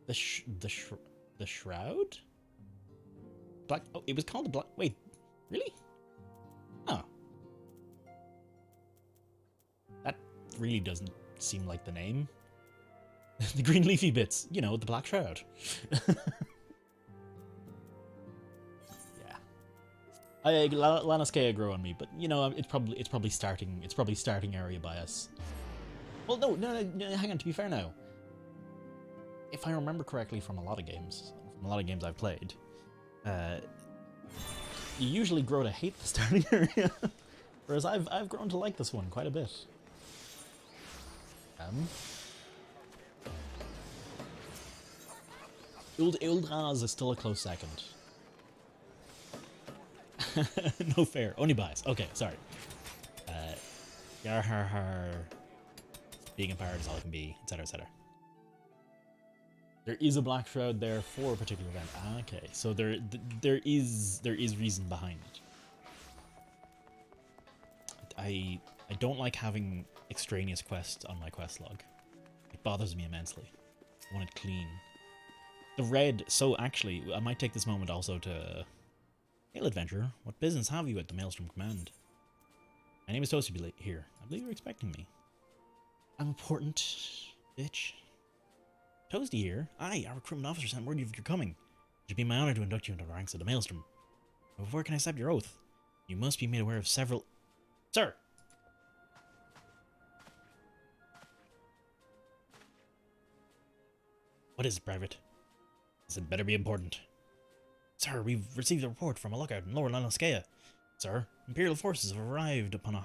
The Shroud? Black. Oh, it was called the Black. Wait, really? Oh, that really doesn't seem like the name. The green leafy bits, you know, the Black Shroud. Lanaskea grew on me, but you know, it's probably starting area bias. Well, no, hang on. To be fair, now, if I remember correctly from a lot of games I've played, you usually grow to hate the starting area, whereas I've grown to like this one quite a bit. Ildraz is still a close second. No fair, only bias. Okay, sorry. Yarhar, being empowered is all it can be, etc., etc. There is a Black Shroud there for a particular event. Okay, so there is reason behind it. I don't like having extraneous quests on my quest log. It bothers me immensely. I want it clean. The red. So actually, I might take this moment also to. Hail, adventurer. What business have you at the Maelstrom Command? My name is Toasty here. I believe you're expecting me. I'm important, bitch. Toasty here? Aye, our recruitment officer sent word of your coming. It should be my honor to induct you into the ranks of the Maelstrom. But before I can accept your oath, you must be made aware of several... Sir! What is it, Private? This had better be important. Sir, we've received a report from a lookout in Lower Lanaskea. Sir, Imperial forces have arrived upon a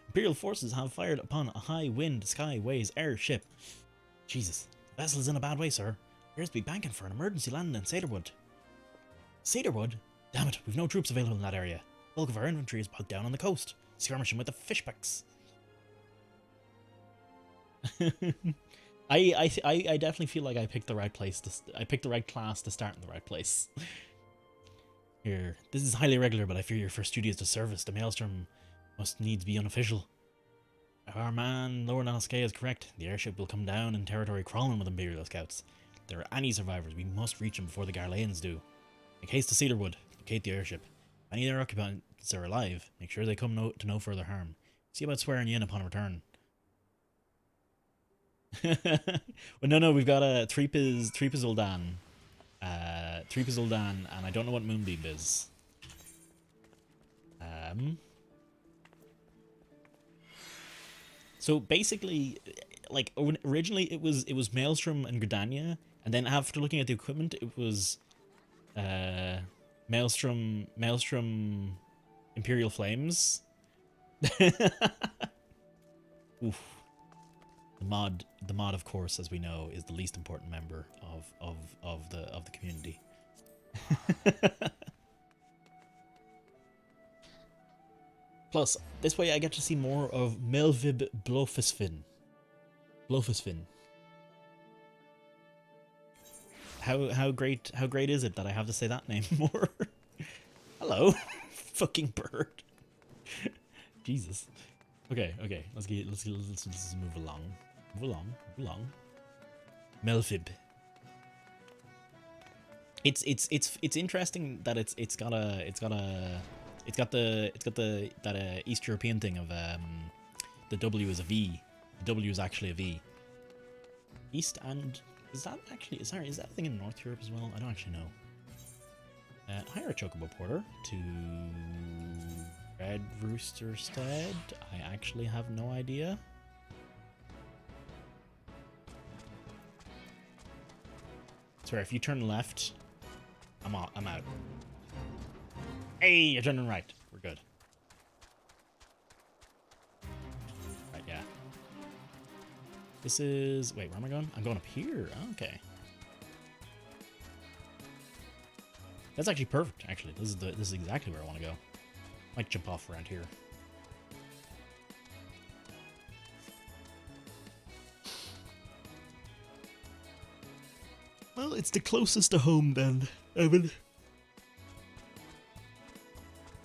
Imperial forces have fired upon a high-wind skyways airship. Jesus, the vessel is in a bad way, sir. Appears to be banking for an emergency landing in Cedarwood. Cedarwood? Damn it, we've no troops available in that area. The bulk of our infantry is put down on the coast, skirmishing with the fishbacks. I definitely feel like I picked the right place. I picked the right class to start in the right place. Here, this is highly irregular, but I fear your first duty is to service. The Maelstrom must needs be unofficial. If our man Lower Lanaskea is correct, the airship will come down in territory crawling with Imperial scouts. If there are any survivors, we must reach them before the Garleans do. Make haste to Cedarwood. Locate the airship. If any of their occupants are alive, make sure they come to no further harm. See about swearing you in upon return. Well, no, we've got a Threep is Uldan. 3 Zul'Dan, and I don't know what Moonbeam is. So basically, like originally it was Maelstrom and Gridania, and then after looking at the equipment, it was Maelstrom, Imperial Flames. Oof. The mod, of course, as we know, is the least important member of the community. Plus, this way I get to see more of Melvib Blofusfin. How great is it that I have to say that name more? Hello, fucking bird. Jesus. Okay. Let's move along. Move along. Melvib. It's interesting that it's got that East European thing of the W is a V. The W is actually a V. East and is that a thing in North Europe as well? I don't actually know. Hire a Chocobo Porter to Red Roosterstead. I actually have no idea. Swear, if you turn left, I'm out. Hey, you're turning right. We're good. Right, yeah. This is... Wait, where am I going? I'm going up here. Oh, okay. That's actually perfect, actually. This is exactly where I want to go. Might jump off around here. Well, it's the closest to home then, Evan.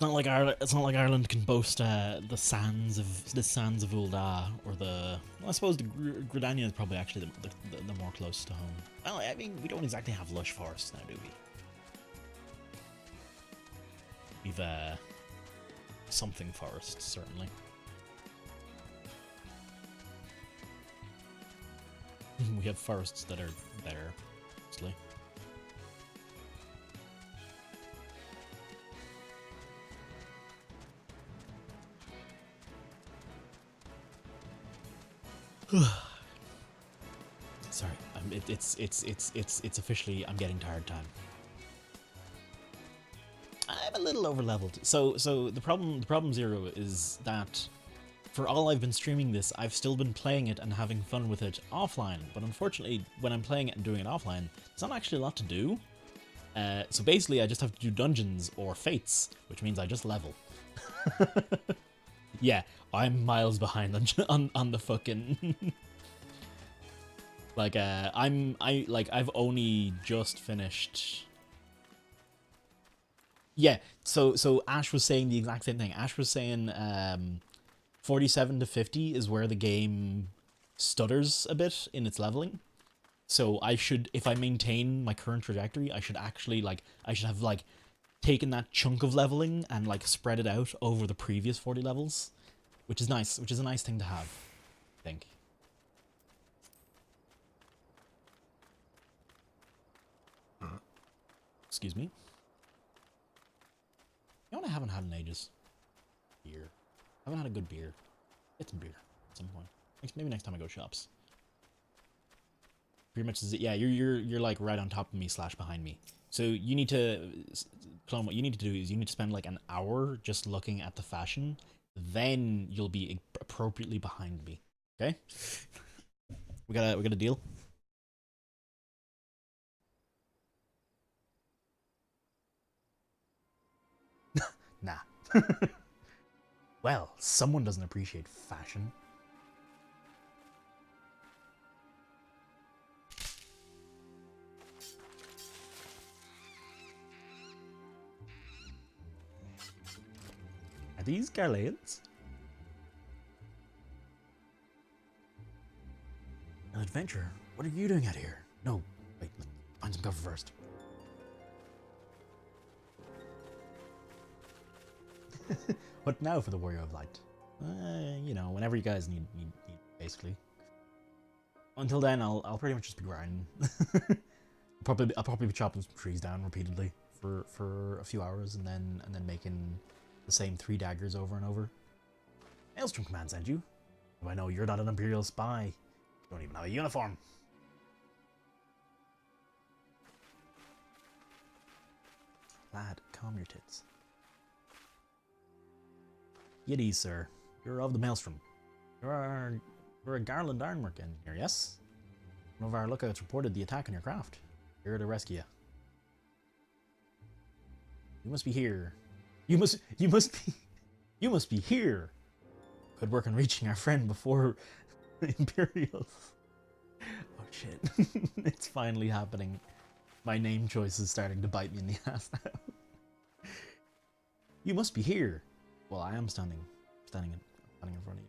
It's not like Ireland can boast the sands of Ul'dah or the. Well, I suppose the Gridania is probably actually the more close to home. Well, I mean, we don't exactly have lush forests now, do we? We've something forests certainly. We have forests that are there, mostly. Sorry, it's officially I'm getting tired time. I'm a little over leveled. So the problem zero is that for all I've been streaming this, I've still been playing it and having fun with it offline. But unfortunately, when I'm playing it and doing it offline, there's not actually a lot to do. So basically, I just have to do dungeons or fates, which means I just level. Yeah, I'm miles behind on the fucking. Like I've only just finished. Yeah, so Ash was saying the exact same thing. Ash was saying 47 to 50 is where the game stutters a bit in its leveling. So I should, if I maintain my current trajectory, I should actually I should have taken that chunk of leveling and spread it out over the previous 40 levels, which is nice, which is a nice thing to have, I think. Excuse me. You know what I haven't had in ages? Beer. I haven't had a good beer. Get some beer at some point. Maybe next time I go shops. Pretty much is it. Yeah, you're right on top of me / behind me. So you need to, Clone, what you need to do is you need to spend an hour just looking at the fashion. Then you'll be appropriately behind me. Okay? We got a deal? Nah. Well, someone doesn't appreciate fashion. Are these Galileans? An adventure? What are you doing out here? No, wait, let's find some cover first. What now for the Warrior of Light? You know, whenever you guys need basically. Until then, I'll pretty much just be grinding. I'll probably be chopping some trees down repeatedly for a few hours, and then making the same 3 daggers over and over. Maelstrom Command sent you. Do I know you're not an Imperial spy? You don't even have a uniform. Lad, calm your tits. Yiddies, sir. You're of the Maelstrom. You're a Garland ironwork engineer, yes? One of our lookouts reported the attack on your craft. Here to rescue you. You must be here. You must be here. Good work on reaching our friend before the Imperials. Oh shit. It's finally happening. My name choice is starting to bite me in the ass now. You must be here. Well, I am standing in front of you.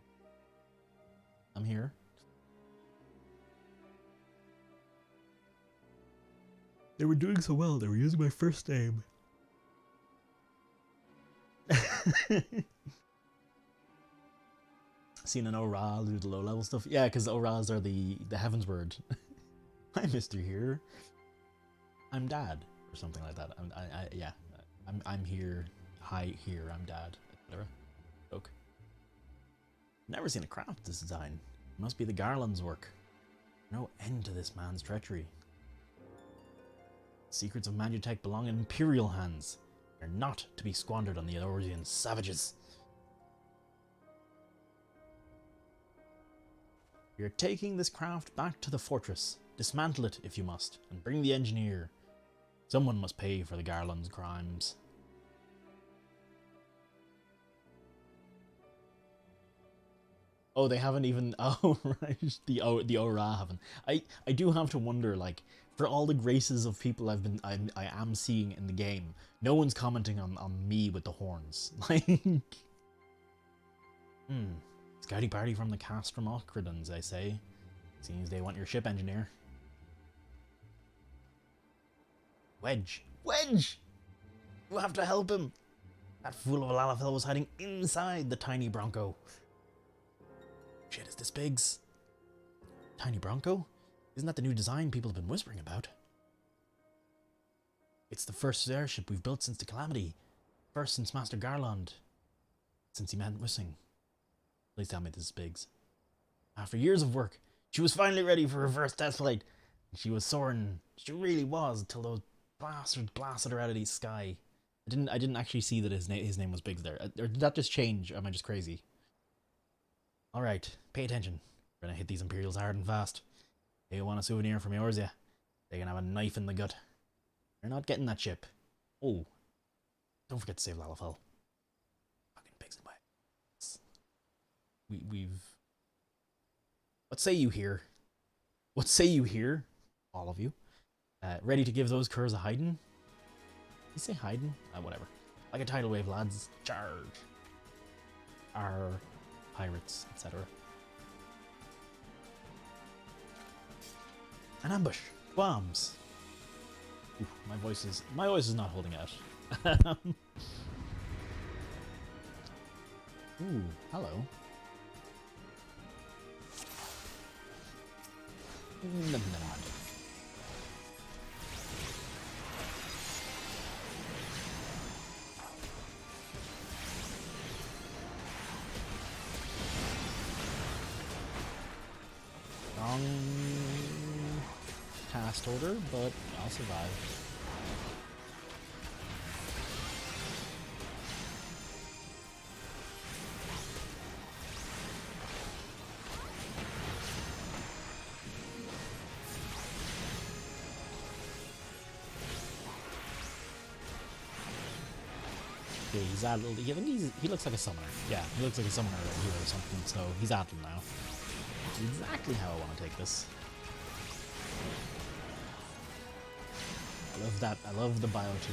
I'm here. They were doing so well, they were using my first name. Seen an Oral do the low level stuff? Yeah, because Orals are the Heaven's Word. Hi, Mr. Here. I'm Dad, or something like that. I'm here. Hi, here. I'm Dad. Etc. Joke. Never seen a craft this design. It must be the Garland's work. No end to this man's treachery. Secrets of Magitech belong in Imperial hands. They're not to be squandered on the Eorzean savages. You're taking this craft back to the fortress. Dismantle it if you must, and bring the engineer. Someone must pay for the Garland's crimes. Oh, they haven't even... Oh, right. The Ora haven't. I do have to wonder, like, for all the graces of people I am seeing in the game, no one's commenting on me with the horns. Like... Scouting party from the Castrum Ocridans, I say. Seems they want your ship engineer. Wedge! Wedge! You have to help him! That fool of a Lalafell was hiding inside the tiny Bronco. Shit, is this Biggs? Tiny Bronco? Isn't that the new design people have been whispering about? It's the first airship we've built since the Calamity. First since Master Garland. Since he went missing. Please tell me this is Biggs. After years of work, she was finally ready for her first test flight. She was soaring. She really was, till those bastards blasted her out of the sky. I didn't actually see that his name was Biggs there. Or did that just change? Or am I just crazy? Alright, pay attention. We're gonna hit these Imperials hard and fast. They want a souvenir from Eorzea. They can have a knife in the gut. You're not getting that ship. Oh. Don't forget to save Lalafell. Fucking pigs in my... We've... What say you here? What say you here? All of you. Ready to give those curs a hiding? Did you say hiding? Whatever. Like a tidal wave, lads. Charge. Our pirates, etc. An ambush. Bombs. Ooh, my voice is not holding out. Ooh, hello. Never mind. Wrong cast order, but I'll survive. Okay, he's addled. I think he looks like a summoner. Yeah, he looks like a summoner here or something, so he's addled now. Exactly how I want to take this. I love that. I love the Bio 2.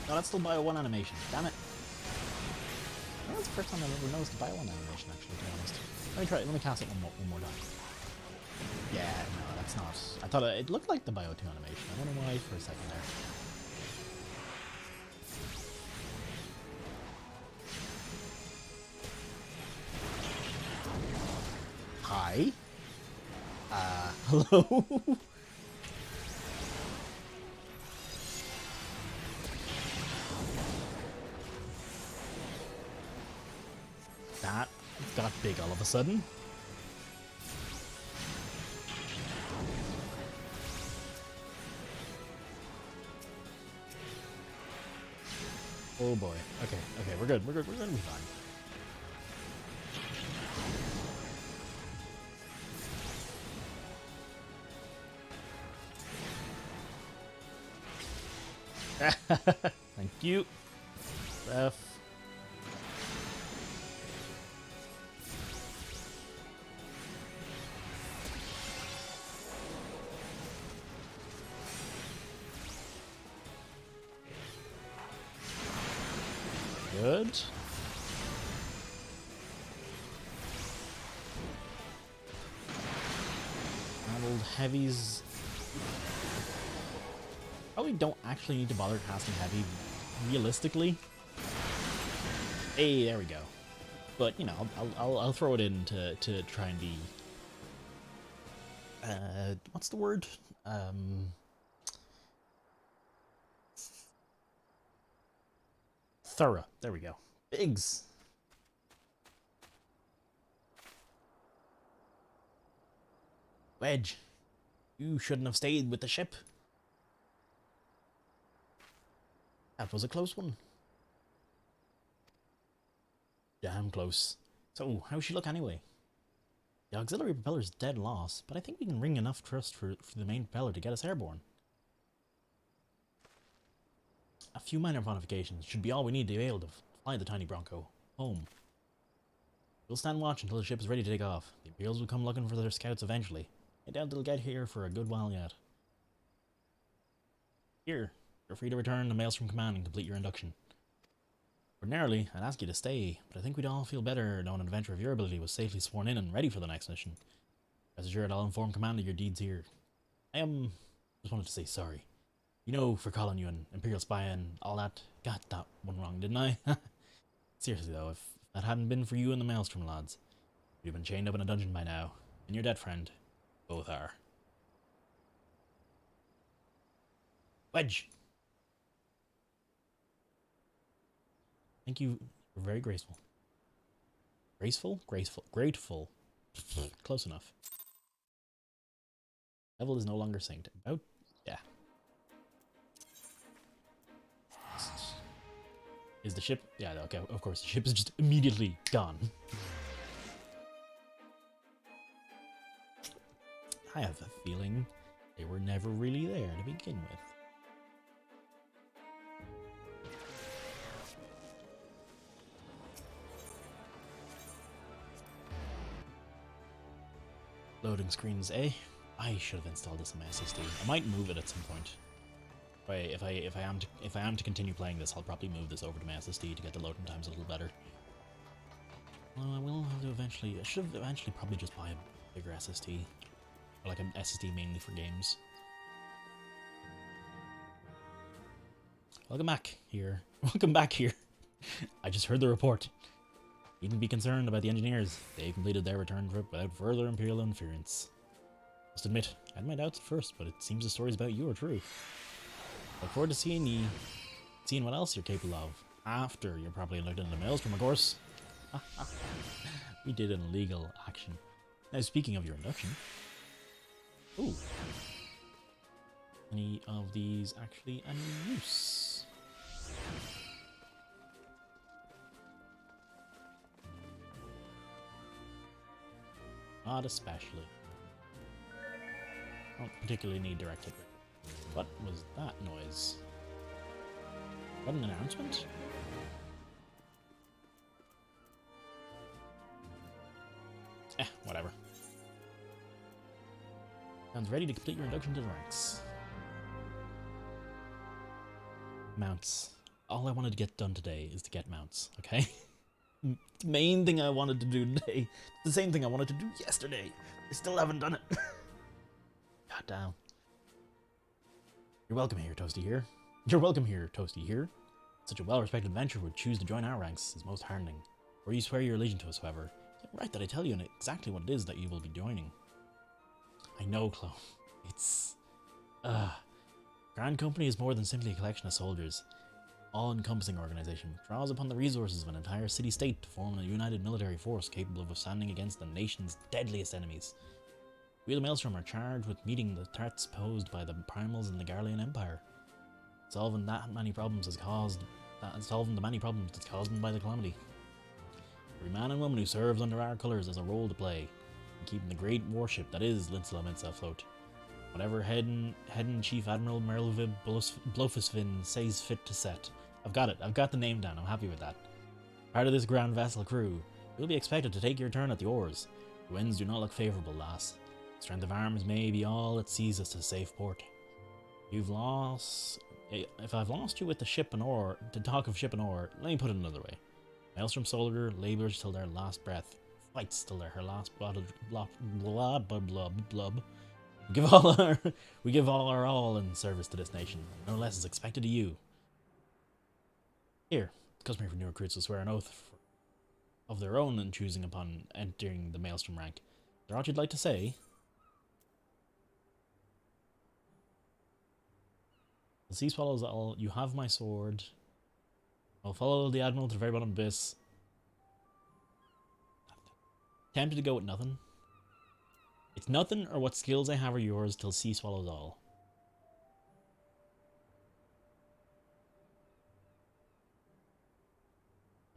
No, that's still Bio 1 animation. Damn it. I think that's the first time I've ever noticed the Bio 1 animation, actually, to be honest. Let me try it. Let me cast it one more time. Yeah, no, that's not. I thought it looked like the Bio 2 animation. I wonder why for a second there. Hi. Hello? got big all of a sudden. Oh boy. Okay, we're good. We're gonna be fine. Thank you, ref. Good. Handled heavies. Probably don't actually need to bother casting heavy, realistically. Hey, there we go. But you know, I'll throw it in to try and be. What's the word? Thorough. There we go. Biggs. Wedge. You shouldn't have stayed with the ship. That was a close one. Damn close. So, how's she look anyway? The auxiliary propeller's dead loss, but I think we can wring enough thrust for the main propeller to get us airborne. A few minor modifications should be all we need to be able to fly the tiny Bronco home. We'll stand watch until the ship is ready to take off. The Imperials will come looking for their scouts eventually. I doubt they'll get here for a good while yet. Here, you're free to return to Maelstrom Command and complete your induction. Ordinarily, I'd ask you to stay, but I think we'd all feel better knowing an adventurer of your ability was safely sworn in and ready for the next mission. Rest assured, I'll inform Command of your deeds here. I just wanted to say sorry. You know, for calling you an Imperial spy and all that. Got that one wrong, didn't I? Seriously though, if that hadn't been for you and the Maelstrom lads, you'd have been chained up in a dungeon by now. And your dead friend. Both are. Wedge! Thank you. You're very graceful. Graceful? Graceful. Grateful. Close enough. Level is no longer synced. About... yeah. Is the ship... yeah, okay, of course. The ship is just immediately gone. I have a feeling they were never really there to begin with. Loading screens, eh? I should have installed this on my SSD. I might move it at some point. If I am to continue playing this, I'll probably move this over to my SSD to get the loading times a little better. Well, I will have to eventually. I should have eventually probably just buy a bigger SSD, or like an SSD mainly for games. Welcome back here. Welcome back here. I just heard the report. Needn't be concerned about the engineers. They completed their return trip without further Imperial interference. Must admit, I had my doubts at first, but it seems the stories about you are true. Look forward to seeing what else you're capable of after you're properly inducted into Maelstrom, of course. We did an illegal action. Now, speaking of your induction, ooh, any of these actually any use? Not especially. Don't particularly need direct hit rate. What was that noise? What, an announcement? Whatever. Sounds ready to complete your induction to the ranks. Mounts. All I wanted to get done today is to get mounts, okay? The main thing I wanted to do today. The same thing I wanted to do yesterday. I still haven't done it. God damn. You're welcome here, Toasty here. You're welcome here, Toasty here. Such a well-respected adventurer would choose to join our ranks is most heartening. Or you swear your allegiance to us, however. You're right that I tell you exactly what it is that you will be joining. I know, Chloe. It's... Grand Company is more than simply a collection of soldiers. all-encompassing organization which draws upon the resources of an entire city-state to form a united military force capable of standing against the nation's deadliest enemies. We the Maelstrom are charged with meeting the threats posed by the Primals in the Garlean Empire. Solving the many problems that's caused them by the calamity. Every man and woman who serves under our colours has a role to play in keeping the great warship that is Linsla Mensa afloat. Whatever Head and Chief Admiral Merlvib Blofusvin says fit to set. I've got it. I've got the name down. I'm happy with that. Part of this grand vessel crew, you'll be expected to take your turn at the oars. The winds do not look favourable, lass. Strength of arms may be all that sees us to safe port. If I've lost you with the ship and oar, to talk of ship and oar, let me put it another way. Maelstrom soldier labours till their last breath, fights till her last blub. We give all our all in service to this nation. No less is expected of you. Here, it's customary for new recruits to swear an oath of their own in choosing upon entering the Maelstrom rank. Is there aught you'd like to say? The sea swallows all. You have my sword. I'll follow the admiral to the very bottom of abyss. Tempted to go with nothing. It's nothing, or what skills I have are yours till sea swallows all.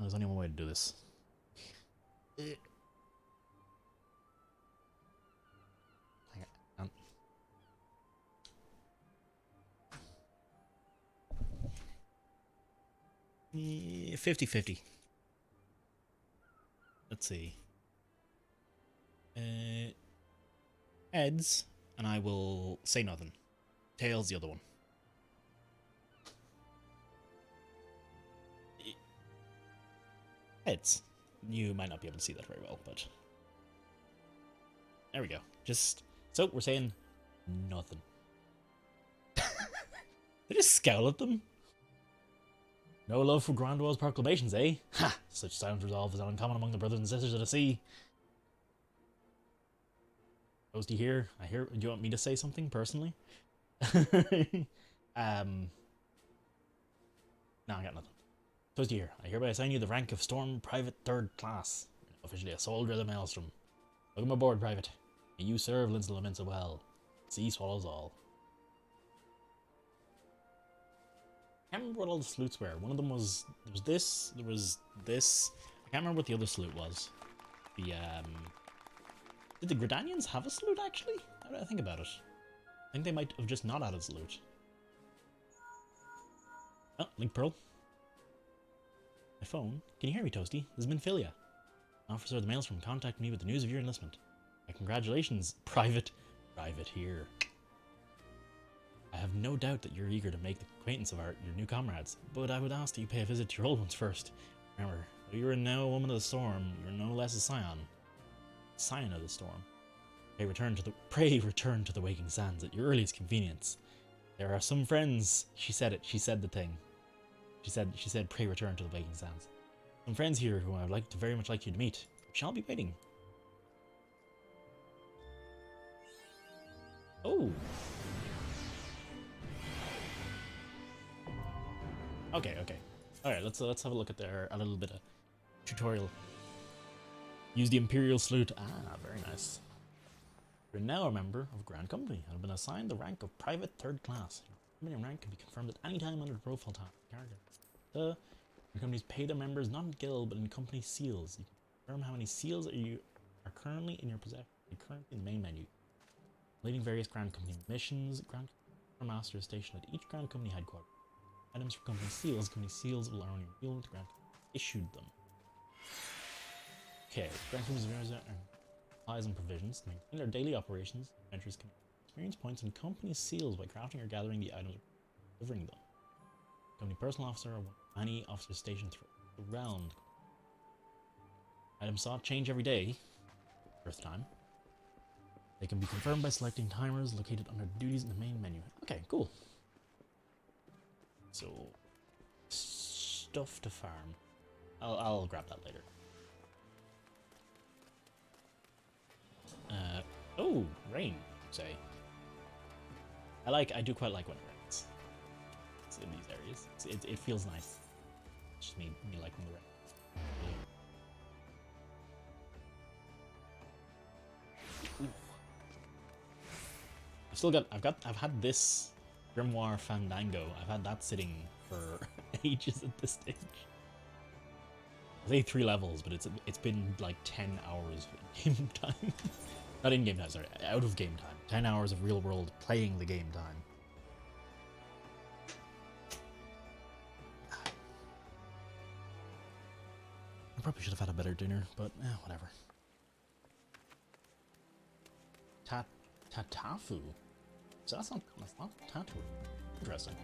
There's only one way to do this. Hang on. 50-50. Let's see. Heads, and I will say nothing. Tails, the other one. Heads. You might not be able to see that very well, but there we go. So we're saying nothing. They just scowl at them. No love for Grandwell's proclamations, eh? Ha! Such sound resolve is not uncommon among the brothers and sisters of the sea. Toasty here. Do you want me to say something personally? No, I got nothing. Toasty here. I hereby assign you the rank of Storm Private 3rd Class. Officially a soldier of the Maelstrom. Welcome aboard, Private. May you serve Linsla Mensa well. Sea swallows all. I can't remember what all the salutes were. One of them was... There was this. I can't remember what the other salute was. Did the Gridanians have a salute, actually? How did I think about it? I think they might have just not had a salute. Oh, Link Pearl. My phone. Can you hear me, Toasty? This has been Philia. An officer of the Maelstrom contacted me with the news of your enlistment. Congratulations, Private here. I have no doubt that you're eager to make the acquaintance of your new comrades, but I would ask that you pay a visit to your old ones first. Remember, though you are now a woman of the storm, you're no less a scion of the storm. Pray return to the waking sands at your earliest convenience. There are some friends. She said it. She said the thing. She said, pray return to the waking sands. Some friends here whom I would very much like you to meet. Shall be waiting. Oh. Okay. Alright, let's have a look at a little bit of tutorial. Use the Imperial Salute. Ah, very nice. You're now a member of Grand Company and have been assigned the rank of Private 3rd Class. Your rank can be confirmed at any time under the profile tab. Your companies pay their members not in guild but in company seals. You can confirm how many seals are currently in your possession. Currently in the main menu. Leading various Grand Company missions. Grand Company Master is stationed at each Grand Company headquarters. Items for company seals will earn your guild. Grand Company issued them. Okay, Grand Company's supplies and provisions. To maintain their daily operations, adventurers can experience points and company seals by crafting or gathering the items or delivering them. Company personal officer or any officer stationed around. Items sought change every day. Earth time. They can be confirmed by selecting timers located under duties in the main menu. Okay, cool. So, stuff to farm. I'll grab that later. Oh, rain, say. I do quite like when it rains. in these areas. It feels nice. It's just me liking the red. I've had this Grimoire Fandango. I've had that sitting for ages at this stage. I say 3 levels, but it's been like 10 hours of game time. Not in game time, sorry, out of game time. 10 hours of real world playing the game time. I probably should have had a better dinner, but whatever. Tatafu? So that's not tattoo. Interesting.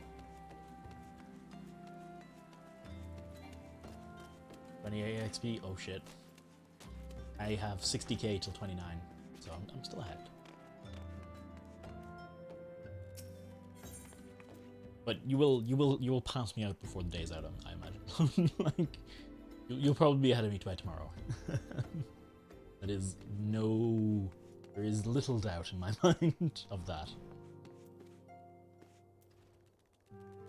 28 XP? Oh shit. I have 60k till 29, so I'm still ahead. But you will pass me out before the day's out, I imagine. Like, you'll probably be ahead of me by tomorrow. There is little doubt in my mind of that.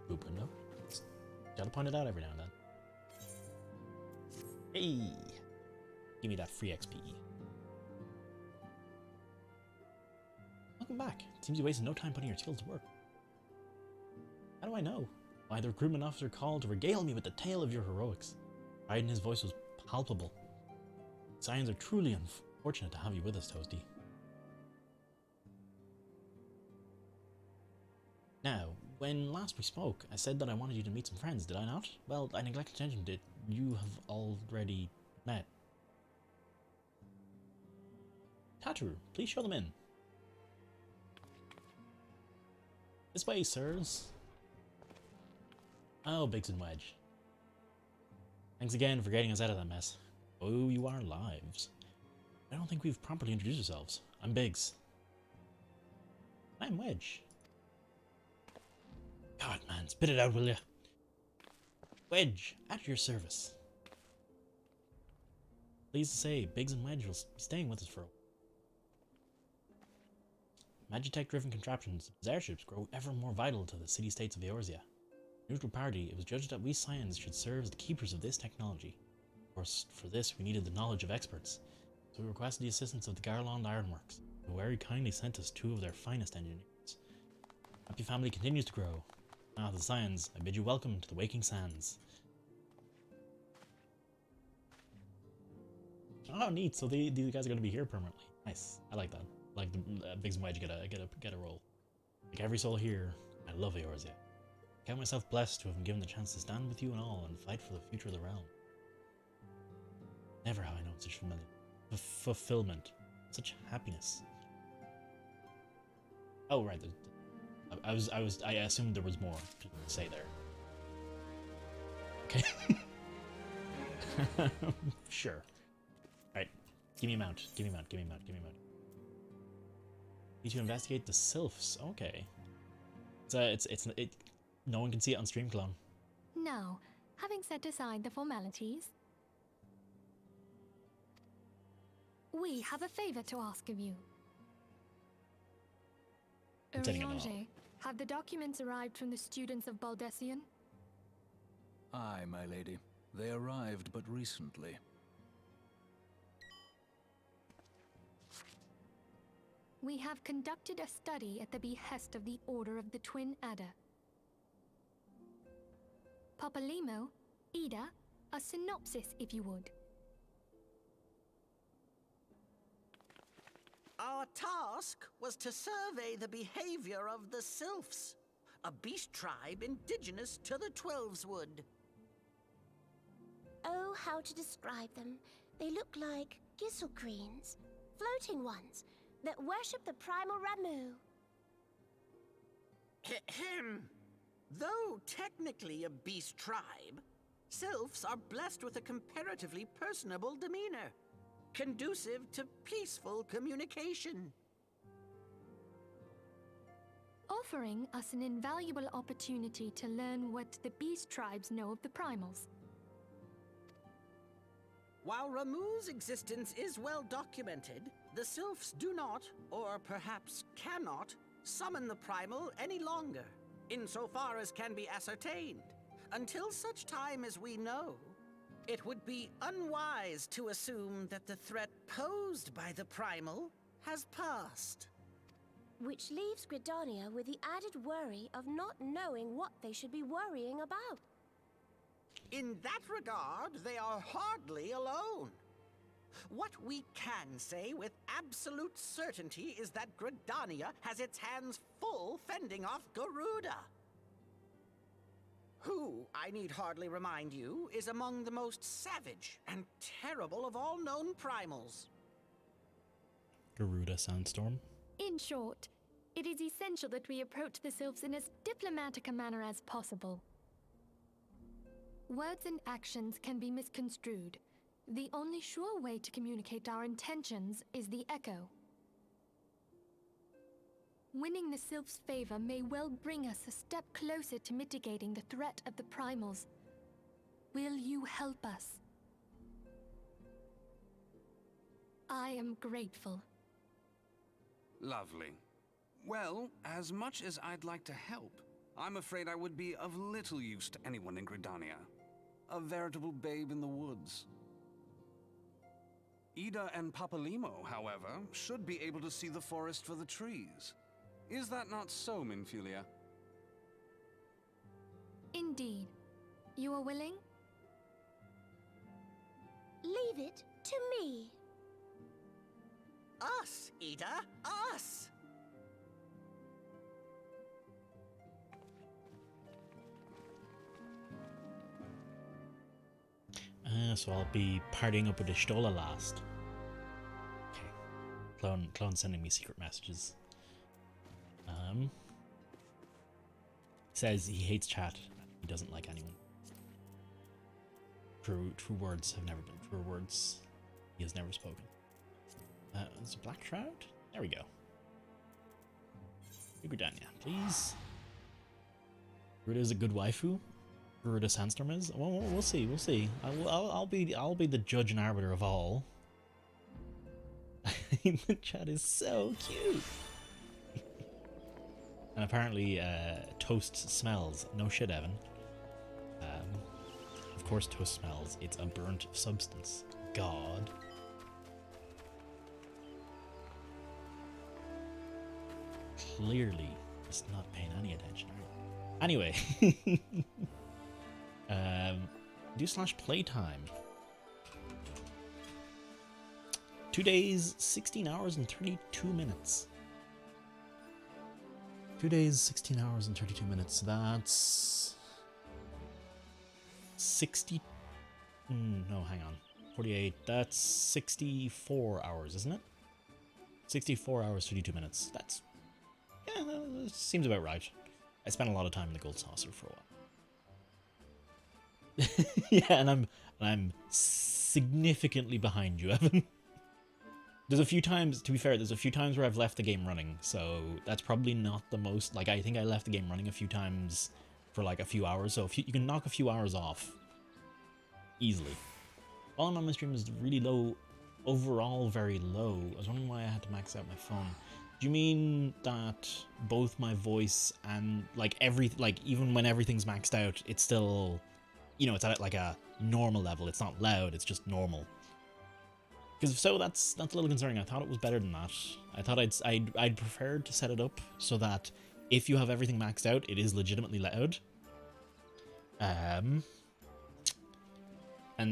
Boop window. Just gotta point it out every now and then. Hey! Give me that free XP. Welcome back. It seems you wasted no time putting your skills to work. How do I know? Why, the recruitment officer called to regale me with the tale of your heroics. Pride in his voice was palpable. Scions are truly unfortunate to have you with us, Toasty. Now, when last we spoke, I said that I wanted you to meet some friends, did I not? Well, I neglected to mention that you have already met. Tattoo, please show them in. This way, sirs. Oh, Biggs and Wedge. Thanks again for getting us out of that mess. Oh, you are lives. I don't think we've properly introduced ourselves. I'm Biggs. I'm Wedge. God, man, spit it out, will ya? Wedge, at your service. Pleased to say, Biggs and Wedge will be staying with us for a while. Magitech-driven contraptions, as airships grow ever more vital to the city-states of Eorzea. Neutral party, it was judged that we scions should serve as the keepers of this technology. Of course, for this we needed the knowledge of experts, so we requested the assistance of the Garland Ironworks, who very kindly sent us 2 of their finest engineers. Happy family continues to grow. Now, the scions, I bid you welcome to the Waking Sands. Oh, neat! So these guys are going to be here permanently. Nice. I like that. Like the Biggs and Wedge get a role. Like every soul here, I love Eorzea. I count myself blessed to have been given the chance to stand with you and all and fight for the future of the realm. Never have I known such fulfillment, such happiness. Oh right, I assumed there was more to say there. Okay. Sure. Alright, give me a mount, give me a mount, give me a mount, give me a mount. Need to investigate the sylphs. Okay. No one can see it on stream, clone. Now, having set aside the formalities, we have a favor to ask of you. Urianger, have the documents arrived from the students of Baldessian? Aye, my lady. They arrived but recently. We have conducted a study at the behest of the Order of the Twin Adder. Papalimo, Ida, a synopsis if you would. Our task was to survey the behavior of the sylphs, a beast tribe indigenous to the Twelveswood. Oh, how to describe them. They look like gisselcreens, floating ones, that worship the primal Ramu. Ahem. Though technically a beast tribe, sylphs are blessed with a comparatively personable demeanor, conducive to peaceful communication. Offering us an invaluable opportunity to learn what the beast tribes know of the primals. While Ramu's existence is well documented, the sylphs do not, or perhaps cannot, summon the primal any longer. insofar as can be ascertained. Until such time as we know, it would be unwise to assume that the threat posed by the primal has passed. Which leaves Gridania with the added worry of not knowing what they should be worrying about. In that regard, they are hardly alone. What we can say with absolute certainty is that Gridania has its hands full fending off Garuda, who, I need hardly remind you, is among the most savage and terrible of all known primals. Garuda Sandstorm. In short, it is essential that we approach the sylphs in as diplomatic a manner as possible. Words and actions can be misconstrued. The only sure way to communicate our intentions is the echo. Winning the sylphs' favor may well bring us a step closer to mitigating the threat of the primals. Will you help us? I am grateful. Lovely. Well, as much as I'd like to help, I'm afraid I would be of little use to anyone in Gridania. A veritable babe in the woods. Ida and Papalimo, however, should be able to see the forest for the trees. Is that not so, Minfilia? Indeed. You are willing? Leave it to me. Us, Ida, us! So I'll be partying up with the Stola last. Okay. Clone's sending me secret messages. Says he hates chat. He doesn't like anyone. True words have never been true words. He has never spoken. There's a black trout? There we go. Gridania, please. Garuda is a good waifu. Garuda Sandstorm is. Well, we'll see. We'll see. I'll be the judge and arbiter of all. The chat is so cute. And apparently, toast smells. No shit, Evan. Of course, toast smells. It's a burnt substance. God. Clearly, it's not paying any attention. Anyway. do/playtime. 2 days, 16 hours, and 32 minutes. 2 days, 16 hours, and 32 minutes. That's 60. No, hang on. 48. That's 64 hours, isn't it? 64 hours, 32 minutes. That's. Yeah, that seems about right. I spent a lot of time in the Gold Saucer for a while. Yeah, and I'm significantly behind you, Evan. There's a few times, to be fair, there's a few times where I've left the game running, so that's probably not the most, like, I think I left the game running a few times for, like, a few hours, so if you can knock a few hours off, easily. Volume on my stream is really low, overall very low. I was wondering why I had to max out my phone. Do you mean that both my voice and, like, even when everything's maxed out, it's still, you know, it's at, like, a normal level, it's not loud, it's just normal? Because if so, that's a little concerning. I thought it was better than that. I thought I'd prefer to set it up so that if you have everything maxed out, it is legitimately loud. And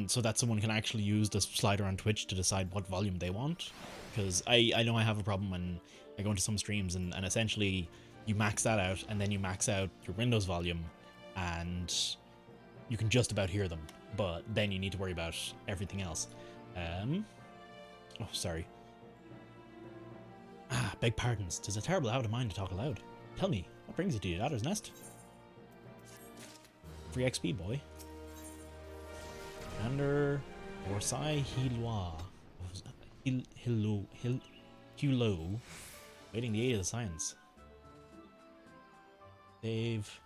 so that someone can actually use the slider on Twitch to decide what volume they want. Because I know I have a problem when I go into some streams and essentially you max that out and then you max out your Windows volume and you can just about hear them. But then you need to worry about everything else. Oh, sorry. Beg pardons. 'Tis a terrible habit of mine to talk aloud. Tell me, what brings you to your daughter's nest? Free XP, boy. Commander Orsai Hulo. Waiting the aid of the science. Dave.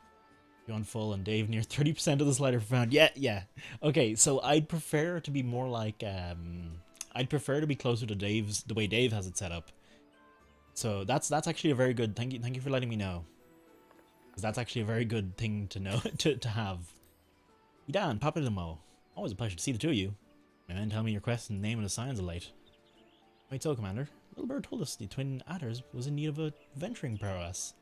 You on full and Dave near 30% of the slider found. Yeah. Okay, so I'd prefer to be more like, I'd prefer to be closer to Dave's, the way Dave has it set up. So that's actually a very good, thank you for letting me know. Because that's actually a very good thing to know, to have. Idan, Papa Demo. Always a pleasure to see the two of you. My men tell me your quest and name of the signs are late. Wait, so, Commander. Little Bird told us the twin adders was in need of a venturing prowess.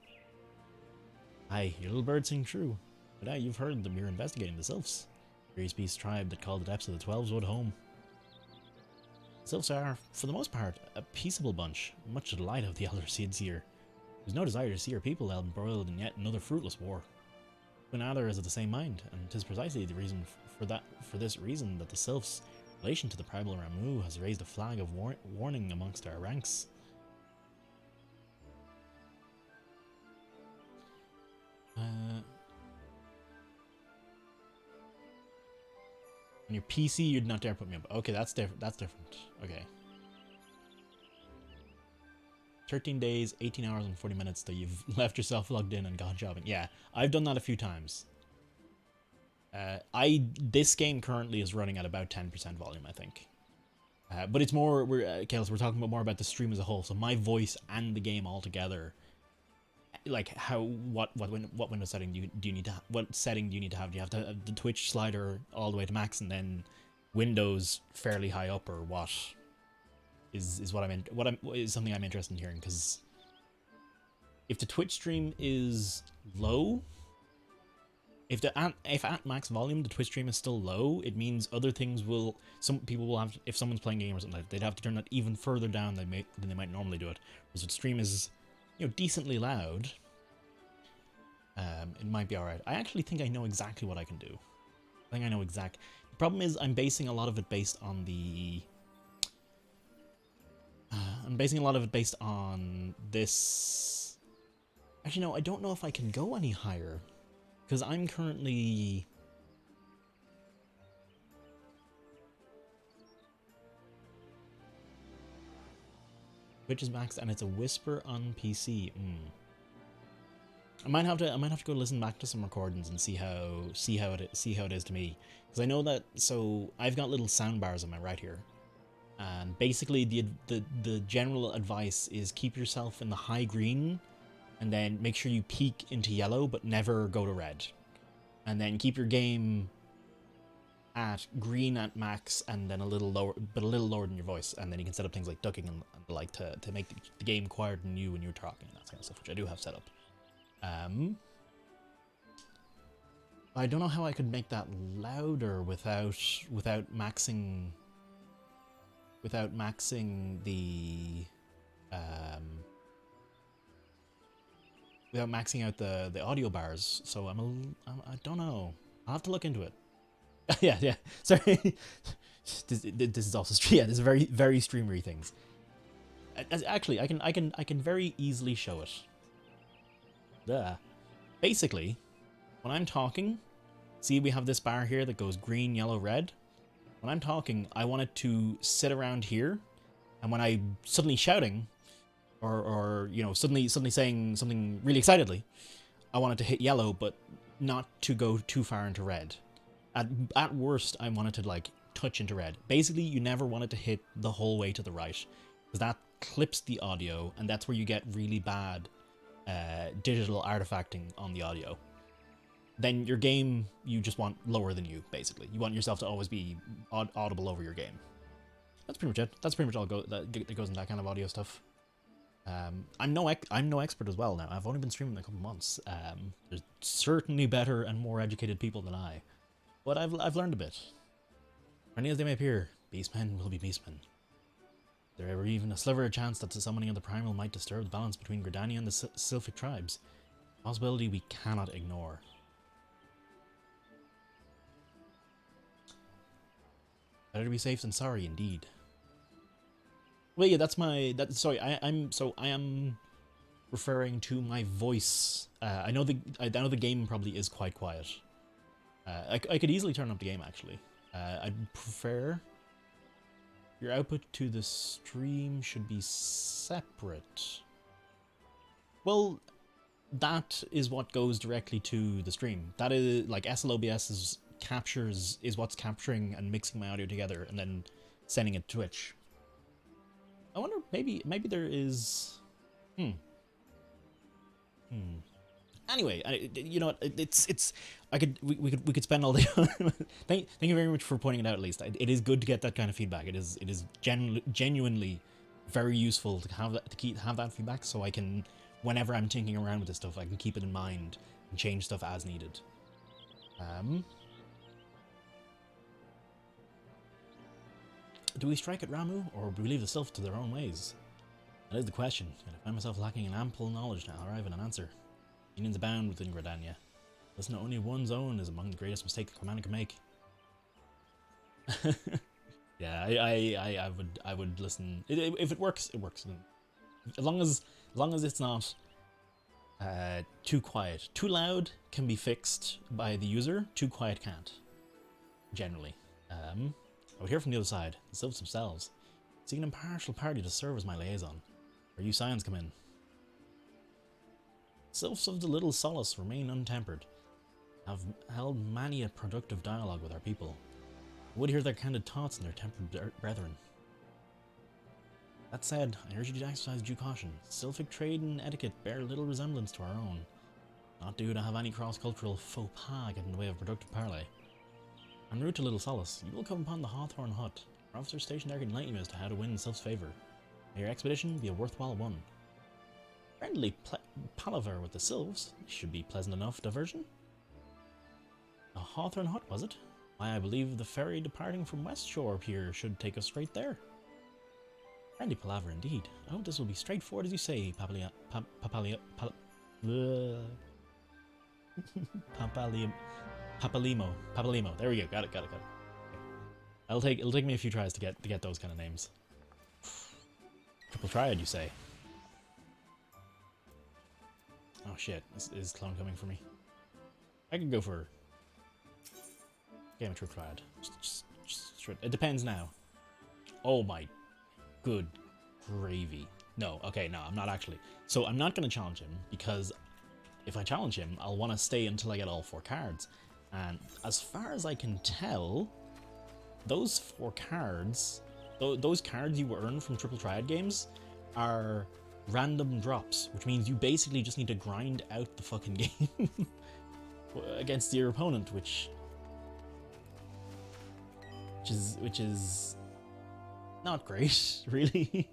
Aye, your little bird seemed true. But now you've heard that we're investigating the Sylphs. Furious Beast tribe that called the depths of the 12's home. Sylphs are, for the most part, a peaceable bunch, much to the delight of the Elder Seer. There's no desire to see our people embroiled in yet another fruitless war. Twin Adder is of the same mind, and 'tis precisely the reason for this reason that the Sylphs' relation to the primal Ramu has raised a flag of warning amongst our ranks. On your PC, you'd not dare put me up. Okay, that's different. That's different. Okay. 13 days, 18 hours, and 40 minutes that you've left yourself logged in and gone shopping. Yeah, I've done that a few times. This game currently is running at about 10% volume, I think. But it's more, Kales, we're talking about more about the stream as a whole. So my voice and the game all together. Like what window setting do you need to what setting do you need to have? Do you have to have the Twitch slider all the way to max and then Windows fairly high up, or what is what is something I'm interested in hearing? Because if the Twitch stream is low, if at max volume the Twitch stream is still low, it means other things will, some people will have, if someone's playing a game or something, they'd have to turn that even further down than they might normally do it. Because if the stream is, you know, decently loud, it might be alright. I actually think I know exactly what I can do. I think I know exact. The problem is I'm basing a lot of it based on the... I'm basing a lot of it based on this... Actually, no, I don't know if I can go any higher. Because I'm currently... Twitch is maxed and it's a whisper on PC. I might have to go listen back to some recordings and see how it is to me, because I know that. So I've got little sound bars on my right here, and basically the general advice is keep yourself in the high green, and then make sure you peak into yellow but never go to red, and then keep your game at green at max and then a little lower, but a little lower than your voice, and then you can set up things like ducking and the like to make the game quieter than you when you're talking and that kind of stuff, which I do have set up. I don't know how I could make that louder without maxing the without maxing out the audio bars. So I don't know. I'll have to look into it. yeah. Sorry. This is also yeah. This is very streamery things. Actually, I can very easily show it. Basically, when I'm talking, see we have this bar here that goes green, yellow, red. When I'm talking, I want it to sit around here, and when I'm suddenly shouting, or you know, suddenly saying something really excitedly, I want it to hit yellow, but not to go too far into red. At worst, I want it to like touch into red. Basically, you never want it to hit the whole way to the right, because that clips the audio, and that's where you get really bad digital artifacting on the audio. Then your game, you just want lower than you, basically. You want yourself to always be audible over your game. That's pretty much it. That's pretty much all that goes in that kind of audio stuff. I'm no expert as well now. I've only been streaming a couple months. There's certainly better and more educated people than I, but I've learned a bit. Many as they may appear, beastmen will be beastmen. Is there ever even a sliver of chance that the summoning of the primal might disturb the balance between Gridania and the Sylphic tribes? A possibility we cannot ignore. Better to be safe than sorry, indeed. Well, yeah, sorry, I am referring to my voice. I know the game probably is quite quiet. I could easily turn up the game, actually. I'd prefer your output to the stream should be separate. Well, that is what goes directly to the stream. That is like SLOBS is what's capturing and mixing my audio together and then sending it to Twitch. I wonder, maybe there is... Anyway, you know what? We could spend all day. Thank you very much for pointing it out. At least it is good to get that kind of feedback. It is genuinely very useful to have that feedback, so I can, whenever I'm tinkering around with this stuff, I can keep it in mind and change stuff as needed. Do we strike at Ramu, or do we leave the Sylph to their own ways? That is the question, and I find myself lacking in ample knowledge to arrive at an answer. Opinions abound within Gridania. Listen to only one's own is among the greatest mistakes a commander can make. Yeah, I would listen. If it works, it works. As long as it's not too quiet. Too loud can be fixed by the user. Too quiet can't. Generally. I would hear from the other side, the Sylphs themselves. Seek an impartial party to serve as my liaison. Where you scions come in. Sylphs of the Little Solace remain untempered. Have held many a productive dialogue with our people. I would hear their candid thoughts and their tempered brethren. That said, I urge you to exercise due caution. Sylphic trade and etiquette bear little resemblance to our own. Not due to have any cross-cultural faux pas get in the way of productive parley. En route to Little Solace, you will come upon the Hawthorn Hut. Our officer stationed there can enlighten you as to how to win Sylph's favour. May your expedition be a worthwhile one. Friendly palaver with the Sylphs should be pleasant enough diversion. A Hawthorn Hut, was it? Why, I believe the ferry departing from West Shore Pier should take us straight there. Friendly palaver indeed. I hope this will be straightforward as you say, Papalimo. There we go. Got it. Okay. It'll take me a few tries to get those kind of names. Triple triad, you say? Oh shit! Is clone coming for me? I could go for game of triple triad. It depends now. Oh my good gravy! No, okay, no, I'm not actually. So I'm not gonna challenge him because if I challenge him, I'll want to stay until I get all 4 cards. And as far as I can tell, those 4 cards, those cards you earn from Triple Triad games are random drops, which means you basically just need to grind out the fucking game against your opponent, which is not great, really.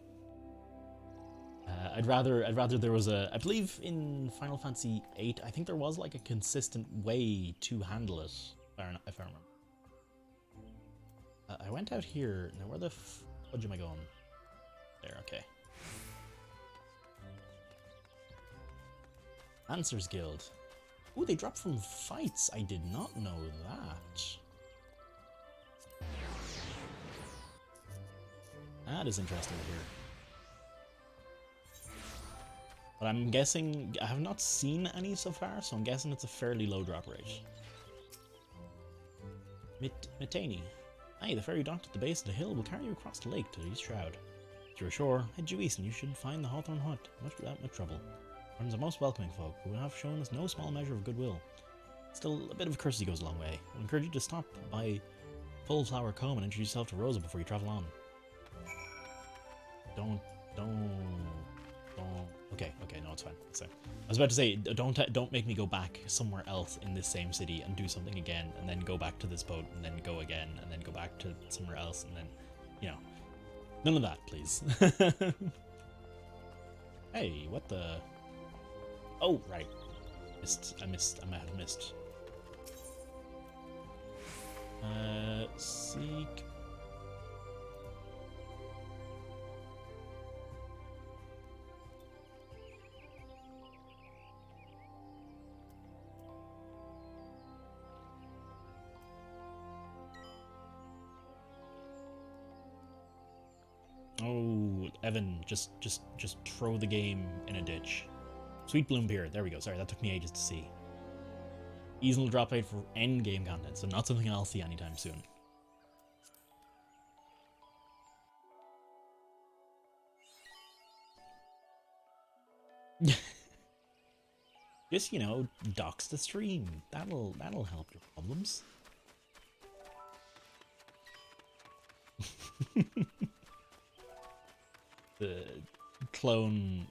I'd rather there was I believe in Final Fantasy VIII, I think there was like a consistent way to handle it, if I remember. I went out here. Now where the fudge am I going? There, okay. Answers Guild. Ooh, they drop from fights. I did not know that. That is interesting to hear. But I'm guessing, I have not seen any so far, so I'm guessing it's a fairly low drop rate. Mitani. Aye, the ferry docked at the base of the hill will carry you across the lake to the East Shroud. If you're ashore, head due east and you should find the Hawthorn Hut, without much trouble. Friends are most welcoming folk, who have shown us no small measure of goodwill. Still, a bit of courtesy goes a long way. I would encourage you to stop by Full Flower Comb and introduce yourself to Rosa before you travel on. Don't. Okay, no, it's fine. It's fine. I was about to say, don't make me go back somewhere else in this same city and do something again, and then go back to this boat, and then go again, and then go back to somewhere else, and then, you know, none of that, please. Hey, what the? Oh, right. I might have missed. Seek. Oh, Evan, just throw the game in a ditch. Sweet Bloom Beer, there we go. Sorry, that took me ages to see. Easily drop rate for end game content, so not something I'll see anytime soon. Just, you know, dox the stream. That'll help your problems. The clone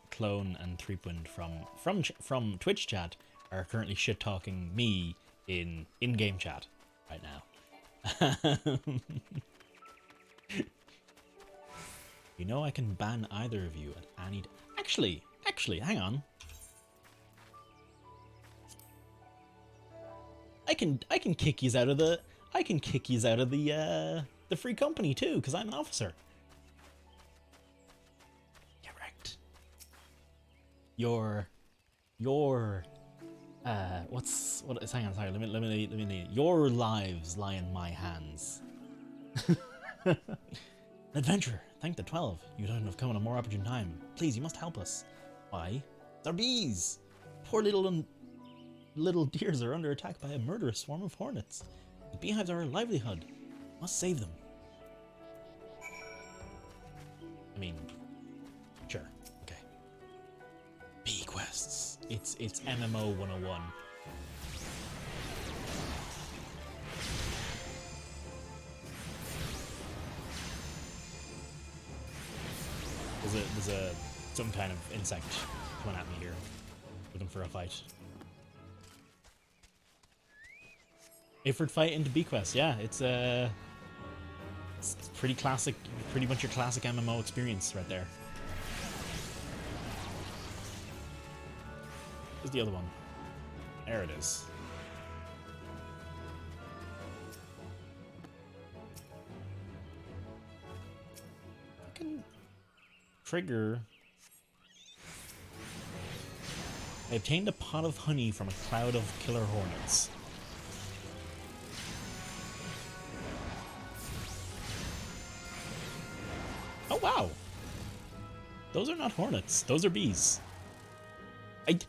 and Threepwind from Twitch chat are currently shit talking me in in-game chat right now. You know I can ban either of you at any. Actually, hang on. I can kick yous out of the. I can kick yous out of the free company too, because I'm an officer. Correct. Your hang on, sorry, let me your lives lie in my hands. An adventurer, thank the 12. You couldn't have come at a more opportune time. Please, you must help us. Why? They're bees! Poor little deers are under attack by a murderous swarm of hornets. The beehives are our livelihood. Must save them. I mean, sure, okay. Bee quests. It's MMO 101. There's some kind of insect coming at me here, looking for a fight. Ifrit fight into Bequest, yeah, it's pretty classic, pretty much your classic MMO experience right there. Where's the other one? There it is. Trigger. I obtained a pot of honey from a cloud of killer hornets. Oh wow! Those are not hornets. Those are bees. I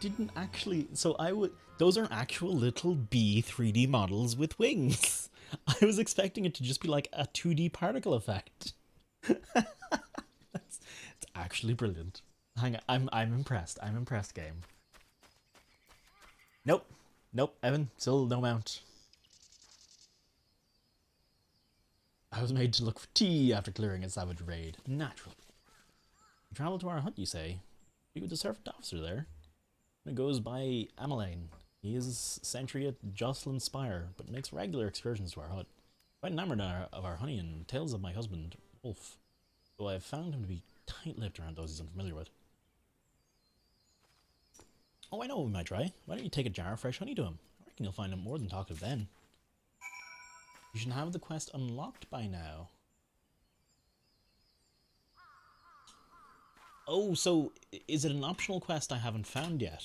didn't actually. So I would. Those are actual little bee 3D models with wings. I was expecting it to just be like a 2D particle effect. It's actually brilliant. Hang on, I'm impressed. I'm impressed, game. Nope, Evan, still no mount. I was made to look for tea after clearing a savage raid. Naturally. You travel to our hut, you say? Speak with the servant officer there. It goes by Ameline. He is sentry at Jocelyn Spire, but makes regular excursions to our hut. Quite enamored of our honey and tales of my husband, Wolf. Though I have found him to be tight-lipped around those he's unfamiliar with. Oh, I know what we might try. Why don't you take a jar of fresh honey to him? I reckon you'll find him more than talkative then. You should have the quest unlocked by now. Oh, so is it an optional quest I haven't found yet?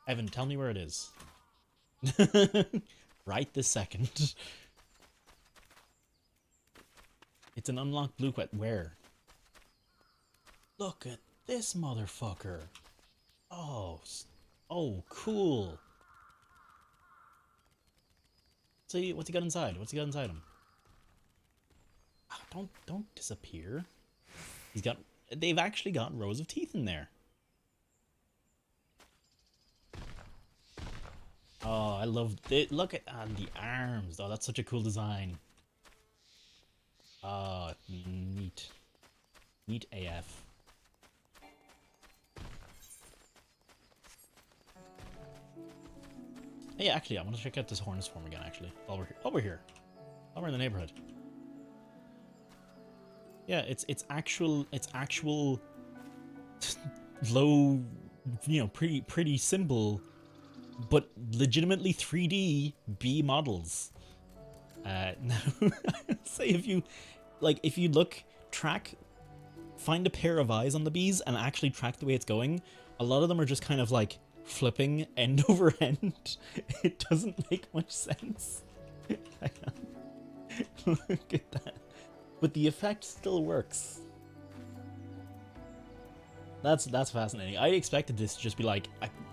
Evan, tell me where it is. Right this second. It's an unlocked blue quest. Where? Look at this motherfucker. Oh, cool. See, what's he got inside? What's he got inside him? Oh, don't disappear. They've actually got rows of teeth in there. Oh, I love it. Look at the arms. Oh, that's such a cool design. Oh, neat. Neat AF. Hey, actually, I want to check out this Hornets form again, actually. While we're here. While we're in the neighborhood. Yeah, it's actual low, you know, pretty simple, but legitimately 3D bee models. Now, say if you find a pair of eyes on the bees and actually track the way it's going, a lot of them are just kind of like flipping end over end. It doesn't make much sense. Look at that. But the effect still works. That's fascinating. I expected this to just be like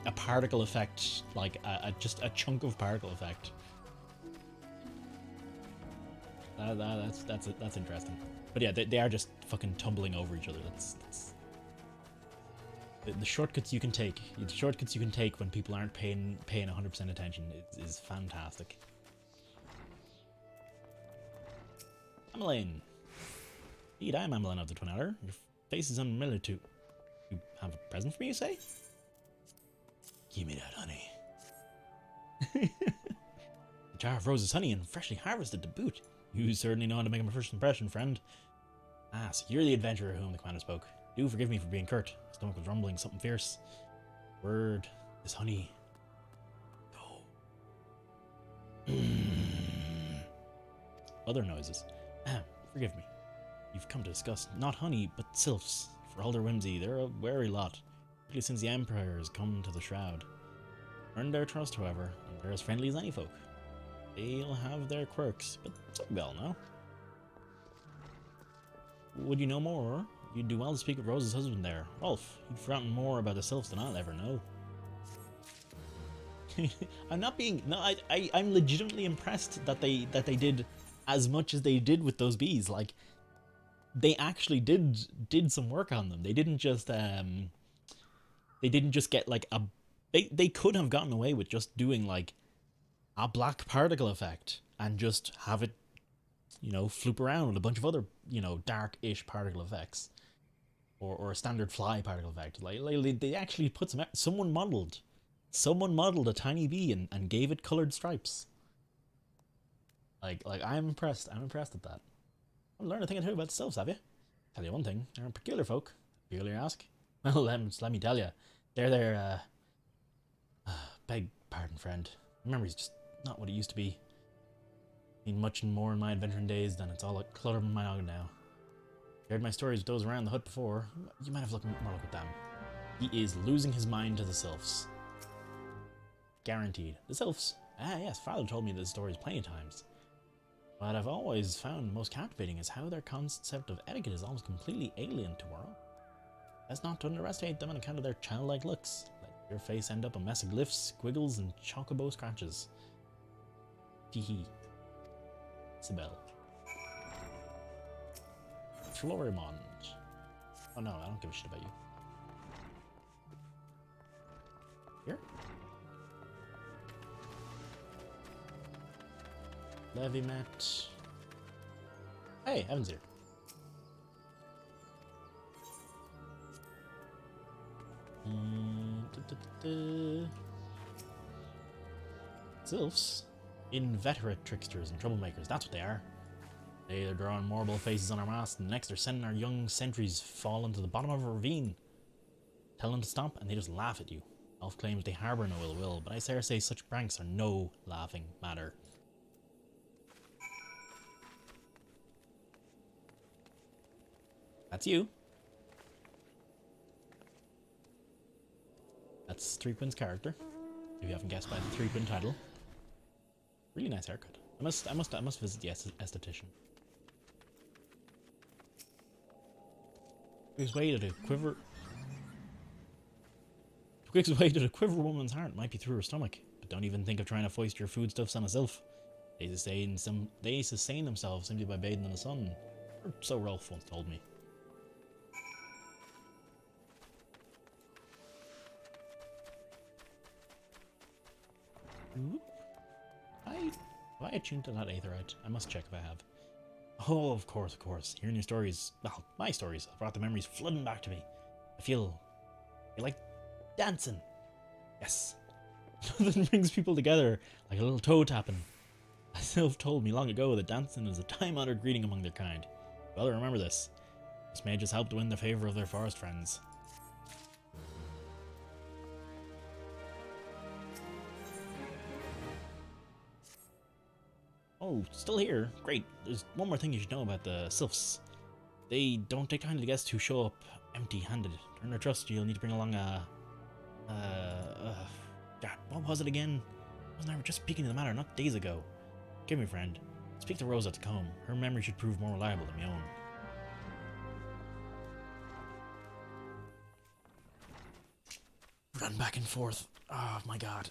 a particle effect, like just a chunk of particle effect. That's interesting. But yeah, they are just fucking tumbling over each other. That's the shortcuts you can take. The shortcuts you can take when people aren't paying 100% attention is fantastic. Ameline. Indeed, I am Ameline of the Twin Adder. Your face is unfamiliar to. You have a present for me, you say? Give me that honey. A jar of Rose's honey and freshly harvested to boot. You certainly know how to make my first impression, friend. Ah, so you're the adventurer whom the commander spoke. Do forgive me for being curt. My stomach was rumbling something fierce. Word, this honey. Go. Other noises. Forgive me. You've come to discuss not honey, but sylphs. For all their whimsy, they're a wary lot, particularly since the Empire has come to the Shroud. Earned their trust, however, and they're as friendly as any folk. They'll have their quirks, but so we all know. Would you know more? You'd do well to speak of Rose's husband there, Rolf. He'd forgotten more about the sylphs than I'll ever know. I'm not being... No, I'm legitimately impressed that they did as much as they did with those bees. Like, they actually did some work on them. They didn't just get like a... They could have gotten away with just doing like a black particle effect and just have it, you know, floop around with a bunch of other, you know, dark-ish particle effects. Or a standard fly particle effect. Like they actually put some... Someone modeled a tiny bee and gave it colored stripes. Like I'm impressed. I'm impressed at that. I've learned a thing or two about the sylphs, have you? Tell you one thing, they're a peculiar folk. Peculiar, ask? Well, let me tell you. They're beg pardon, friend. My memory's just not what it used to be. Been much more in my adventuring days than it's all a clutter in my noggin now. Shared my stories with those around the hut before. You might have more look at them. He is losing his mind to the sylphs. Guaranteed. The sylphs? Ah, yes, father told me these stories plenty of times. What I've always found most captivating is how their concept of etiquette is almost completely alien to our own. That's not to underestimate them on account of their childlike looks. Let your face end up a mess of glyphs, squiggles, and chocobo scratches. Teehee. Sibel. Florimond. Oh no, I don't give a shit about you. Here? Levimet. Hey, Evan's here. Sylphs? Inveterate tricksters and troublemakers, that's what they are. They're drawing marble faces on our mast, and next they're sending our young sentries fall into the bottom of a ravine. Tell them to stop, and they just laugh at you. Elf claims they harbour no ill will, but I dare say such pranks are no laughing matter. That's you. That's Threepin's character. If you haven't guessed by the Threepin title. Really nice haircut. I must visit the esthetician. Quickest way to quiver. The quickest way to quiver a woman's heart might be through her stomach, but don't even think of trying to foist your foodstuffs on a sylph. They sustain themselves simply by bathing in the sun. Or so Rolf once told me. Have I attuned to that aetherite? I must check if I have. Oh, of course. Hearing your stories, well, my stories, have brought the memories flooding back to me. I feel like dancing. Yes. Nothing brings people together like a little toe tapping. A sylph told me long ago that dancing is a time-honored greeting among their kind. Well, remember this. This may just help to win the favor of their forest friends. Oh, still here? Great. There's one more thing you should know about the sylphs. They don't take kindly to guests who show up empty-handed. To earn their trust, you'll need to bring along a... what was it again? Wasn't I just speaking to the matter not days ago? Give me, friend. Speak to Rose at the comb. Her memory should prove more reliable than my own. Run back and forth. Oh my god.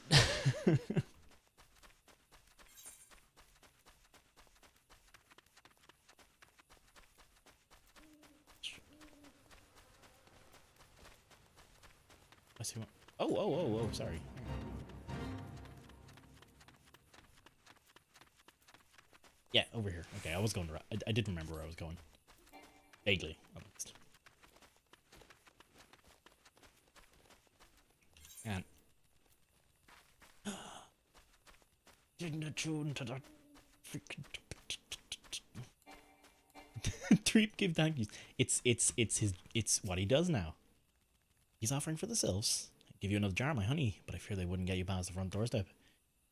I see what. Oh, sorry. Yeah, over here. Okay, I was going to. I did remember where I was going. Vaguely, at least. And attune to that freaking Treep give thank yous. It's what he does now. He's offering for the sylphs. I'd give you another jar of my honey, but I fear they wouldn't get you past the front doorstep.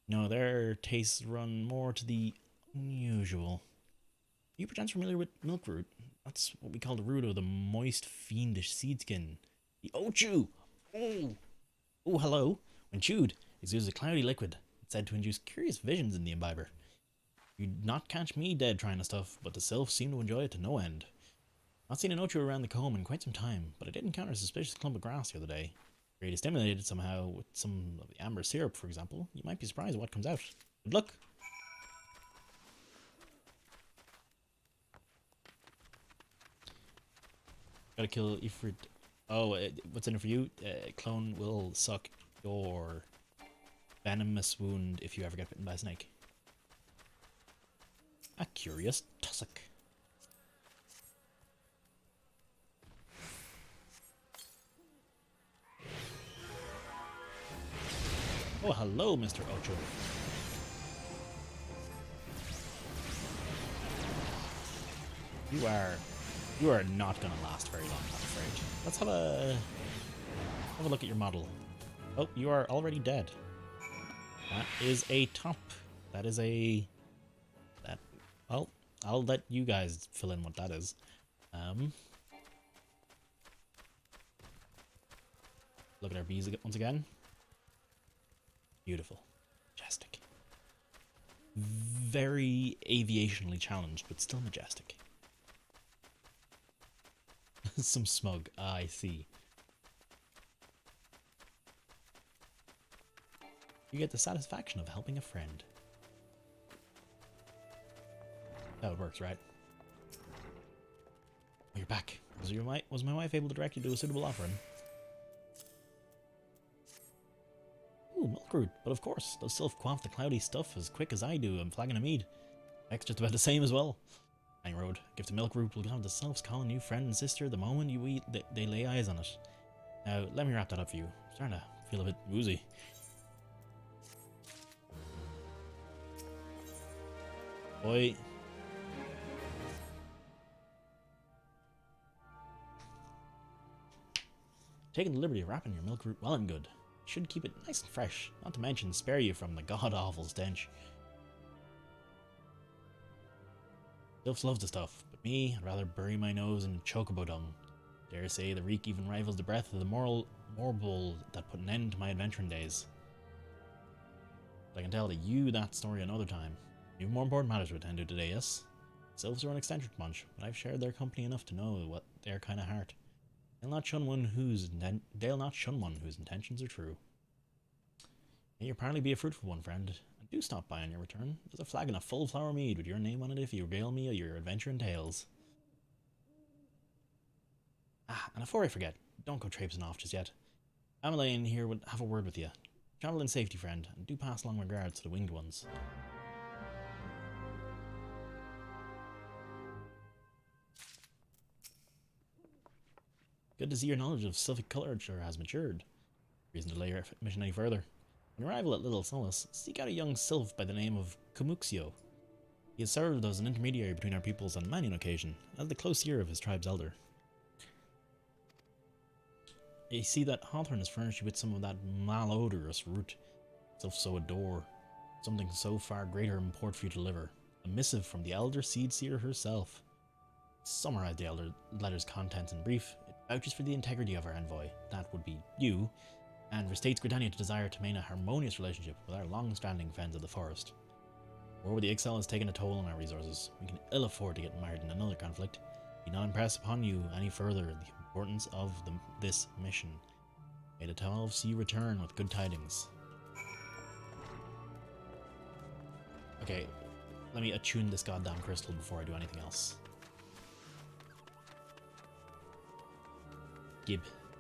No, their tastes run more to the unusual. Are you perchance familiar with milkroot? That's what we call the root of the moist, fiendish seed skin. The ochu! Oh! Oh, hello. When chewed, it exudes a cloudy liquid. It's said to induce curious visions in the imbiber. You'd not catch me dead trying the stuff, but the sylphs seem to enjoy it to no end. Not seen an ochu around the comb in quite some time, but I did encounter a suspicious clump of grass the other day. Really stimulated somehow with some of the amber syrup, for example. You might be surprised at what comes out. Good luck! Gotta kill Ifrit. Oh, what's in it for you? Clone will suck your venomous wound if you ever get bitten by a snake. A curious tussock. Oh, hello, Mr. Ocho. You are not gonna last very long, I'm afraid. Let's have a look at your model. Oh, you are already dead. That is a top. That is a well, I'll let you guys fill in what that is. Look at our bees once again. Beautiful. Majestic. Very aviationally challenged, but still majestic. Some smug. Ah, I see. You get the satisfaction of helping a friend. How it works, right? Oh, you're back. Was my wife able to direct you to a suitable offering? Ooh, milkroot. But of course, those sylph quaff the cloudy stuff as quick as I do. I'm flagging a mead. Heck's just about the same as well. Hang road. Gift of milkroot will have the sylphs calling you friend and sister the moment you eat. They lay eyes on it. Now, let me wrap that up for you. I'm starting to feel a bit woozy. Boy. Taking the liberty of wrapping your milkroot well and good. Should keep it nice and fresh, not to mention spare you from the god-awful stench. Sylphs love the stuff, but me, I'd rather bury my nose in chocobo dung. Dare say the reek even rivals the breath of the morbol that put an end to my adventuring days. But I can tell you that story another time. You have more important matters to attend to today, yes? Sylphs are an eccentric bunch, but I've shared their company enough to know what their kind of heart. They'll not shun one whose intentions are true. May your parley be a fruitful one, friend. And do stop by on your return. There's a flagon of full flower mead with your name on it if you regale me of your adventuring tales. Ah, and before I forget, don't go traipsing off just yet. Amelie here would have a word with you. Travel in safety, friend, and do pass along regards to the winged ones. Good to see your knowledge of sylphic culture has matured. Reason to delay your mission any further. On arrival at Little Solace, seek out a young sylph by the name of Kumuxio. He has served as an intermediary between our peoples on many an occasion, as the close ear of his tribe's elder. You see that Hawthorne has furnished you with some of that malodorous root sylphs so adore, something so far greater import for you to deliver. A missive from the elder seed seer herself. Summarize the elder letter's contents in brief. It vouches for the integrity of our envoy, that would be you, and restates Gridania to desire to maintain a harmonious relationship with our long-standing friends of the forest. War with the Ixal has taken a toll on our resources. We can ill afford to get mired in another conflict. Be not impress upon you any further the importance of this mission. May the 12 see you return with good tidings. Okay, let me attune this goddamn crystal before I do anything else.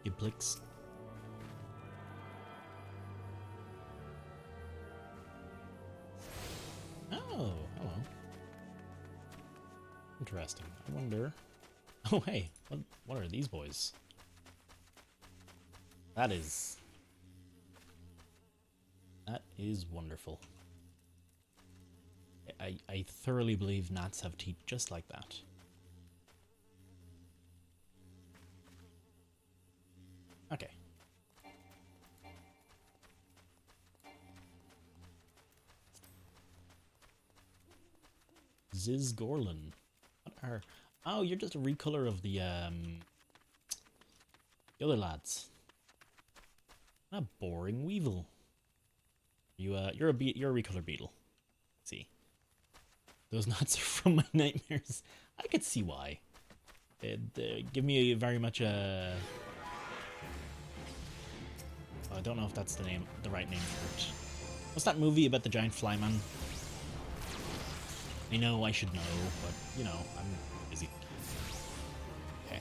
Giblix. Oh, hello. Interesting. I wonder. Oh, hey, what are these boys? That is wonderful. I thoroughly believe gnats have teeth just like that. Okay. Ziz Gorlin. What are... Oh, you're just a recolor of the other lads. A boring weevil. You're a recolor beetle. Let's see. Those nuts are from my nightmares. I could see why. They give me very much a... I don't know if that's the right name for it. What's that movie about the giant flyman? I know I should know, but you know, I'm busy. Okay.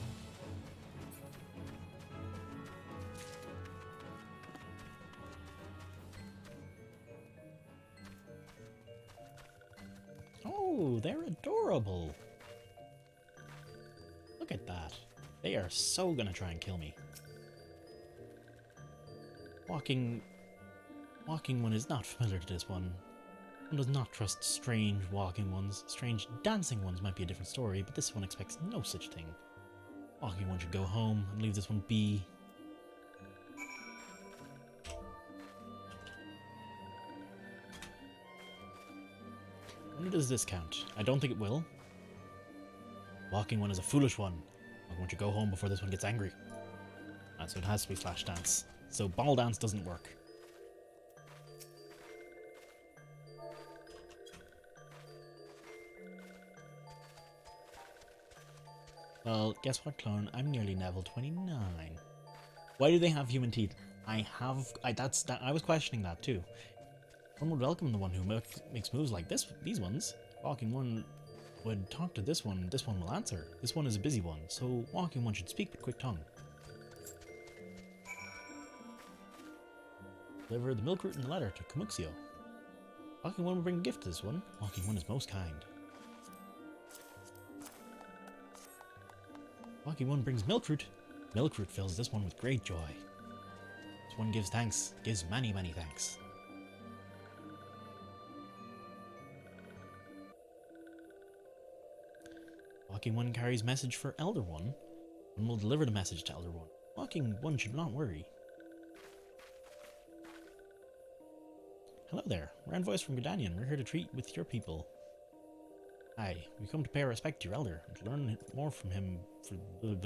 Oh, they're adorable. Look at that. They are so gonna try and kill me. Walking one is not familiar to this one. One does not trust strange walking ones. Strange dancing ones might be a different story, but this one expects no such thing. Walking one should go home and leave this one be. When does this count? I don't think it will. Walking one is a foolish one. Walking one should go home before this one gets angry. So it has to be flash dance. So ball dance doesn't work. Well, guess what, clone? I'm nearly level 29. Why do they have human teeth? I was questioning that too. One would welcome the one who makes moves like these ones. Walking one would talk to this one will answer. This one is a busy one, so walking one should speak with quick tongue. Deliver the milk root and the letter to Kamuxio. Walking one will bring a gift to this one. Walking one is most kind. Walking one brings milk root. Milk root fills this one with great joy. This one gives thanks, gives many, many thanks. Walking one carries message for Elder One, and will deliver the message to Elder One. Walking one should not worry. Hello there, we're envoys from Gridanian. We're here to treat with your people. Hi, we come to pay our respect to your elder and to learn more from him. Who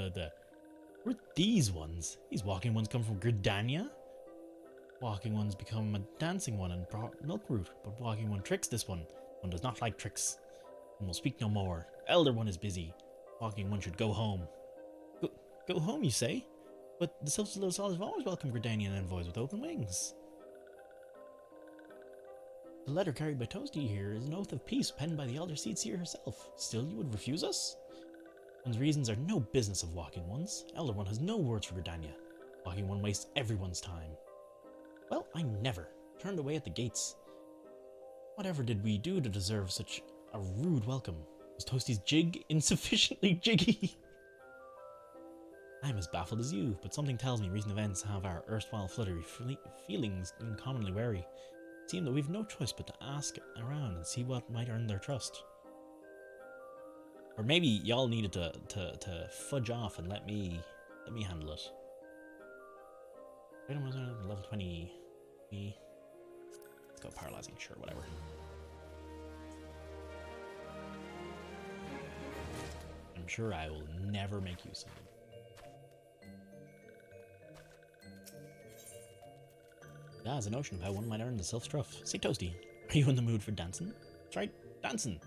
are these ones? These walking ones come from Gridania? Walking ones become a dancing one and brought milk root, but walking one tricks this one. One does not like tricks. One will speak no more. Elder one is busy. Walking one should go home. Go home, you say? But the Sylphs of Losal have always welcomed Gridanian envoys with open wings. The letter carried by Toasty here is an oath of peace penned by the Elder Seedseer herself. Still you would refuse us? One's reasons are no business of Walking One's. Elder One has no words for Gridania. Walking One wastes everyone's time. Well, I never. Turned away at the gates. Whatever did we do to deserve such a rude welcome? Was Toasty's jig insufficiently jiggy? I'm as baffled as you, but something tells me recent events have our erstwhile fluttery feelings uncommonly wary. It seems that we've no choice but to ask around and see what might earn their trust. Or maybe y'all needed to fudge off and let me handle it. Freedom was level 20. Let's go paralyzing, sure, whatever. I'm sure I will never make use of them. Yeah, as a notion of how one might earn the self-struff. Say, Toasty, are you in the mood for dancing? That's right, dancing.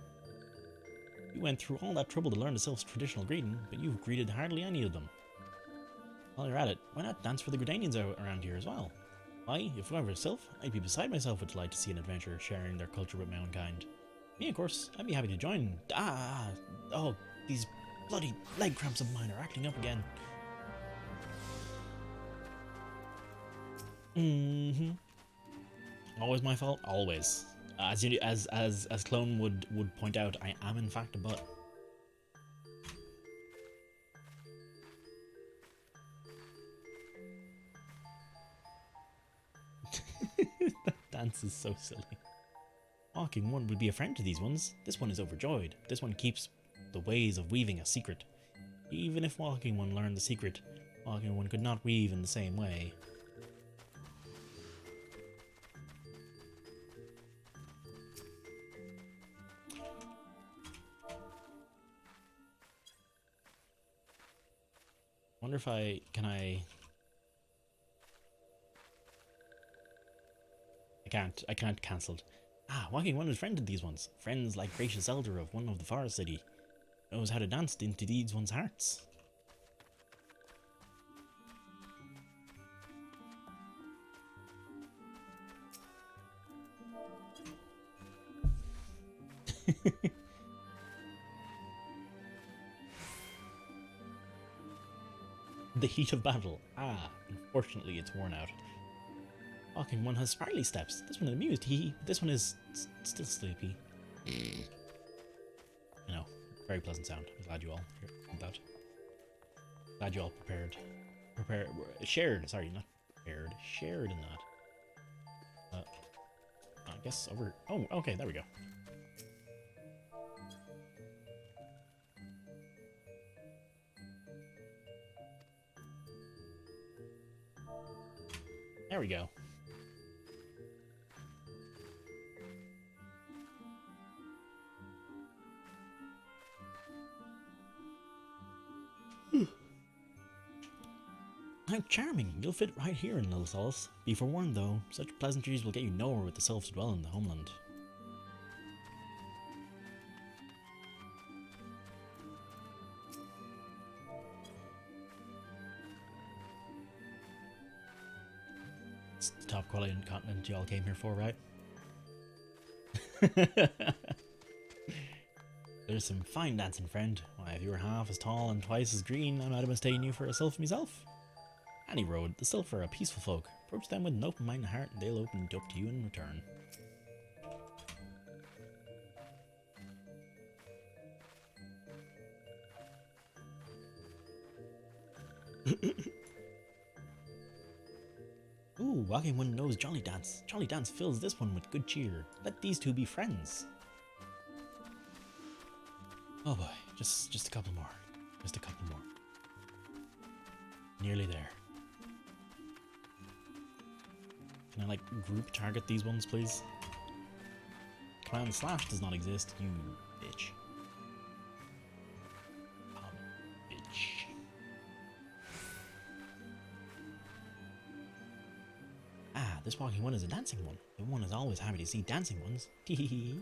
You went through all that trouble to learn the Sylph's traditional greeting, but you've greeted hardly any of them. While you're at it, why not dance for the Gridanians around here as well? Why, if I were a Sylph, I'd be beside myself with delight to see an adventurer sharing their culture with my own kind. Me, of course, I'd be happy to join. Oh, these bloody leg cramps of mine are acting up again. Always my fault? Always. As Clone would point out, I am in fact a butt. That dance is so silly. Walking One would be a friend to these ones. This one is overjoyed. This one keeps the ways of weaving a secret. Even if Walking One learned the secret, Walking One could not weave in the same way. Wonder if I can't cancelled. Ah, Walking One is friend to these ones. Friends like gracious elder of one of the forest city. Knows how to dance into these ones' hearts. The heat of battle. Ah, unfortunately it's worn out. Walking One has sprightly steps. This one is amused. This one is still sleepy. You know, very pleasant sound. I'm glad you all heard that. Glad you all shared, sorry, not prepared, shared in that. I guess over, oh, okay, there we go. There we go. How charming! You'll fit right here in Little Solace. Be forewarned though, such pleasantries will get you nowhere with the selves dwell in the homeland. It's the top quality continent y'all came here for, right? There's some fine dancing, friend. Why, if you were half as tall and twice as green, I might have mistaken you for a sylph myself. Any road, the sylph are a peaceful folk. Approach them with an open mind and heart, and they'll open it up to you in return. Ooh, Walking One knows Jolly Dance. Jolly Dance fills this one with good cheer. Let these two be friends. Oh boy, just a couple more. Just a couple more. Nearly there. Can I, like, group target these ones, please? Command slash does not exist, you bitch. Bitch. Ah, this Walking One is a dancing one. The one is always happy to see dancing ones. Teehee.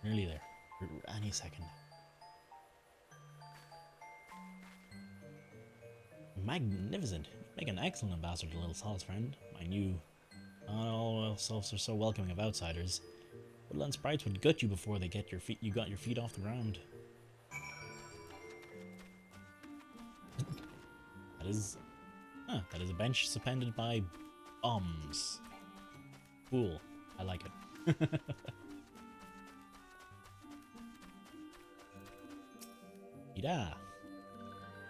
Nearly there. Any second. Magnificent. You make an excellent ambassador to Little Solace, friend. Mind you, not all selves are so welcoming of outsiders. Woodland sprites would gut you before they get you got your feet off the ground. That is a bench suspended by bombs. Cool. I like it. Yeah.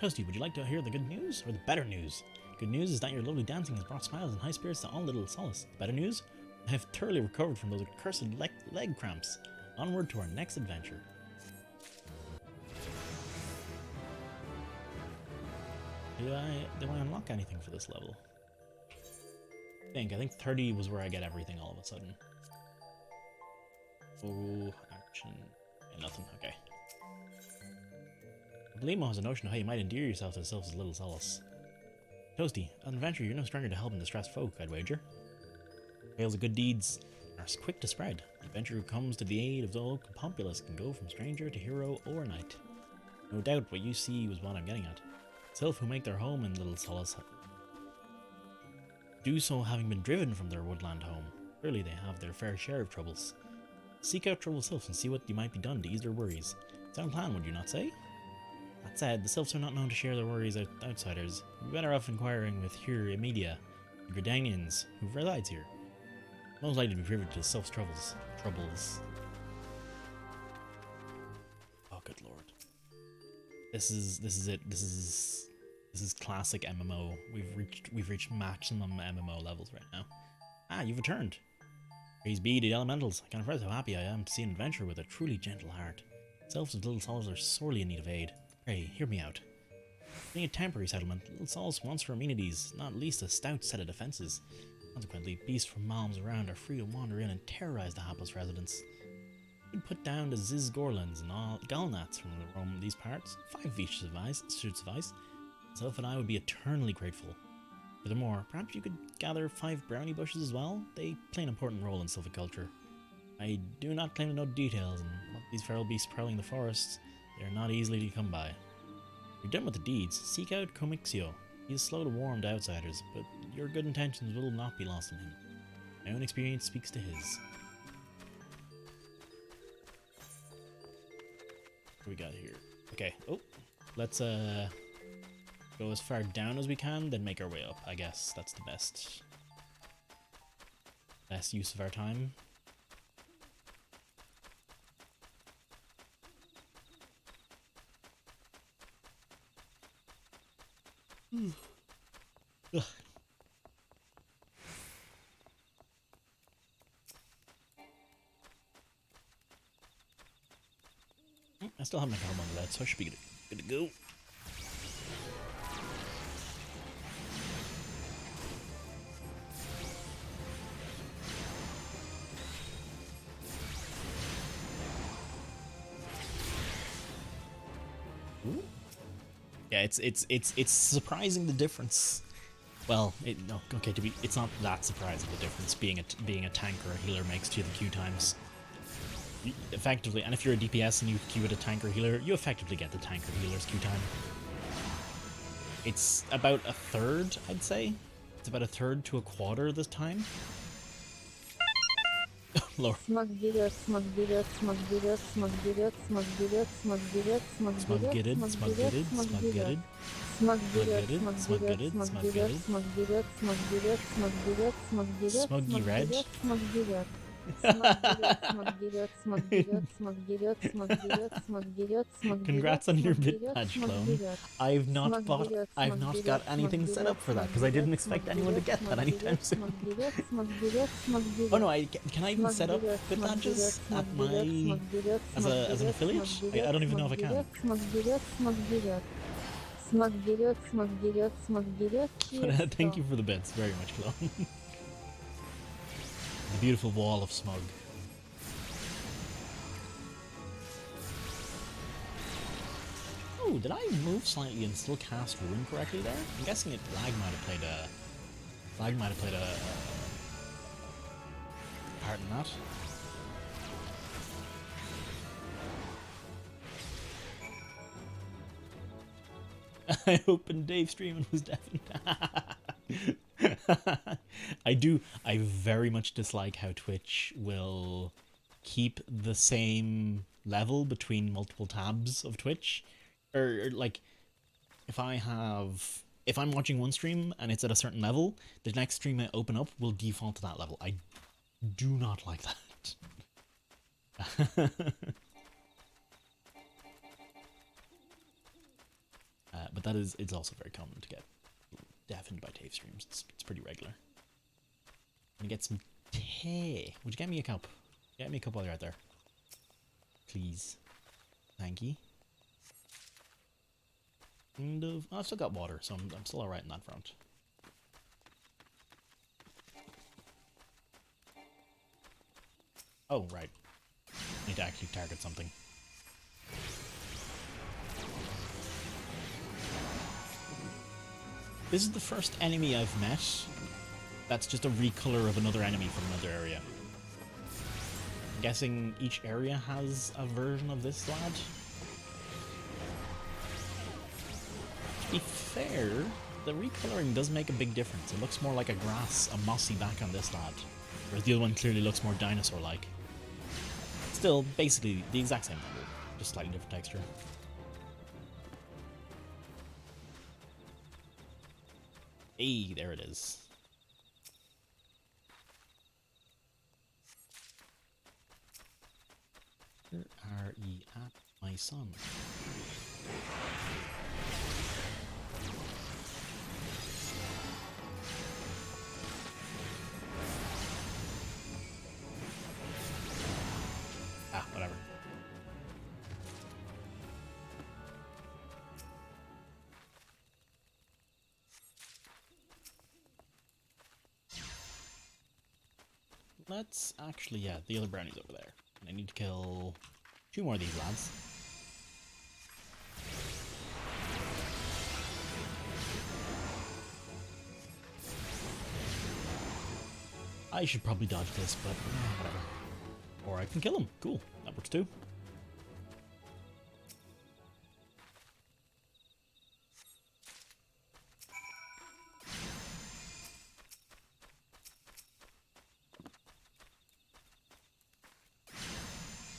Toasty, would you like to hear the good news or the better news? Good news is that your lovely dancing has brought smiles and high spirits to all Little Solace. Better news? I have thoroughly recovered from those accursed leg cramps. Onward to our next adventure. Do I unlock anything for this level? I think 30 was where I get everything all of a sudden. Oh, action. Yeah, nothing. Okay. Belimo has a notion of how you might endear yourself to the selves as Little Solace. Toasty, on adventure you're no stranger to helping distressed folk, I'd wager. Tales of good deeds are quick to spread. The adventurer who comes to the aid of the local populace can go from stranger to hero overnight. No doubt what you see was what I'm getting at. Self who make their home in Little Solace do so having been driven from their woodland home. Surely they have their fair share of troubles. Seek out troubled selves and see what might be done to ease their worries. Sound plan, would you not say? That said, the sylphs are not known to share their worries with outsiders. We're better off inquiring with here Imedia, the Gridanians, who resides here. Most likely to be privy to the sylphs' troubles. Oh, good lord. This is it. This is This is classic MMO. We've reached maximum MMO levels right now. Ah, you've returned. Praise be to the elementals. I can't express how happy I am to see an adventurer with a truly gentle heart. Selves and little souls are sorely in need of aid. Pray, hear me out. Being a temporary settlement, little souls wants for amenities, not least a stout set of defences. Consequently, beasts from realms around are free to wander in and terrorise the hapless residents. We'd put down the Zizgorlans and all Galnats from the roam these parts. 5 each should suffice. Self and I would be eternally grateful. Furthermore, perhaps you could gather 5 brownie bushes as well? They play an important role in silviculture. I do not claim to know details, and what these feral beasts prowling the forests, they are not easily to come by. You're done with the deeds, seek out Comixio. He is slow to warm to outsiders, but your good intentions will not be lost on him. My own experience speaks to his. What do we got here? Okay, let's go as far down as we can, then make our way up. I guess that's the best use of our time. Ugh. I still have my helm on that, so I should be good to go. Ooh. Yeah, it's surprising the difference. Well, it's not that surprising the difference being a tank or a healer makes to the Q times. Effectively, and if you're a DPS and you queue with a tank or healer, you effectively get the tank or healer's Q time. It's about a third, I'd say. It's about a third to a quarter this time. Lord. Smug вперед, смог вперед, смог вперед, смог вперед, смог вперед, смог вперед, смог вперед, смог вперед, смог вперед. Смог вперед, смог вперед, смог вперед, смог вперед, смог вперед, смог вперед, смог вперед, смог вперед, смог вперед. Congrats on your bit badge, clone. I've not got anything set up for that because I didn't expect anyone to get that anytime soon. Oh no, can I even set up bit badges at my as an affiliate? I don't even know if I can. But, thank you for the bits very much, clone. The beautiful wall of smug. Oh, did I move slightly and still cast Ruin correctly there? I'm guessing lag might have played a part in that. I opened Dave's stream and was deafened. I very much dislike how Twitch will keep the same level between multiple tabs of Twitch. Or like, if I'm watching one stream and it's at a certain level, the next stream I open up will default to that level. I do not like that. But it's also very common to get deafened by TAFE streams. It's pretty regular. I'm gonna get some tea. Would you get me a cup? Get me a cup while you're out there. Please. Thank you. And I've still got water, so I'm still alright in that front. Oh, right. I need to actually target something. This is the first enemy I've met that's just a recolor of another enemy from another area. I'm guessing each area has a version of this lad. To be fair, the recoloring does make a big difference. It looks more like a mossy back on this lad, whereas the other one clearly looks more dinosaur-like. Still, basically the exact same level, just slightly different texture. Hey, there it is. Where are ye at, my son? let's actually, yeah, the other brownie's over there. And I need to kill 2 more of these lads. I should probably dodge this, but whatever. Or I can kill him. Cool, that works too.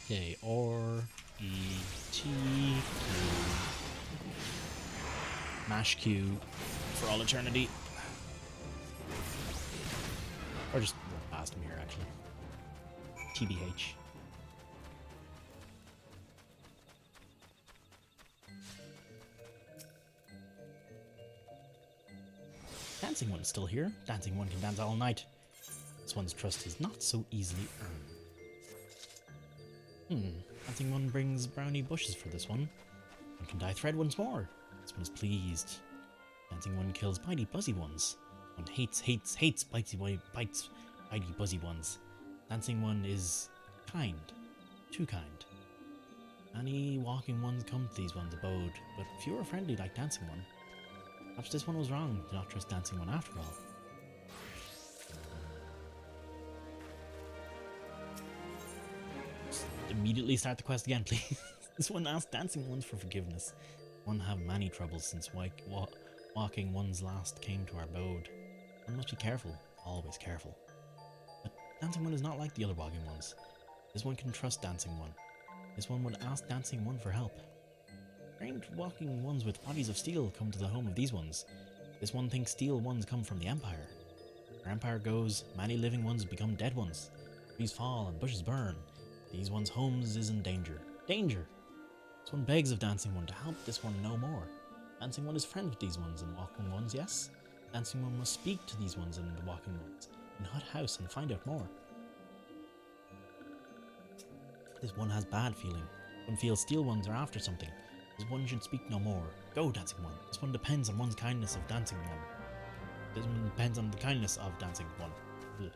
Okay, or E T Q. Mash Q for all eternity. Or just run past him here, actually. TBH. Dancing One's still here. Dancing One can dance all night. This one's trust is not so easily earned. Dancing One brings brownie bushes for this one. One can dye thread once more. This one is pleased. Dancing One kills bitey buzzy ones. One hates bitey buzzy ones. Dancing One is kind. Too kind. Many walking ones come to these ones' abode, but few are friendly like Dancing One. Perhaps this one was wrong to not trust Dancing One after all. Just immediately start the quest again, please. This one asks Dancing Ones for forgiveness. One have many troubles since walking ones last came to our abode. One must be careful, always careful. But Dancing One is not like the other walking ones. This one can trust Dancing One. This one would ask Dancing One for help. Strange walking ones with bodies of steel come to the home of these ones. This one thinks steel ones come from the Empire. Where Empire goes, many living ones become dead ones. Trees fall and bushes burn. These ones' homes is in danger. Danger! This one begs of Dancing One to help this one no more. Dancing One is friends with these ones and walking ones, yes? Dancing One must speak to these ones and the walking ones in Hut House and find out more. This one has bad feeling. One feels steel ones are after something. This one should speak no more. Go, Dancing One. This one depends on one's kindness of Dancing One. This one depends on the kindness of Dancing One. Ugh.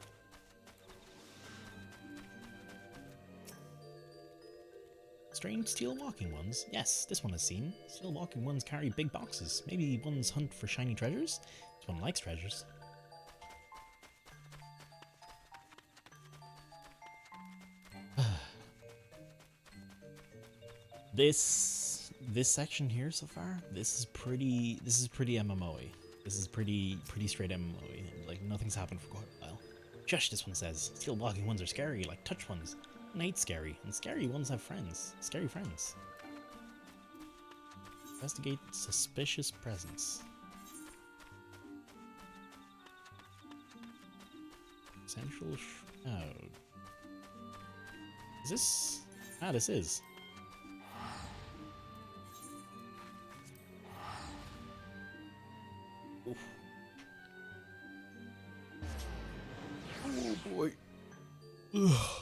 Strange steel walking ones? Yes, this one has seen. Steel walking ones carry big boxes. Maybe ones hunt for shiny treasures? This one likes treasures. This section here so far, this is pretty MMO-y. This is pretty straight MMO-y. Like nothing's happened for quite a while. Shush, this one says. Steel walking ones are scary, like touch ones. One hates scary, and scary ones have friends. Scary friends. Investigate suspicious presence. Central Shroud. Is this? Ah, this is. Oof. Oh boy. Ugh.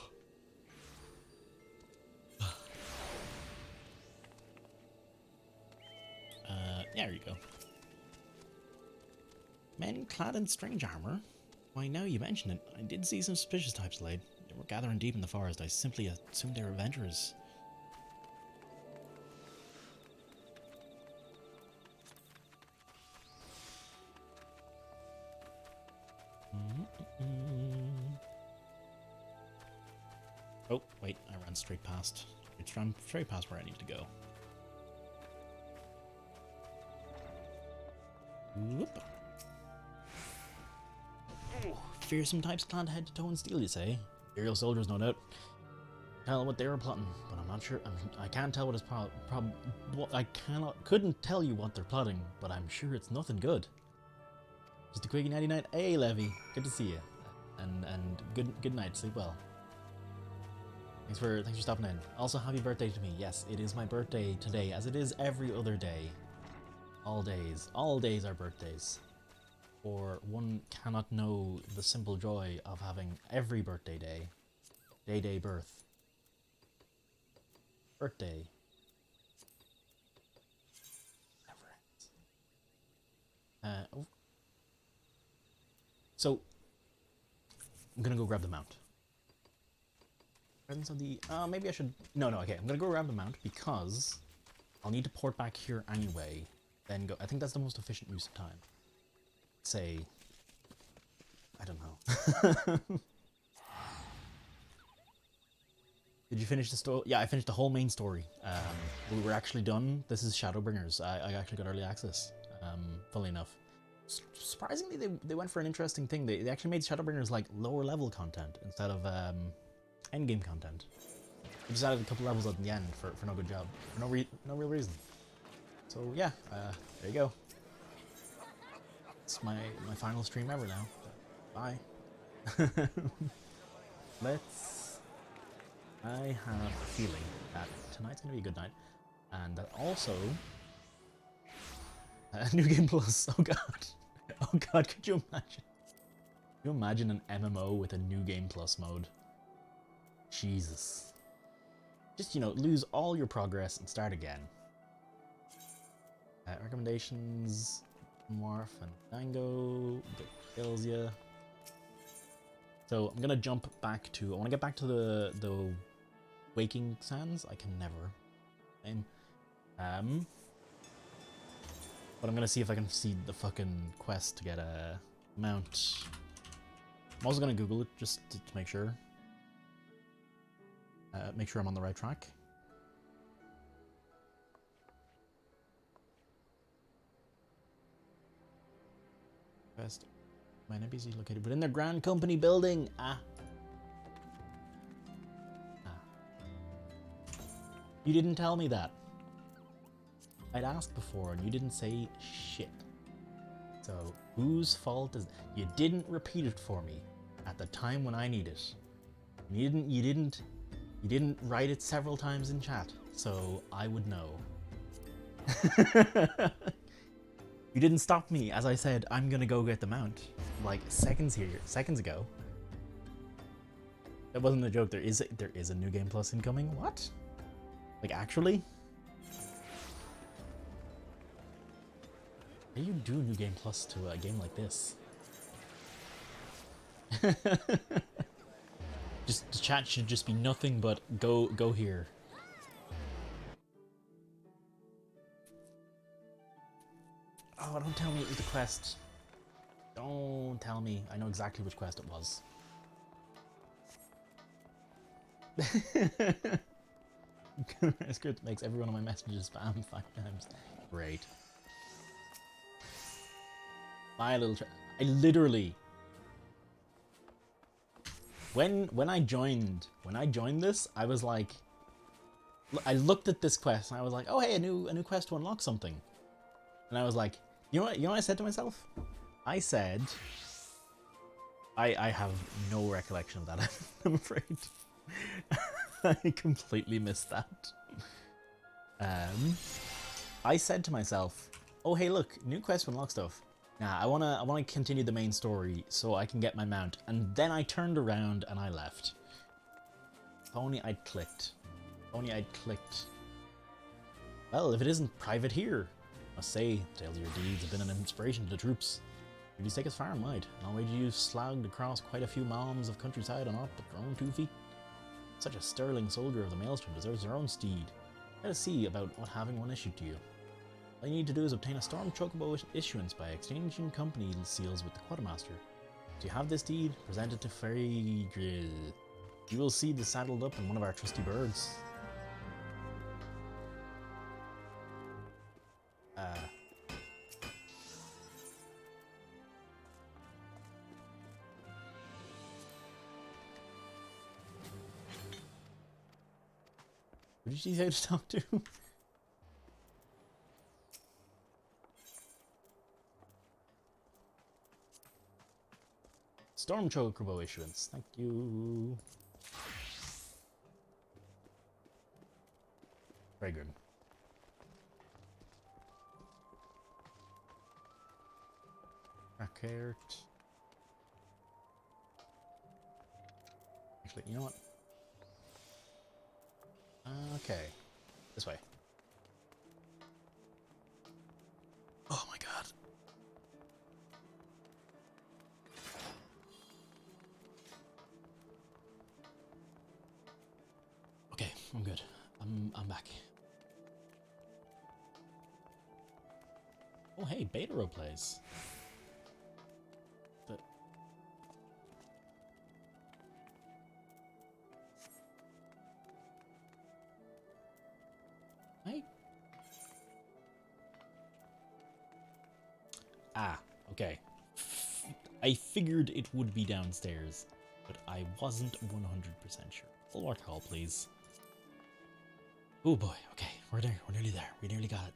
There you go. Men clad in strange armor? Why, now you mention it, I did see some suspicious types laid. They were gathering deep in the forest. I simply assumed they were adventurers. Oh, wait, I ran straight past. It's run straight past where I need to go. Whoop. Oh, fearsome types clad head to toe in steel, you say? Imperial soldiers, no doubt. Tell what they were plotting, but I'm not sure. I can't tell what is couldn't tell you what they're plotting, but I'm sure it's nothing good. Just a quickie 99. Hey, Levy, good to see you, and good night. Sleep well. Thanks for stopping in. Also, happy birthday to me. Yes, it is my birthday today, as it is every other day. All days are birthdays. For one cannot know the simple joy of having every birthday day. Day birth. Birthday. Never ends. Oh. So, I'm gonna go grab the mount. Presence of the... maybe I should... No, okay. I'm gonna go around the mount because I'll need to port back here anyway. Then go... I think that's the most efficient use of time. Say... I don't know. Did you finish the story? Yeah, I finished the whole main story. We were actually done. This is Shadowbringers. I actually got early access, funnily enough. Surprisingly, they went for an interesting thing. They actually made Shadowbringers like lower level content instead of endgame content. They just added a couple levels at the end for no good job, for no real reason. So yeah, there you go. It's my final stream ever now. Bye. I have a feeling that tonight's gonna be a good night, and that also New Game Plus. Oh god, could you imagine? Could you imagine an MMO with a New Game Plus mode? Jesus. Just, you know, lose all your progress and start again. Recommendations: Morph and Dango. Kills ya. So I'm gonna jump back to. I want to get back to the Waking Sands. I can never name. But I'm gonna see if I can see the fucking quest to get a mount. I'm also gonna Google it just to make sure. Make sure I'm on the right track. Quest. My NPC located within their Grand Company building. You didn't tell me that. I'd asked before and you didn't say shit. So whose fault is you didn't repeat it for me at the time when I need it. You didn't write it several times in chat, so I would know. You didn't stop me as I said I'm gonna go get the mount like seconds ago. That wasn't a joke. There is a New Game Plus incoming. What? Like actually? How do you do New Game Plus to a game like this? Just the chat should just be nothing but go here. Oh, don't tell me it was the quest. Don't tell me. I know exactly which quest it was. Script makes every one of my messages spam 5 times. Great. My little I literally when I joined this, I was like, I looked at this quest and I was like, oh hey, a new quest to unlock something. And I was like, you know what I said to myself? I said, I have no recollection of that, I'm afraid. I completely missed that. I said to myself, oh hey look, new quest to unlock stuff. Nah, I wanna continue the main story so I can get my mount, and then I turned around and I left. If only I'd clicked. If only I'd clicked. Well, if it isn't Private here, I must say, tales of your deeds have been an inspiration to the troops. Your deeds take us far and wide, and I'll wager you've slogged across quite a few moms of countryside on up with your own 2 feet. Such a sterling soldier of the Maelstrom deserves their own steed. Let us see about what having one issued to you. All you need to do is obtain a Storm Chocobo issuance by exchanging company seals with the Quartermaster. If you have this deed, present it to Fairy Grill. You will see the saddled up in one of our trusty birds. Who did she say to talk to? Storm Chocobo issuance. Thank you. Very good. Rackert. Actually, you know what? Okay. This way. Oh my god. I'm good. I'm back. Oh hey, Beta Row plays. But hey. Ah, okay. I figured it would be downstairs, but I wasn't 100% sure. Full water call, please. Oh boy, okay, we're there. We're nearly there. We nearly got it.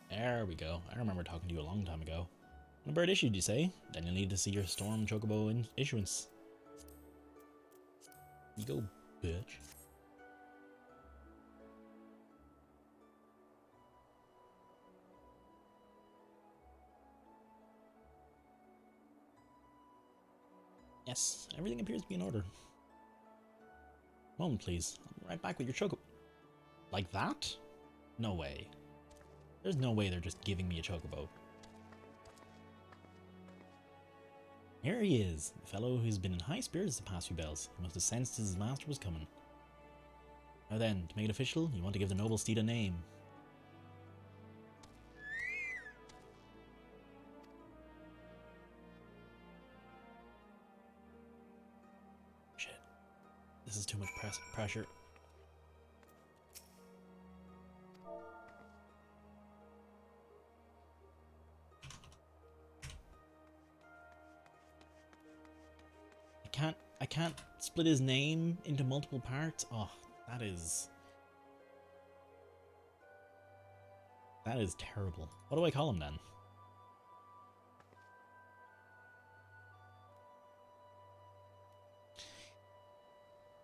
There we go. I remember talking to you a long time ago. When a bird issued, you say? Then you'll need to see your Storm Chocobo issuance. You go, bitch. Yes, everything appears to be in order. Moment, please. I'll be right back with your Chocobo. Like that? No way. There's no way they're just giving me a Chocobo. Here he is, the fellow who's been in high spirits the past few bells. He must have sensed his master was coming. Now then, to make it official, you want to give the noble steed a name. Shit. This is too much pressure. I can't split his name into multiple parts. Oh, that is terrible. What do I call him then?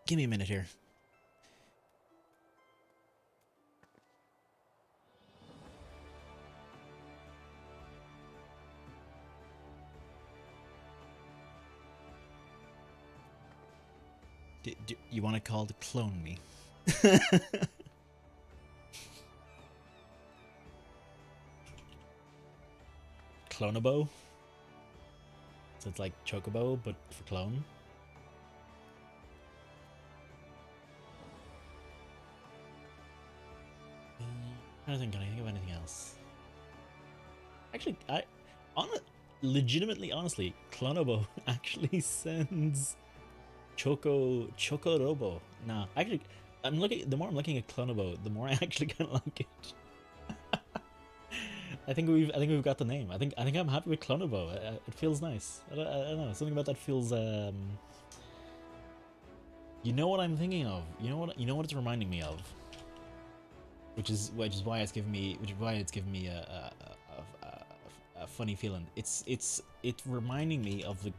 Give me a minute here. Do you want to call to clone me? Clonabo? So it's like Chocobo, but for clone? I don't think, can I think of anything else? Actually, legitimately, honestly, Clonabo actually sounds Chocorobo. Nah, actually, the more I'm looking at Clonabo, the more I actually kind of like it. I think we've got the name. I think I'm happy with Clonabo. It feels nice. I don't know. Something about that feels you know what I'm thinking of. You know what it's reminding me of. Which is why it's giving me a funny feeling. It's reminding me of the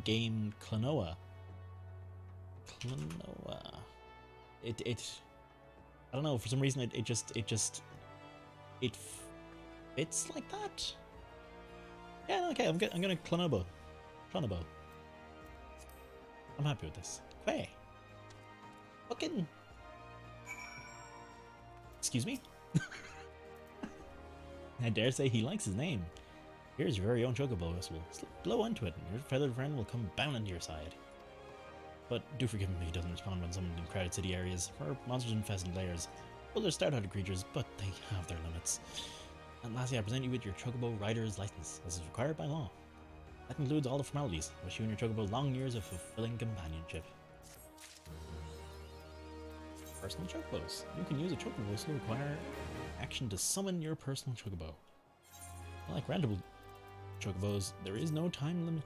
game Klonoa. It I don't know, for some reason it fits like that. Yeah, okay, I'm gonna Clonobo. I'm happy with this. Quay. Fucking. Excuse me? I dare say he likes his name. Here's your very own Chocobo whistle. Blow into it, and your feathered friend will come bounding to your side. But do forgive him if he doesn't respond when summoned in crowded city areas, for monsters infested layers. Well, they're stout-hearted creatures, but they have their limits. And lastly, I present you with your Chocobo Rider's license, as is required by law. That includes all the formalities. Wish you and your Chocobo long years of fulfilling companionship. Personal Chocobos. You can use a Chocobo whistle to require action to summon your personal Chocobo. Like rentable Chocobos, there is no time limit.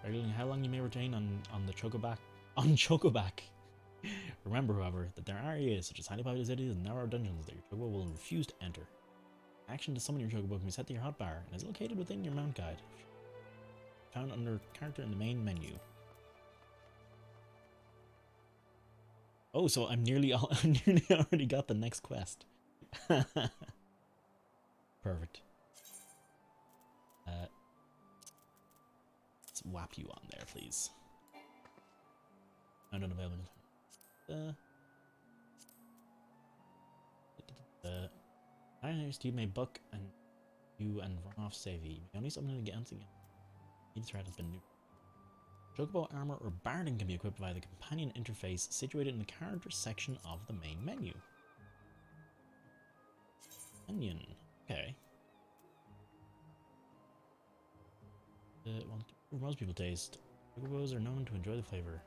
Regulating how long you may retain on the Chocoback. Remember, however, that there are areas such as highly populated cities and narrow dungeons that your Chocobo will refuse to enter. Action to summon your Chocobo can be set to your hotbar and is located within your mount guide, found under character in the main menu. Oh, so I'm nearly already got the next quest. Perfect. Let's whap you on there, please. I'm unavailable. I noticed you may buck and you and run off Savvy. Only something against again. Each threat has been new. Chocobo armor or barding can be equipped via the companion interface situated in the character section of the main menu. Onion. Okay. Well, most people taste. Chocobos are known to enjoy the flavor.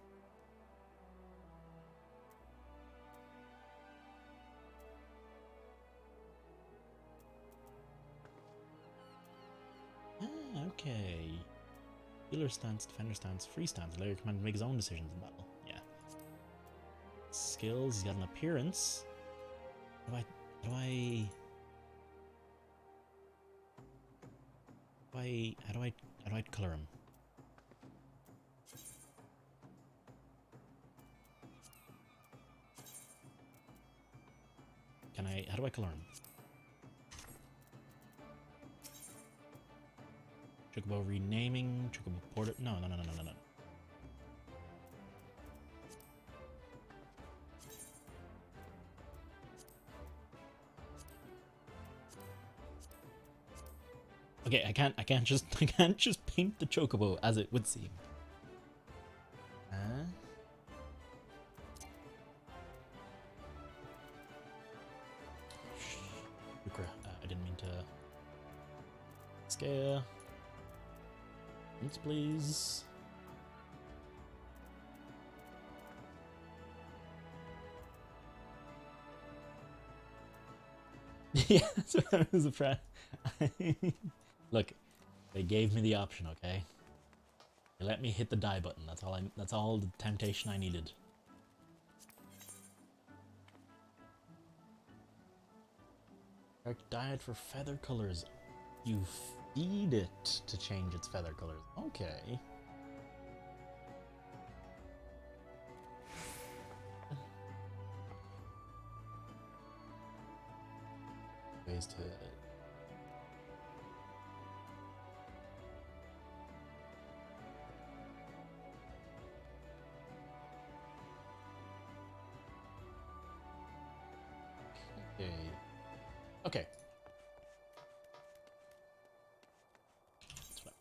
Ah, okay. Healer stance, defender stance, free stance. Allow your commander to make his own decisions in battle. Yeah. Skills. He's got an appearance. How do I color him? How do I color him? Chocobo renaming, Chocobo portrait. No. Okay, I can't just paint the Chocobo as it would seem. I didn't mean to scare. Please. Yeah, that's what I was surprised. Look, they gave me the option, okay? They let me hit the die button. That's all the temptation I needed. Dark diet for feather colors. You feed it to change its feather colors. Okay. Ways to... Okay. That's what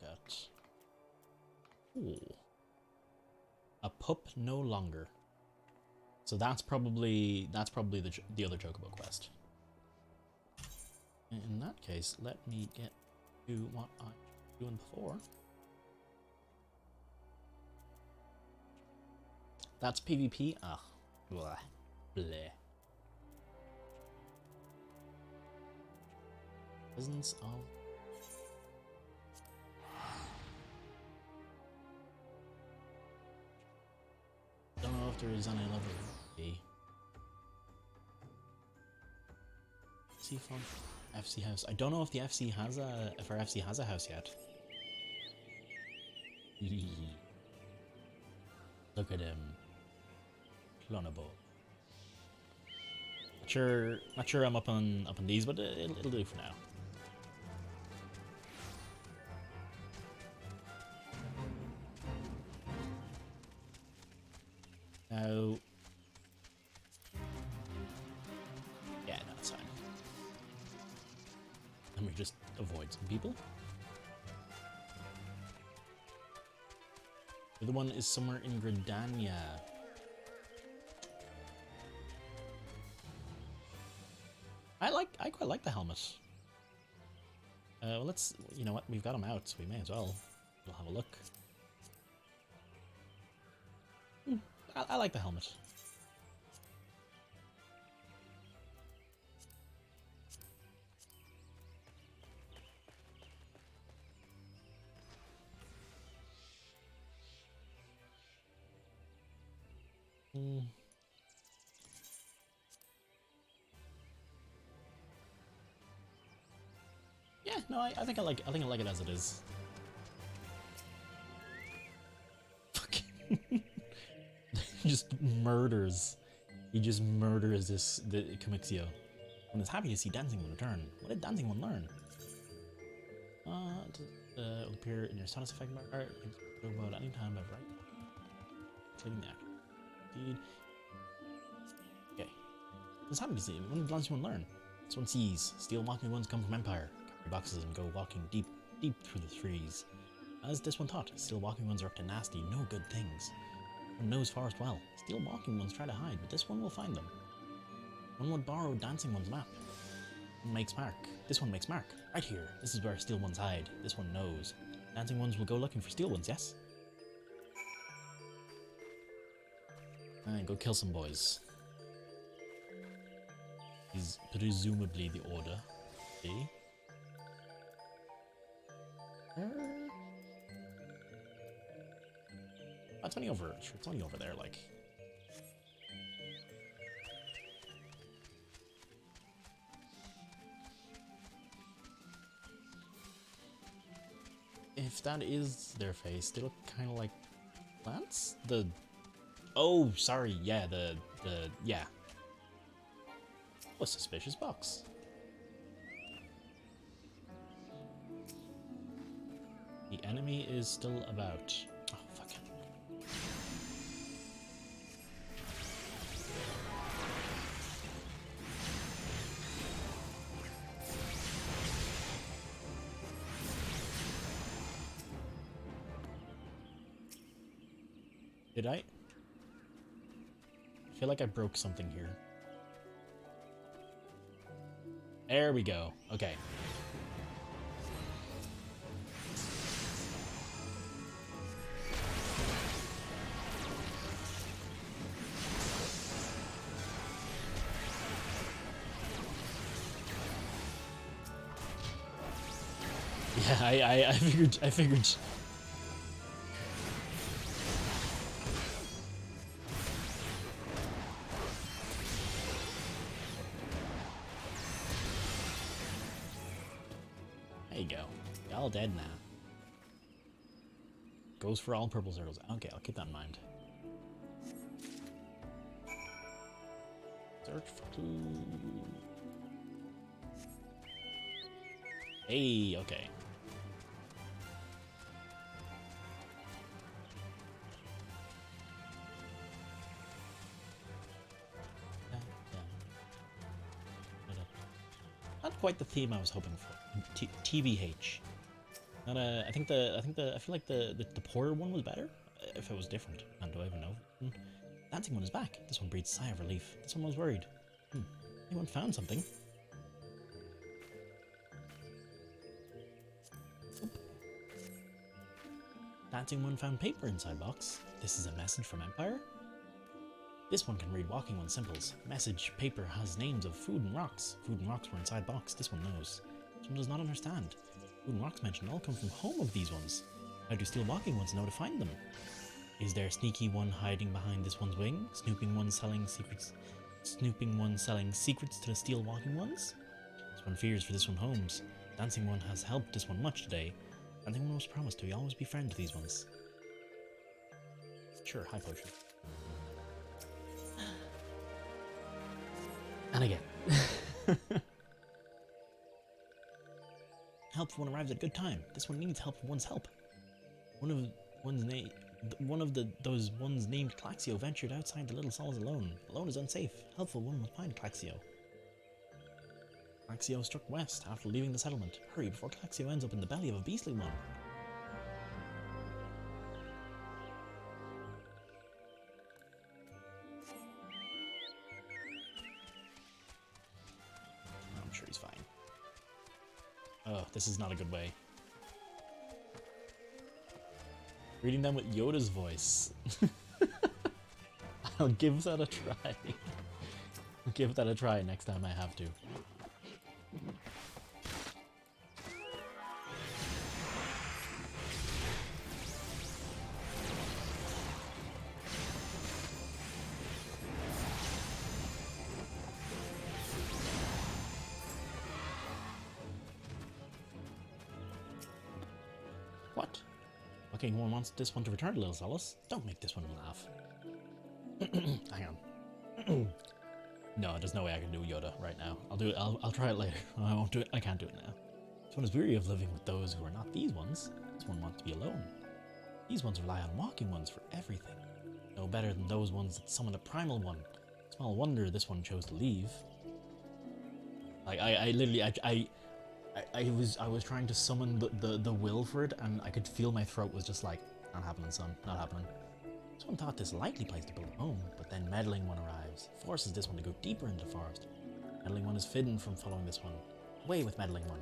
I got. Ooh. A pup no longer. So that's probably the other Chocobo quest. In that case, let me get to what I was doing before. That's PvP. Ah, blah, bleh. Presence of... Don't know if there is any level B. FC font, FC house. I don't know if the FC has a... if our FC has a house yet. Look at him. Clonable. Not sure I'm up on these, but it'll do for now. Now, yeah, no, it's fine. Let me just avoid some people. The other one is somewhere in Gridania. I quite like the helmet. Well, let's, you know what, we've got them out, so we may as well. We'll have a look. I like the helmet. Yeah, no, I think I like it as it is. Fucking he just murders the Comixio. One is happy to see Dancing One return. What did Dancing One learn? It will appear in your status effect bar. You can talk about any time by right clicking the action. Indeed. Okay. It's happy to see. What did Dancing One learn? This one sees. Steel walking ones come from Empire. Carry boxes and go walking deep through the trees. As this one thought, steel walking ones are up to nasty, no good things. One knows forest well. Steel walking ones try to hide, but this one will find them. One would borrow dancing one's map. One makes mark. This one makes mark. Right here. This is where steel ones hide. This one knows. Dancing ones will go looking for steel ones, yes? And go kill some boys. Is presumably the order. See? Oh, it's only over. Sure, it's only over there, like. If that is their face, they look kind of like plants. Oh, sorry. Yeah, yeah. A suspicious box. The enemy is still about. Oh, fuck it. Did I? I feel like I broke something here. There we go. Okay. Yeah, I figured. There you go. You're all dead now. Goes for all purple circles. Okay, I'll keep that in mind. Search for clue. Hey, okay. Not quite the theme I was hoping for. TBH. Not I feel like the porter one was better. If it was different. And do I even know? Dancing one is back. This one breathes a sigh of relief. This one was worried. Anyone found something? Oop. Dancing one found paper inside box. This is a message from Empire? This one can read walking one simples. Message paper has names of food and rocks. Food and rocks were inside box. This one knows. This one does not understand. Food and rocks mentioned all come from home of these ones. How do steel walking ones know to find them? Is there a sneaky one hiding behind this one's wing? Snooping one selling secrets to the steel walking ones? This one fears for this one homes. Dancing one has helped this one much today. Dancing one was promised to always be friend to these ones. Sure, high potion. And again. Help for one arrives at a good time. This one needs help for one's help. One of those ones named Claxio ventured outside the little cells alone. Alone is unsafe. Helpful one will find Claxio. Claxio struck west after leaving the settlement. Hurry before Claxio ends up in the belly of a beastly one. I'm sure he's fine. Oh, this is not a good way. Reading them with Yoda's voice. I'll give that a try. I'll give that a try next time I have to. What? Okay, one wants this one to return to Little Solace. Don't make this one laugh. Hang on. No, there's no way I can do Yoda right now. I'll do it. I'll try it later. I won't do it. I can't do it now. This one is weary of living with those who are not these ones. This one wants to be alone. These ones rely on walking ones for everything. No better than those ones that summon a primal one. Small wonder this one chose to leave. Like I literally I was trying to summon the will for it, and I could feel my throat was just like, not happening, son, not happening. Someone thought this a likely place to build a home, but then Meddling One arrives, forces this one to go deeper into the forest. Meddling One is forbidden from following this one. Away with Meddling One.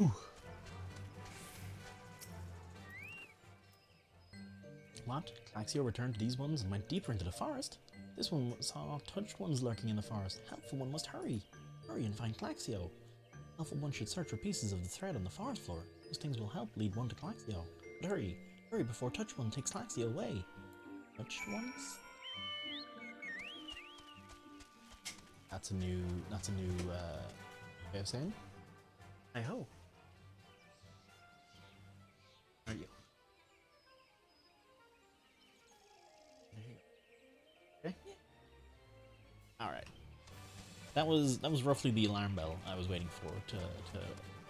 Ooh. What? Claxio returned to these ones and went deeper into the forest? This one saw touched ones lurking in the forest. Helpful one must hurry. Hurry and find Claxio. Helpful one should search for pieces of the thread on the forest floor. Those things will help lead one to Claxio. But hurry. Hurry before touched one takes Claxio away. Touched ones? That's a new way of saying. Hey ho. Are you? Okay. Alright. That was roughly the alarm bell I was waiting for to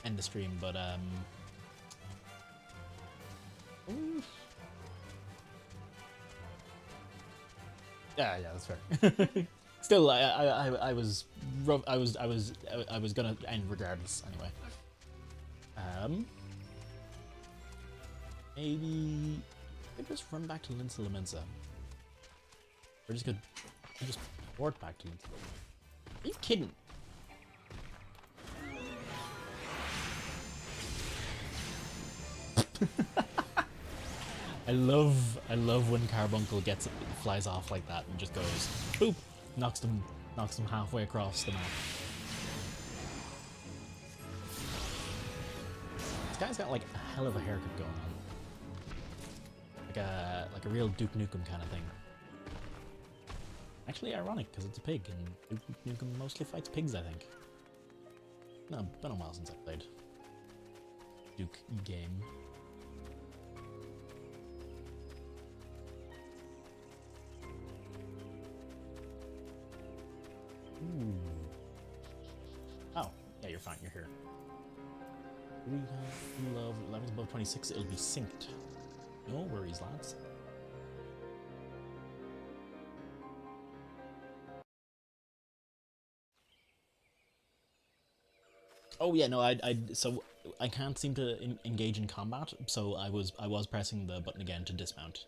end the stream, but oof. Yeah, that's fair. Still, I was gonna end regardless anyway. Maybe just run back to Linsa Lamensa. Or just port back to Linsa. Are you kidding? I love when Carbuncle flies off like that and just goes boop, knocks them halfway across the map. This guy's got like a hell of a haircut going on. Like a real Duke Nukem kind of thing. Actually ironic, because it's a pig, and Duke Nukem mostly fights pigs, I think. No, been a while since I played Duke game. Ooh. Oh, yeah, you're fine, you're here. We have love, levels above 26, it'll be synced. No worries, lads. Oh yeah, no, so I can't seem to engage in combat, so I was pressing the button again to dismount.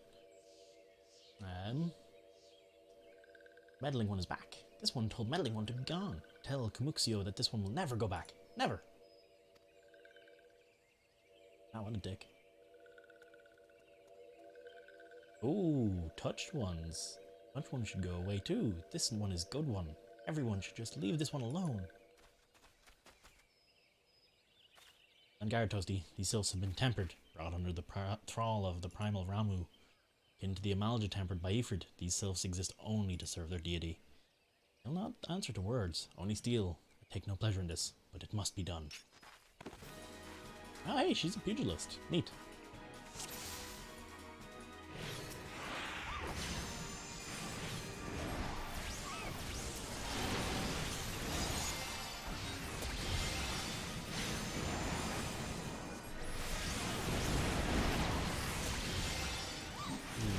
Meddling One is back. This one told Meddling One to be gone. Tell Kamuxio that this one will never go back. Never. Oh, what a dick. Ooh, touched ones. Touched one should go away too. This one is good one. Everyone should just leave this one alone. On guard, Toasty. These sylphs have been tempered, brought under the thrall of the primal Ramu. Akin to the Amalja tempered by Ifrit, these sylphs exist only to serve their deity. They'll not answer to words, only steal. I take no pleasure in this, but it must be done. Oh hey, she's a pugilist. Neat.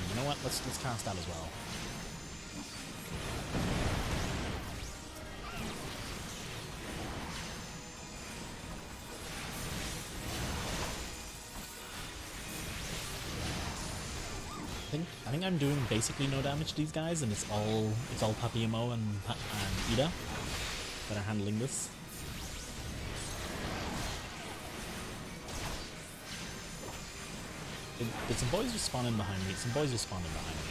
You know what? Let's cast that as well. I think I'm doing basically no damage to these guys, and it's all Papillamo and Ida that are handling this. Did some boys just spawn in behind me? Some boys just spawned in behind me.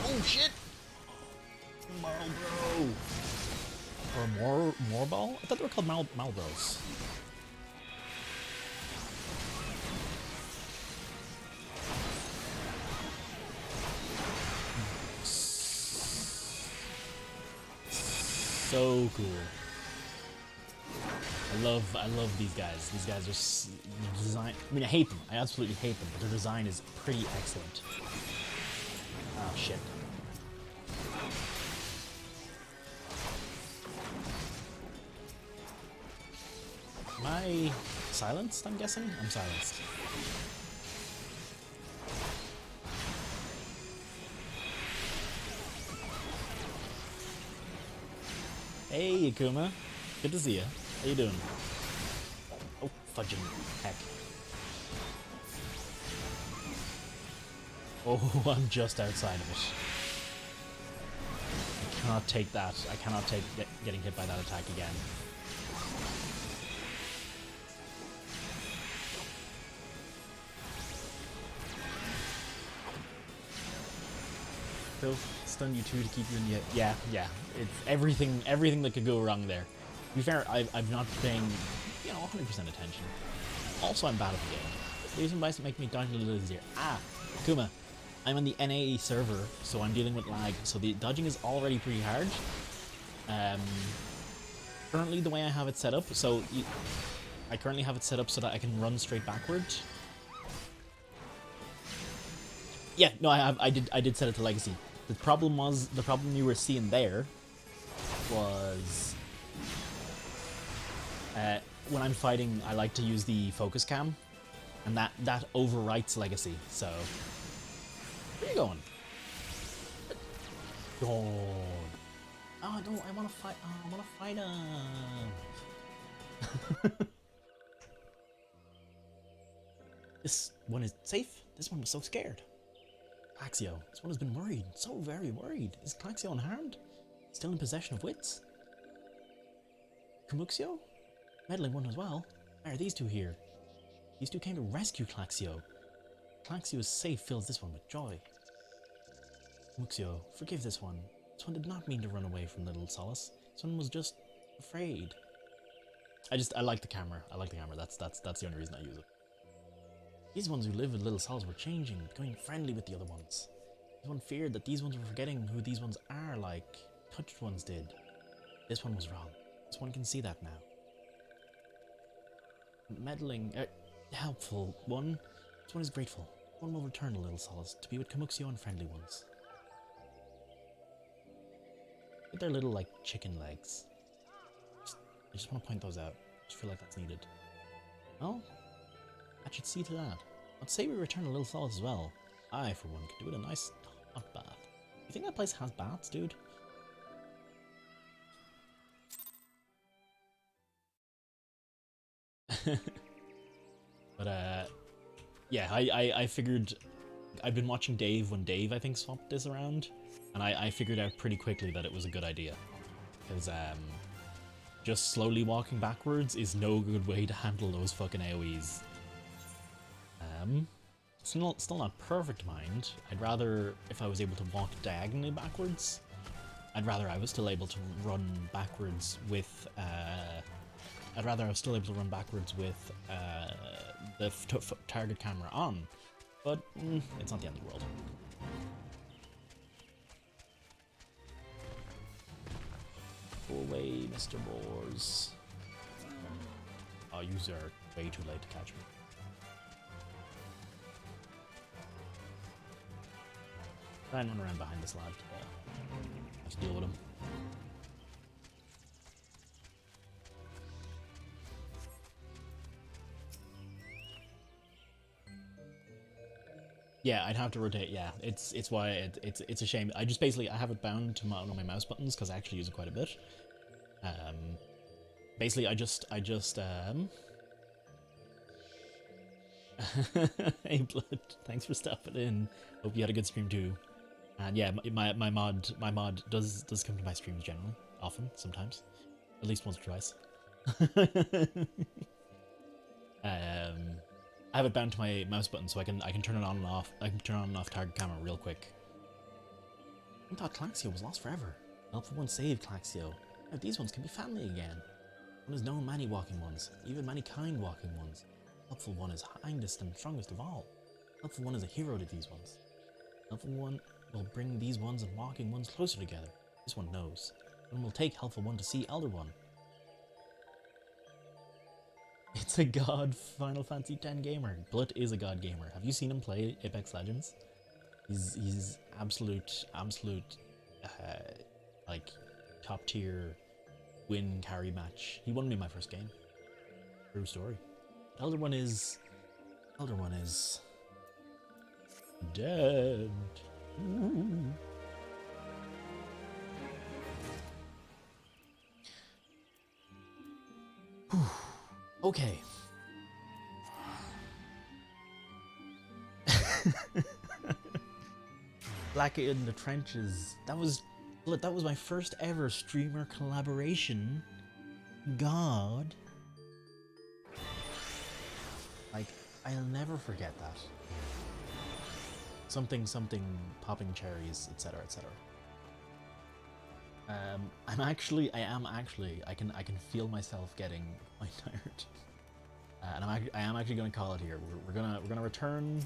Oh shit! Marlboro! Or Moorball? I thought they were called Marlboros. So cool. I love these guys. These guys are design. I mean, I hate them. I absolutely hate them. But their design is pretty excellent. Oh shit. Am I silenced, I'm guessing? I'm silenced. Hey, Akuma. Good to see you. How you doing? Oh, fudging heck. Oh, I'm just outside of it. I cannot take that. I cannot take getting hit by that attack again. Phil, stun you too to keep you in the... Yeah. It's everything that could go wrong there. To be fair, I've not been paying, 100% attention. Also, I'm bad at the game. These might make me dodge a little easier. Ah, Kuma. I'm on the NA server, so I'm dealing with lag, so the dodging is already pretty hard. Currently, the way I have it set up, I currently have it set up so that I can run straight backward. Yeah, no, I did set it to legacy. The problem you were seeing there was when I'm fighting, I like to use the focus cam, and that overwrites legacy. So where are you going? God. Oh no, I want to fight. Oh, I want to fight him. This one is safe. This one was so scared. Claxio. This one has been worried. So very worried. Is Claxio unharmed? Still in possession of wits? Kamuxio? Meddling one as well. Why are these two here? These two came to rescue Claxio. Claxio's safe fills this one with joy. Kamuxio, forgive this one. This one did not mean to run away from little Solace. This one was just afraid. I like the camera. I like the camera. That's the only reason I use it. These ones who live with little Sols were changing, becoming friendly with the other ones. This one feared that these ones were forgetting who these ones are, like touched ones did. This one was wrong. This one can see that now. Meddling, helpful one. This one is grateful. One will return to little Solace to be with Kamuxio and friendly ones. With their little, like, chicken legs. I just want to point those out. I just feel like that's needed. Well, I should see to that. I'd say we return to Little Solace as well. I, for one, could do with a nice hot bath. You think that place has baths, dude? But, yeah, I figured... I've been watching Dave when Dave, I think, swapped this around. And I figured out pretty quickly that it was a good idea. Because, just slowly walking backwards is no good way to handle those fucking AoEs. Still not perfect, mind. I'd rather, if I was able to walk diagonally backwards, I'd rather I was still able to run backwards with, the target camera on. But, it's not the end of the world. Go away, Mr. Boars. Oh, you are way too late to catch me. Try and run around behind this lad to have to deal with him. Yeah, I'd have to rotate. Yeah, it's why it's a shame. I have it bound to one of my mouse buttons because I actually use it quite a bit. Basically, I just Hey Blood, thanks for stopping in. Hope you had a good stream too. And yeah, my mod does come to my streams generally, often, sometimes, at least once or twice. I have it bound to my mouse button so I can turn it on and off. I can turn on and off target camera real quick. I thought Claxio was lost forever. Helpful one saved Claxio. Now these ones can be family again. One has known many walking ones, even many kind walking ones. Helpful one is kindest and strongest of all. Helpful one is a hero to these ones. Helpful one will bring these ones and walking ones closer together. This one knows. One will take Helpful one to see Elder one. It's a god Final Fantasy X gamer. Blut is a god gamer. Have you seen him play Apex Legends? He's absolute, like, top tier win carry match. He won me my first game. True story. Elder one is dead. Ooh. Okay. Black in the Trenches. That was my first ever streamer collaboration. God. Like, I'll never forget that. Something popping cherries, etc., etc. I can feel myself getting quite tired. And I am actually going to call it here. We're gonna return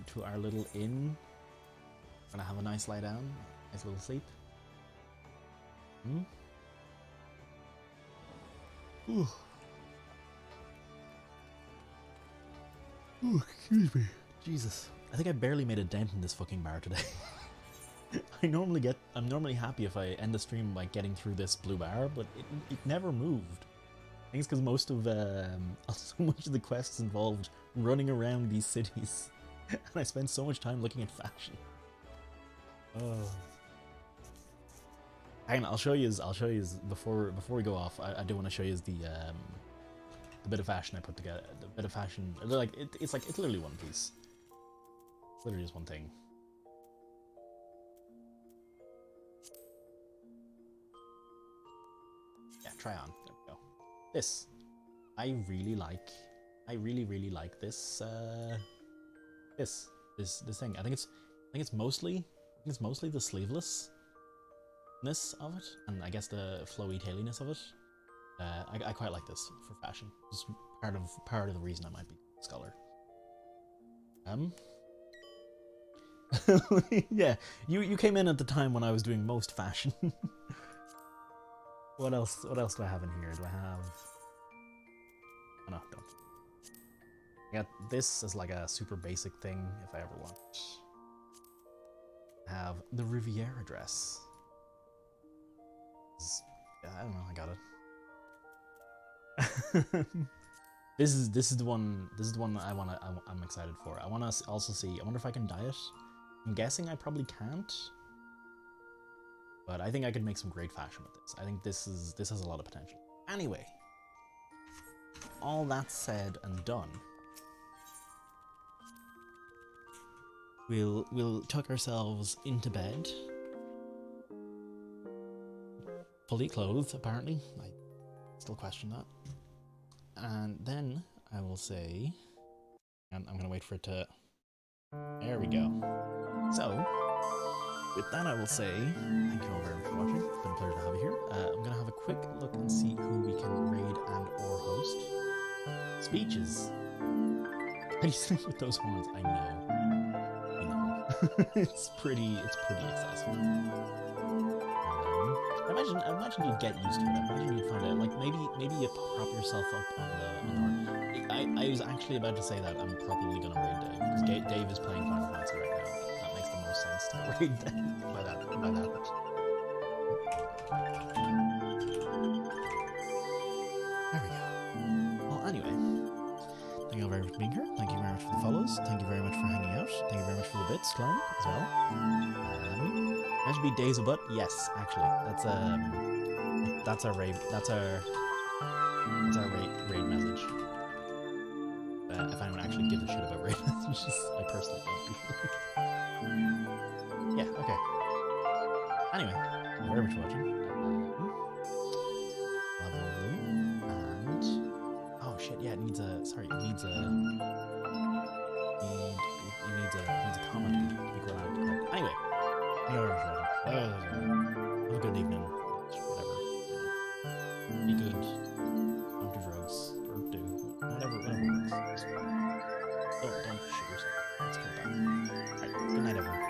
to our little inn. We're gonna have a nice lie down, nice little sleep. Ooh. Ooh, excuse me. Jesus. I think I barely made a dent in this fucking bar today. I'm normally happy if I end the stream by getting through this blue bar, but it never moved. I think it's because most of so much of the quests involved running around these cities, and I spent so much time looking at fashion. Oh. Hang on, I'll show you before we go off. I do want to show you the bit of fashion I put together. The bit of fashion, like it's literally one piece. It's literally just one thing. Yeah, try on. There we go. This, I really like this. This thing. I think it's mostly the sleevelessness of it, and I guess the flowy tailiness of it. I quite like this for fashion. It's part of the reason I might be a scholar. Yeah, you came in at the time when I was doing most fashion. What else do I have in here? Do I have... Oh no, don't. I got this as like a super basic thing if I ever want. I have the Riviera dress. Yeah, I don't know, I got it. This is the one that I'm excited for. I want to also see. I wonder if I can dye it. I'm guessing I probably can't, but I think I could make some great fashion with this. I think this has a lot of potential. Anyway, all that said and done, we'll tuck ourselves into bed, fully clothed. Apparently, I still question that. And then I will say, and I'm gonna wait for it to. There we go. So, with that, I will say thank you all very much for watching. It's been a pleasure to have you here. I'm gonna have a quick look and see who we can raid and/or host. Speeches. How do you sing with those horns? I know. It's pretty excessive. I imagine you'd get used to it. I imagine you'd find out, like, maybe you prop yourself up on the horn. I was actually about to say that I'm probably gonna raid Dave, because Dave is playing Final Fantasy right now. That makes the most sense to raid Dave by that. There we go. Well, anyway, thank you all very much for being here. Thank you very much for the follows. Thank you very much for hanging out. Thank you very much for the bits, clone, as well. That should be Days of Butt. Yes, actually, that's our raid. That's our raid message. If anyone actually gives a shit about raid messages, I personally don't usually. Yeah. Okay. Anyway, thank you very much for watching. Love and oh shit! Yeah, it needs a. Sorry, it needs a comment to be correct. Anyway. Have a good evening. Whatever. Be good. Don't do drugs. Or do. Whatever works. Don't shoot yourself. Let's cut that. Alright, good night, everyone.